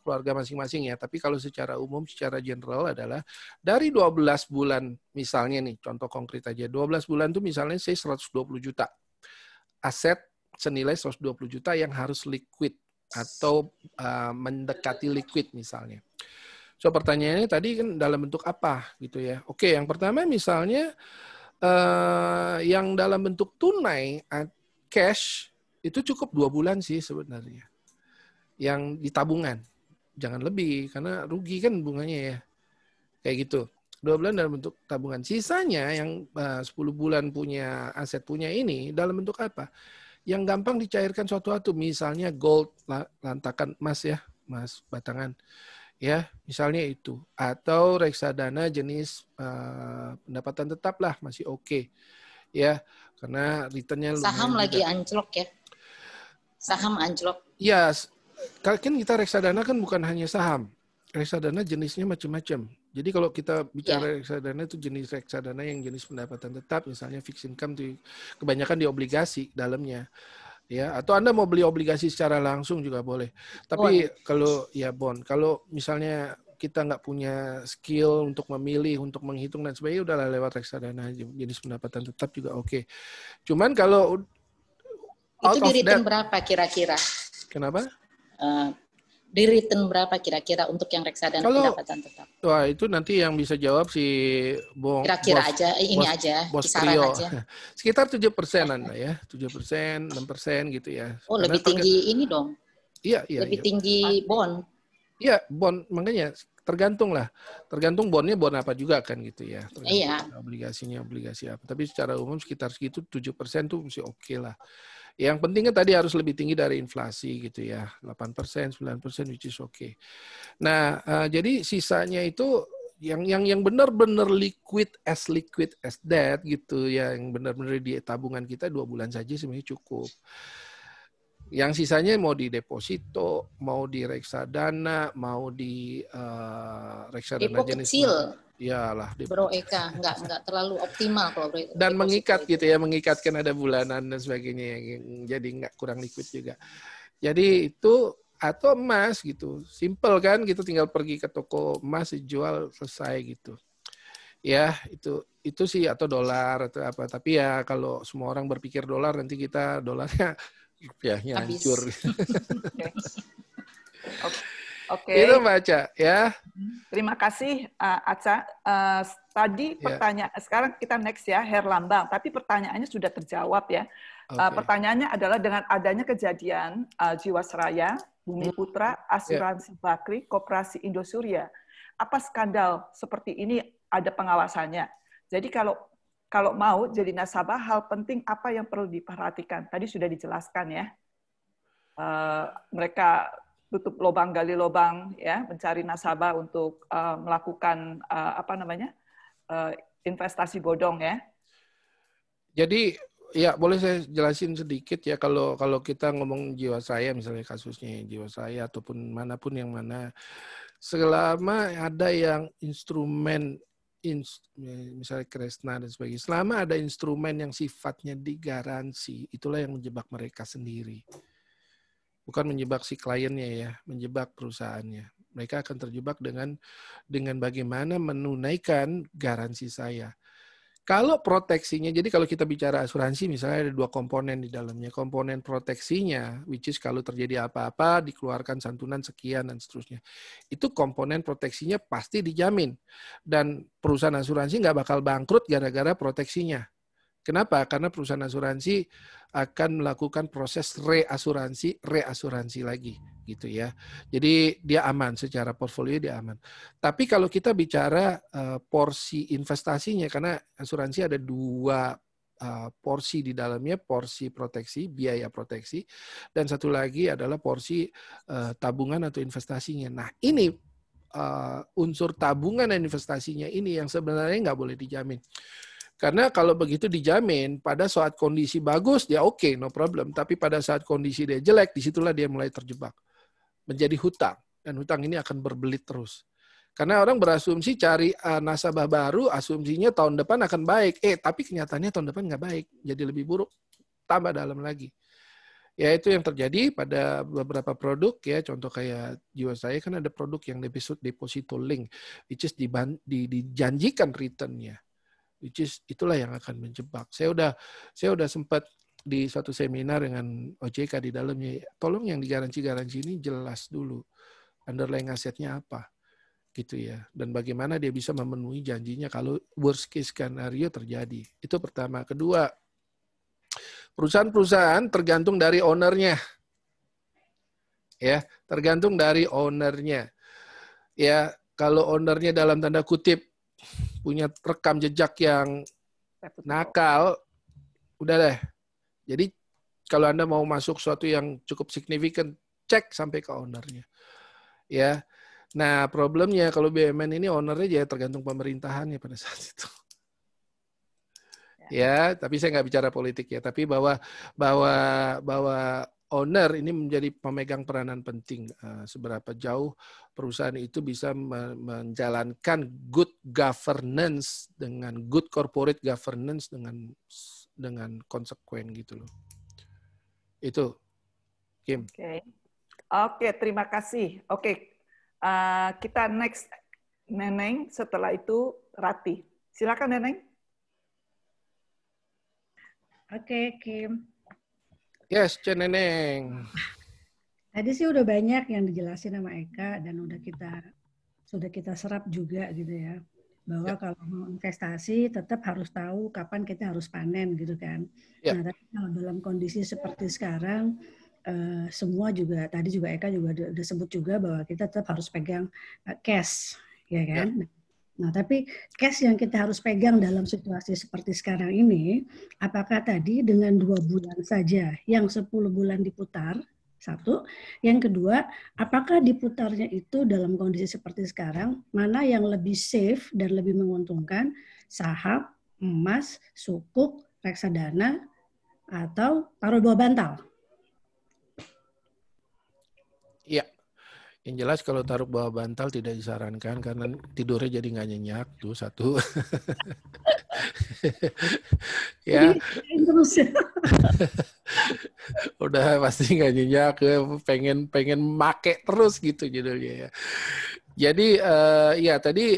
keluarga masing-masing ya. Tapi kalau secara umum, secara general adalah dari 12 bulan misalnya nih, contoh konkret aja. 12 bulan tuh misalnya saya 120 juta. Aset senilai 120 juta yang harus liquid atau mendekati liquid misalnya. So pertanyaannya tadi kan dalam bentuk apa gitu ya. Oke, yang pertama misalnya yang dalam bentuk tunai cash itu cukup 2 bulan sih sebenarnya. Yang di tabungan. Jangan lebih karena rugi kan bunganya ya. Kayak gitu. 2 bulan dalam bentuk tabungan. Sisanya yang 10 bulan punya aset punya ini dalam bentuk apa? Yang gampang dicairkan suatu waktu. Misalnya gold, lantakan emas ya. Emas batangan. Ya, misalnya itu. Atau reksadana jenis pendapatan tetap lah. Masih oke. Ya, karena returnnya lumayan. Saham lagi anjlok ya. Saham anjlok. Ya, kan kita reksadana kan bukan hanya saham. Reksadana jenisnya macam-macam. Jadi kalau kita bicara reksadana itu jenis reksadana yang jenis pendapatan tetap, misalnya fixed income tuh kebanyakan di obligasi dalamnya. Ya, atau Anda mau beli obligasi secara langsung juga boleh. Tapi kalau ya bond, kalau misalnya kita nggak punya skill untuk memilih, untuk menghitung dan sebagainya, udahlah lewat reksadana jenis pendapatan tetap juga oke. Cuman kalau itu di return berapa kira-kira? Kenapa? Di return berapa kira-kira untuk yang reksadana pendapatan tetap? Wah, itu nanti yang bisa jawab si kira-kira aja, ini aja, kisaran aja. Sekitar 7%-an lah ya, 7%, 6% gitu ya. Oh, karena lebih tinggi ini dong. Iya. Lebih tinggi bond. Iya, bond, makanya tergantung lah. Tergantung bondnya bond apa juga kan gitu ya. Iya. Obligasinya obligasi apa. Tapi secara umum sekitar segitu 7% tuh masih oke lah. Yang pentingnya tadi harus lebih tinggi dari inflasi gitu ya. 8%, 9% which is okay. Nah, jadi sisanya itu yang benar-benar liquid as that gitu ya, yang benar-benar di tabungan kita 2 bulan saja sebenarnya cukup. Yang sisanya mau di deposito, mau di reksadana, mau di reksadana depo jenis kecil. Iyalah, Bro Eka, nggak terlalu optimal kalau dan mengikat gitu ya, mengikatkan ada bulanan dan sebagainya yang jadi nggak kurang liquid juga. Jadi itu atau emas gitu, simple kan, gitu tinggal pergi ke toko emas jual selesai gitu. Ya itu sih, atau dolar atau apa. Tapi ya kalau semua orang berpikir dolar, nanti kita dolarnya rupiahnya hancur. Oke. Itu baca ya. Terima kasih Aca. Tadi pertanyaan, sekarang kita next ya, Herlambang. Tapi pertanyaannya sudah terjawab ya. Pertanyaannya adalah dengan adanya kejadian Jiwasraya, Bumi Putra, Asuransi Bakri, Koperasi Indosuria, apa skandal seperti ini ada pengawasannya? Jadi kalau mau jadi nasabah, hal penting apa yang perlu diperhatikan? Tadi sudah dijelaskan ya. Mereka tutup lubang, gali lubang, ya, mencari nasabah untuk melakukan investasi bodong ya. Jadi ya boleh saya jelasin sedikit ya, kalau kita ngomong Jiwasraya misalnya, kasusnya Jiwasraya ataupun manapun yang mana, selama ada yang instrumen misalnya Kresna dan sebagainya, selama ada instrumen yang sifatnya digaransi, itulah yang menjebak mereka sendiri. Bukan menjebak si kliennya ya, menjebak perusahaannya. Mereka akan terjebak dengan bagaimana menunaikan garansi saya. Kalau proteksinya, jadi kalau kita bicara asuransi misalnya ada 2 komponen di dalamnya. Komponen proteksinya, which is kalau terjadi apa-apa dikeluarkan santunan sekian dan seterusnya. Itu komponen proteksinya pasti dijamin. Dan perusahaan asuransi nggak bakal bangkrut gara-gara proteksinya. Kenapa? Karena perusahaan asuransi akan melakukan proses reasuransi lagi gitu ya. Jadi dia aman, secara portfolio dia aman. Tapi kalau kita bicara porsi investasinya, karena asuransi ada 2 porsi di dalamnya, porsi proteksi, biaya proteksi, dan satu lagi adalah porsi tabungan atau investasinya. Nah ini unsur tabungan dan investasinya ini yang sebenarnya nggak boleh dijamin. Karena kalau begitu dijamin, pada saat kondisi bagus, dia oke, no problem. Tapi pada saat kondisi dia jelek, disitulah dia mulai terjebak. Menjadi hutang. Dan hutang ini akan berbelit terus. Karena orang berasumsi cari nasabah baru, asumsinya tahun depan akan baik. Tapi kenyataannya tahun depan nggak baik. Jadi lebih buruk. Tambah dalam lagi. Ya itu yang terjadi pada beberapa produk ya, contoh kayak Jiwasraya kan ada produk yang deposito link, which is dijanjikan returnnya, which is itulah yang akan menjebak. Saya udah sempat di suatu seminar dengan OJK di dalamnya, tolong yang digaransi ini jelas dulu underlying asetnya apa gitu ya, dan bagaimana dia bisa memenuhi janjinya kalau worst case scenario terjadi. Itu pertama. Kedua, perusahaan-perusahaan tergantung dari ownernya. Ya, tergantung dari ownernya. Ya, kalau ownernya dalam tanda kutip punya rekam jejak yang nakal, udah deh. Jadi kalau Anda mau masuk sesuatu yang cukup signifikan, cek sampai ke ownernya. Ya. Nah, problemnya kalau BUMN ini ownernya ya tergantung pemerintahannya pada saat itu. Ya, tapi saya nggak bicara politik ya, tapi bahwa owner ini menjadi pemegang peranan penting. Seberapa jauh perusahaan itu bisa menjalankan good governance dengan good corporate governance dengan konsekuen gitu loh. Itu, Kim. Oke, terima kasih. Oke, kita next Neneng, setelah itu Rati. Silakan Neneng. Oke, Kim. Yes, Neneng. Tadi sih udah banyak yang dijelasin sama Eka dan sudah kita serap juga gitu ya. Bahwa kalau mau investasi tetap harus tahu kapan kita harus panen gitu kan. Nah, tapi kalau dalam kondisi seperti sekarang semua juga tadi juga Eka juga udah sebut juga bahwa kita tetap harus pegang cash, ya kan? Nah, tapi cash yang kita harus pegang dalam situasi seperti sekarang ini, apakah tadi dengan 2 bulan saja yang 10 bulan diputar, satu. Yang kedua, apakah diputarnya itu dalam kondisi seperti sekarang, mana yang lebih safe dan lebih menguntungkan, saham, emas, sukuk, reksadana, atau taruh 2 bantal? Iya. Yang jelas kalau taruh bawah bantal tidak disarankan karena tidurnya jadi nggak nyenyak tuh satu. Ya. Udah pasti nggak nyenyak, pengen make terus gitu judulnya ya. Jadi ya tadi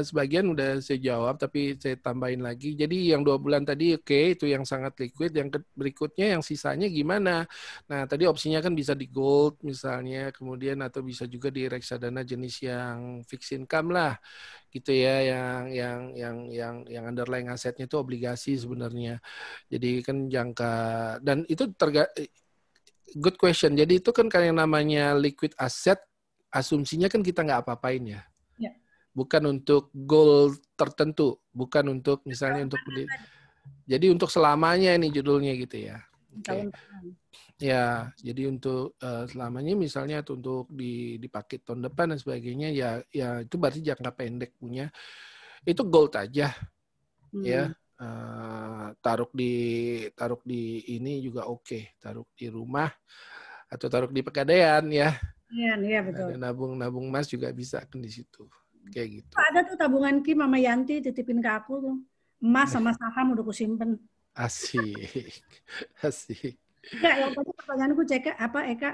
sebagian udah saya jawab tapi saya tambahin lagi. Jadi yang 2 bulan tadi oke, itu yang sangat liquid. Yang berikutnya yang sisanya gimana? Nah tadi opsinya kan bisa di gold misalnya, kemudian atau bisa juga di reksadana jenis yang fixed income lah, gitu ya, yang underlying asetnya itu obligasi sebenarnya. Jadi kan jangka dan itu good question. Jadi itu kan kayak namanya liquid asset. Asumsinya kan kita nggak apa-apain ya. Bukan untuk goal tertentu, bukan untuk misalnya untuk jadi untuk selamanya ini judulnya gitu ya. Okay. Ya, jadi untuk selamanya misalnya untuk dipakai tahun depan dan sebagainya ya itu berarti jangka pendek punya. Itu gold aja. Ya. Taruh di ini juga oke. Taruh di rumah atau taruh di pegadaian ya. Iya betul. Nabung emas juga bisa kan di situ. Kayak gitu. Ada tuh tabungan Kim sama Yanti titipin ke aku tuh. Emas sama saham udah kusimpen. Asik. Enggak, yang tadi pertanyaanku Eka,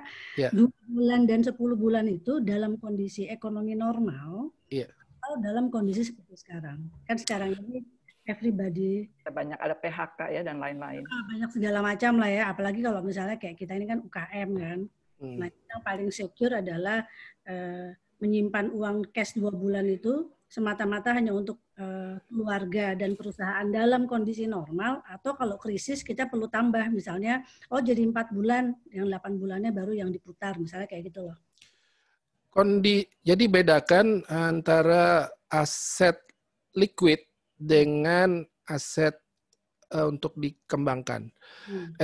2 bulan dan 10 bulan itu dalam kondisi ekonomi normal atau dalam kondisi seperti sekarang? Kan sekarang ini everybody banyak ada PHK ya dan lain-lain. Banyak segala macam lah ya, apalagi kalau misalnya kayak kita ini kan UKM kan. Nah, yang paling secure adalah menyimpan uang cash 2 bulan itu semata-mata hanya untuk keluarga dan perusahaan dalam kondisi normal, atau kalau krisis kita perlu tambah misalnya jadi 4 bulan, yang 8 bulannya baru yang diputar misalnya kayak gitu loh. Jadi bedakan antara aset liquid dengan aset untuk dikembangkan.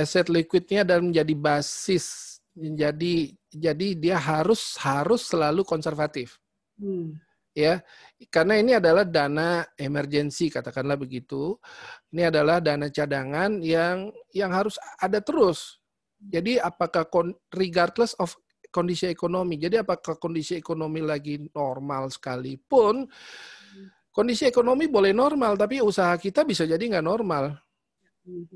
Aset liquidnya adalah menjadi basis. Jadi dia harus selalu konservatif. ya, karena ini adalah dana emergensi, katakanlah begitu. Ini adalah dana cadangan yang harus ada terus. Jadi apakah regardless of kondisi ekonomi, jadi apakah kondisi ekonomi lagi normal sekalipun, kondisi ekonomi boleh normal, tapi usaha kita bisa jadi nggak normal.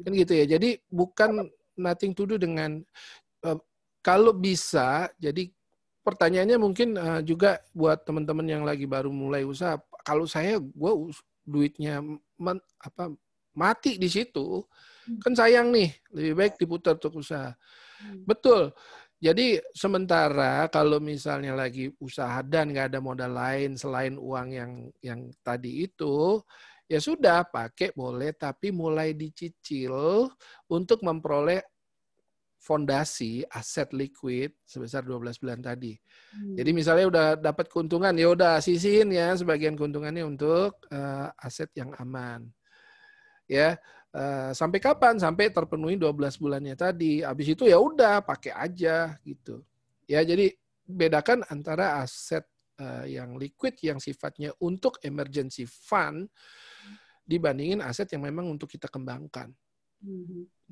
Kan gitu ya. Jadi bukan nothing to do dengan, kalau bisa, jadi pertanyaannya mungkin juga buat teman-teman yang lagi baru mulai usaha, kalau gue duitnya mati di situ, kan sayang nih, lebih baik diputar untuk usaha. Betul. Jadi sementara kalau misalnya lagi usaha dan nggak ada modal lain selain uang yang tadi itu, ya sudah pakai boleh, tapi mulai dicicil untuk memperoleh fondasi aset liquid sebesar 12 bulan tadi. Jadi misalnya udah dapat keuntungan, ya udah sisihin ya sebagian keuntungannya untuk aset yang aman. Ya, sampai kapan? Sampai terpenuhi 12 bulannya tadi. Habis itu ya udah pakai aja gitu. Ya, jadi bedakan antara aset yang liquid yang sifatnya untuk emergency fund dibandingin aset yang memang untuk kita kembangkan.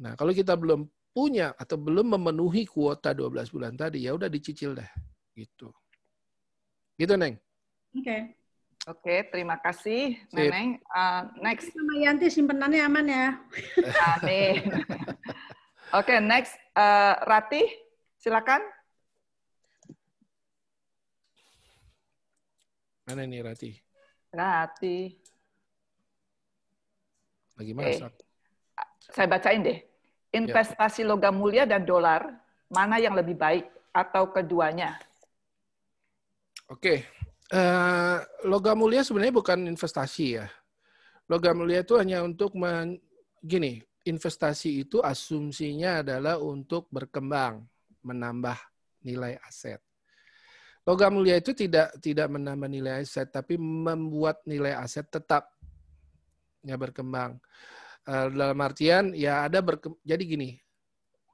Nah, kalau kita belum punya atau belum memenuhi kuota 12 bulan tadi, ya udah dicicil dah gitu. Gitu, Neng. Oke. Oke, terima kasih, Neneng. Next. Sama Yanti simpenannya aman ya. Amin. Oke, next. Rati, silakan. Mana nih Rati? Rati. Lagi masak. Saya bacain deh. Investasi logam mulia dan dolar, mana yang lebih baik atau keduanya? Oke. Logam mulia sebenarnya bukan investasi ya. Logam mulia itu hanya untuk gini, investasi itu asumsinya adalah untuk berkembang, menambah nilai aset. Logam mulia itu tidak menambah nilai aset, tapi membuat nilai aset tetap berkembang. Dalam artian ya jadi gini,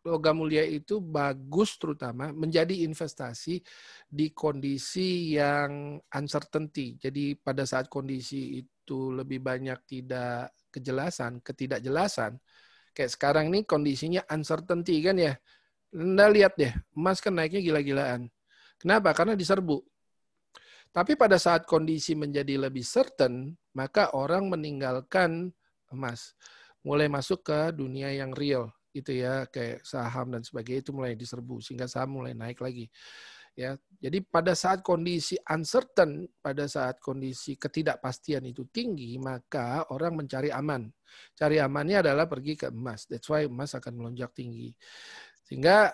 logam mulia itu bagus terutama menjadi investasi di kondisi yang uncertainty. Jadi pada saat kondisi itu lebih banyak ketidakjelasan. Kayak sekarang ini kondisinya uncertainty kan ya. Anda lihat deh, emas kan naiknya gila-gilaan. Kenapa? Karena diserbu. Tapi pada saat kondisi menjadi lebih certain, maka orang meninggalkan emas. Mulai masuk ke dunia yang real. Itu ya, kayak saham dan sebagainya itu mulai diserbu sehingga saham mulai naik lagi. Ya, jadi pada saat kondisi uncertain, pada saat kondisi ketidakpastian itu tinggi, maka orang mencari aman. Cari amannya adalah pergi ke emas. That's why emas akan melonjak tinggi. Sehingga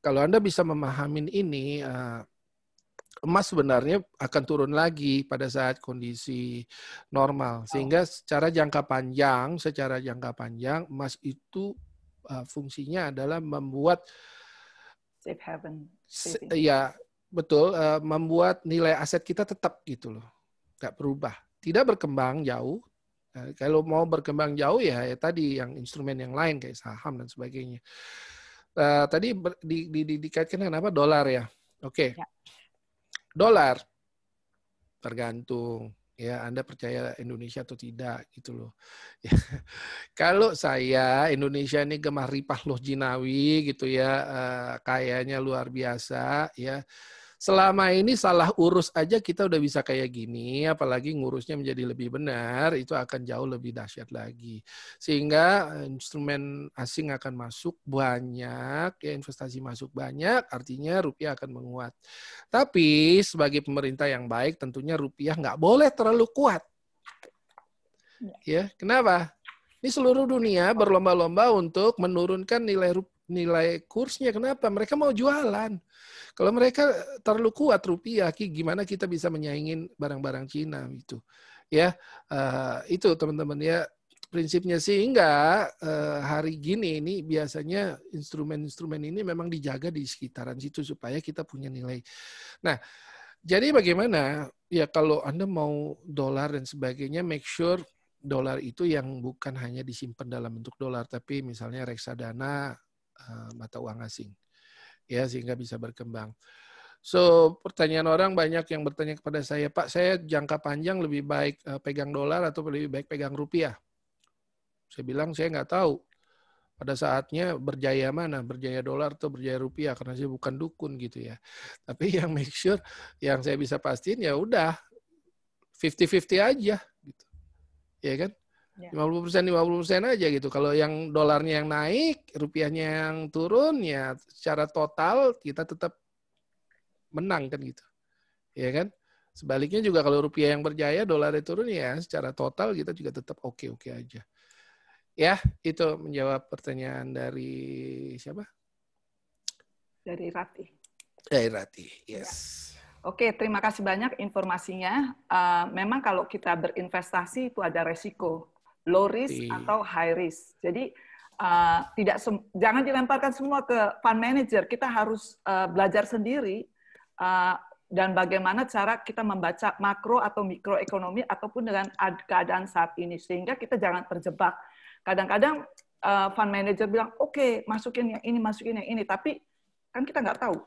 kalau Anda bisa memahami ini, emas sebenarnya akan turun lagi pada saat kondisi normal. Sehingga secara jangka panjang emas itu fungsinya adalah membuat safe haven. Ya, betul, membuat nilai aset kita tetap gitu loh. Nggak berubah. Tidak berkembang jauh. Kalau mau berkembang jauh ya tadi yang instrumen yang lain kayak saham dan sebagainya. Tadi dikaitkan dengan apa? Dolar ya. Oke. Ya. Dolar tergantung ya Anda percaya Indonesia atau tidak gitu loh. Ya. Kalau saya Indonesia ini gemah ripah loh jinawi gitu ya, kayaknya luar biasa ya. Selama ini salah urus aja kita udah bisa kayak gini, apalagi ngurusnya menjadi lebih benar, itu akan jauh lebih dahsyat lagi. Sehingga instrumen asing akan masuk banyak, ya investasi masuk banyak, artinya rupiah akan menguat. Tapi sebagai pemerintah yang baik, tentunya rupiah nggak boleh terlalu kuat. Ya, kenapa? Ini seluruh dunia berlomba-lomba untuk menurunkan nilai kursnya. Kenapa? Mereka mau jualan. Kalau mereka terlalu kuat rupiah, gimana kita bisa menyaingin barang-barang Cina itu? Ya, itu teman-teman ya prinsipnya. Sehingga hari gini ini biasanya instrumen-instrumen ini memang dijaga di sekitaran situ supaya kita punya nilai. Nah, jadi bagaimana? Ya kalau Anda mau dolar dan sebagainya, make sure dolar itu yang bukan hanya disimpan dalam bentuk dolar, tapi misalnya reksadana mata uang asing. Ya, sehingga bisa berkembang. So, pertanyaan orang banyak yang bertanya kepada saya, Pak, saya jangka panjang lebih baik pegang dolar atau lebih baik pegang rupiah? Saya bilang, saya nggak tahu. Pada saatnya berjaya mana, berjaya dolar atau berjaya rupiah, karena saya bukan dukun gitu ya. Tapi yang make sure, yang saya bisa pastiin ya udah 50-50 aja gitu. Ya kan? 50% aja gitu. Kalau yang dolarnya yang naik, rupiahnya yang turun, ya secara total kita tetap menang kan gitu. Ya kan? Sebaliknya juga kalau rupiah yang berjaya, dolarnya turun, ya secara total kita juga tetap oke-oke aja. Ya, itu menjawab pertanyaan dari siapa? Dari Rati. Dari Rati, yes. Ya. Oke, terima kasih banyak informasinya. Memang kalau kita berinvestasi itu ada resiko, low risk atau high risk. Jadi jangan dilemparkan semua ke fund manager. Kita harus belajar sendiri dan bagaimana cara kita membaca makro atau mikroekonomi ataupun dengan keadaan saat ini, sehingga kita jangan terjebak. Kadang-kadang fund manager bilang, oke, masukin yang ini, tapi kan kita nggak tahu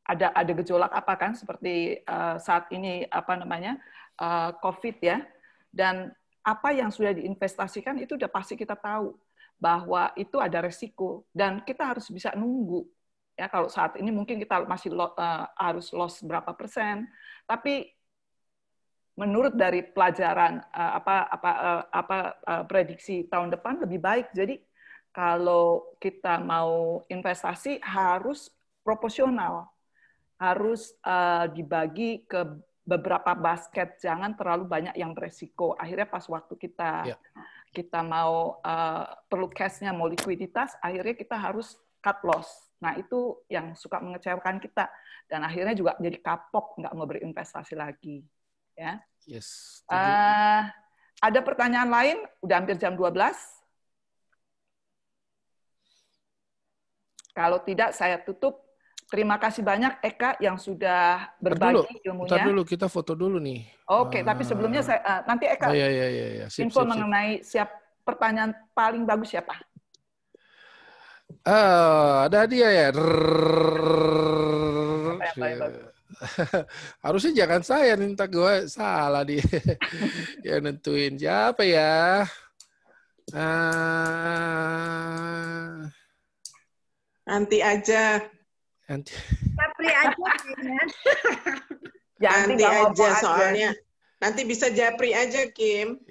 ada gejolak apa kan, seperti saat ini COVID ya, dan apa yang sudah diinvestasikan itu udah pasti kita tahu bahwa itu ada resiko dan kita harus bisa nunggu. Ya, kalau saat ini mungkin kita masih harus loss berapa persen, tapi menurut dari pelajaran prediksi tahun depan lebih baik. Jadi kalau kita mau investasi harus proporsional, harus dibagi ke beberapa basket, jangan terlalu banyak yang beresiko. Akhirnya pas waktu kita mau perlu cash-nya, mau likuiditas, akhirnya kita harus cut loss. Nah, itu yang suka mengecewakan kita. Dan akhirnya juga jadi kapok, nggak mau berinvestasi lagi. Ya. Yes. Ada pertanyaan lain? Udah hampir jam 12. Kalau tidak, saya tutup. Terima kasih banyak, Eka, yang sudah berbagi ilmunya. Ntar dulu, kita foto dulu nih. Oke, tapi sebelumnya nanti Eka info mengenai pertanyaan paling bagus siapa? Ada hadiah ya. Harusnya jangan saya minta, gue salah dia. Ya nentuin siapa ya. Nanti aja. Japri aja kayaknya. Nanti aja soalnya. Nanti bisa Japri aja, Kim.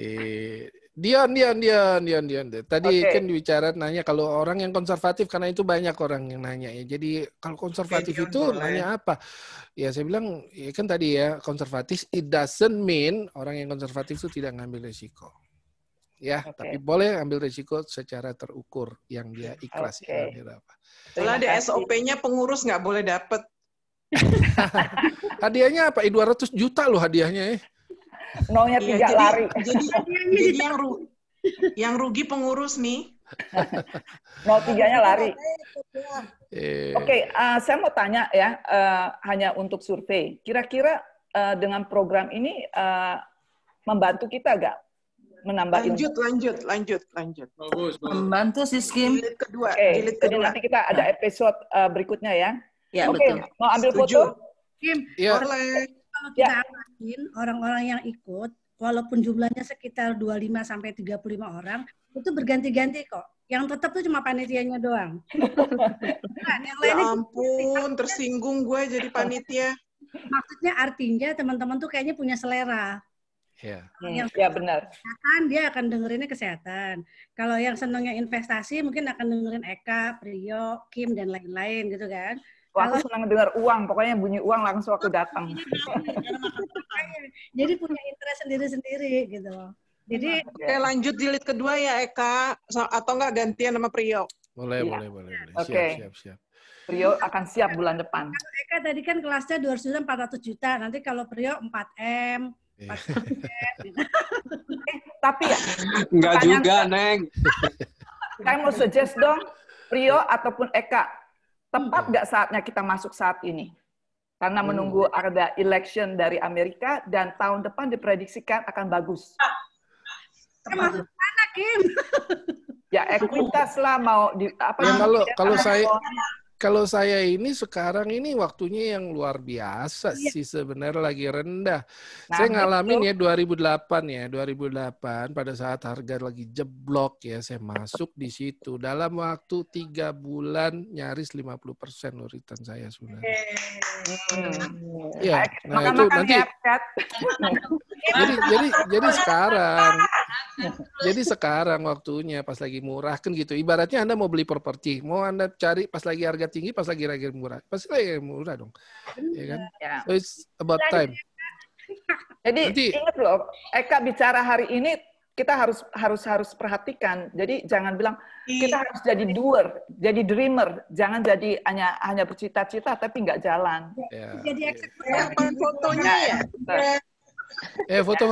Dion. Tadi kan bicara nanya kalau orang yang konservatif, karena itu banyak orang yang nanya ya. Jadi kalau konservatif itu nanya apa? Ya saya bilang ya kan tadi ya, konservatif it doesn't mean orang yang konservatif itu tidak ngambil risiko. Ya, tapi boleh ambil risiko secara terukur yang dia ikhlas ya. Kalau ada SOP-nya pengurus nggak boleh dapat. Hadiahnya apa? 200 juta loh hadiahnya ya. Nolnya 3 lari. Jadi yang rugi pengurus nih. 03-nya lari. Oke, saya mau tanya ya, hanya untuk survei. Kira-kira dengan program ini membantu kita nggak menambah lanjut. Bagus. Membantu Siskim. Jilid kedua. Jadi nanti kita ada episode berikutnya ya. Ya, Oke, mau ambil foto? Kim, boleh. Kalau kita amatin orang-orang yang ikut, walaupun jumlahnya sekitar 25 sampai 35 orang, itu berganti-ganti kok. Yang tetap tuh cuma panitianya doang. Yang ya ampun, tersinggung gue jadi panitia. Maksudnya artinya teman-teman tuh kayaknya punya selera. Ya benar. Kesehatan, dia akan dengerinnya kesehatan. Kalau yang senangnya investasi, mungkin akan dengerin Eka, Priyo, Kim, dan lain-lain gitu kan. Wah, aku senang dengar uang, pokoknya bunyi uang langsung aku datang. Jadi punya interest sendiri-sendiri gitu. Jadi Oke, lanjut jilid kedua ya Eka, atau enggak gantian sama Priyo? Boleh. Siap. Priyo akan siap bulan depan. Kalau Eka tadi kan kelasnya 400 juta, nanti kalau Priyo 4M. Tapi ya enggak juga, Neng. Saya mau suggest dong, Priyo ataupun Eka, tepat nggak saatnya kita masuk saat ini? Karena menunggu ada election dari Amerika dan tahun depan diprediksikan akan bagus. Masuk mana, Kim? Ya ekuitas lah mau di apa? Ya, kalau kalau saya ini sekarang ini waktunya yang luar biasa sih sebenarnya, lagi rendah. Saya ngalamin ya 2008 pada saat harga lagi jeblok ya, saya masuk di situ. Dalam waktu 3 bulan nyaris 50% loh return saya sebenarnya. Iya, nah itu nanti. Jadi sekarang waktunya pas lagi murah kan gitu. Ibaratnya Anda mau beli properti, mau Anda cari pas lagi harga tinggi, pas lagi harga murah. Pasti lagi murah dong. Ya kan? So it's about time. Jadi ingat loh, Eka bicara hari ini kita harus perhatikan. Jadi jangan bilang kita harus jadi doer, jadi dreamer, jangan jadi hanya bercita-cita tapi nggak jalan. Jadi eksekutor fotonya ya. Foto.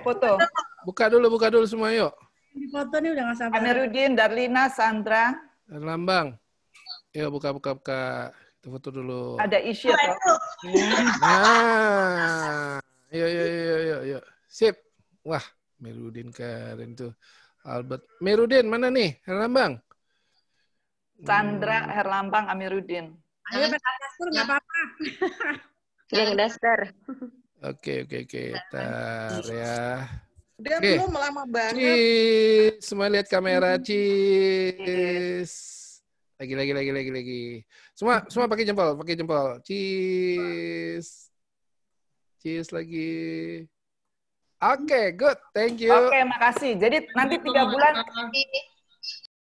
Foto. Buka dulu semua yuk. Di foto nih udah nggak sabar. Amirudin, Darlina, Sandra. Lambang. Yuk buka. Kita foto dulu. Ada isi atau? Nah. Yuk. Sip. Wah, Merudin keren tuh. Albert. Merudin mana nih? Herlambang. Sandra, Herlambang, Amirudin. Ayo daster nggak apa-apa. Yang daster. Oke. Bentar ya. Udah belum lama banget. Cheese. Semua lihat kamera. Cheese. Lagi. Semua pakai jempol. Cheese. Cheese lagi. Oke, good. Thank you. Oke, makasih. Jadi nanti 3 bulan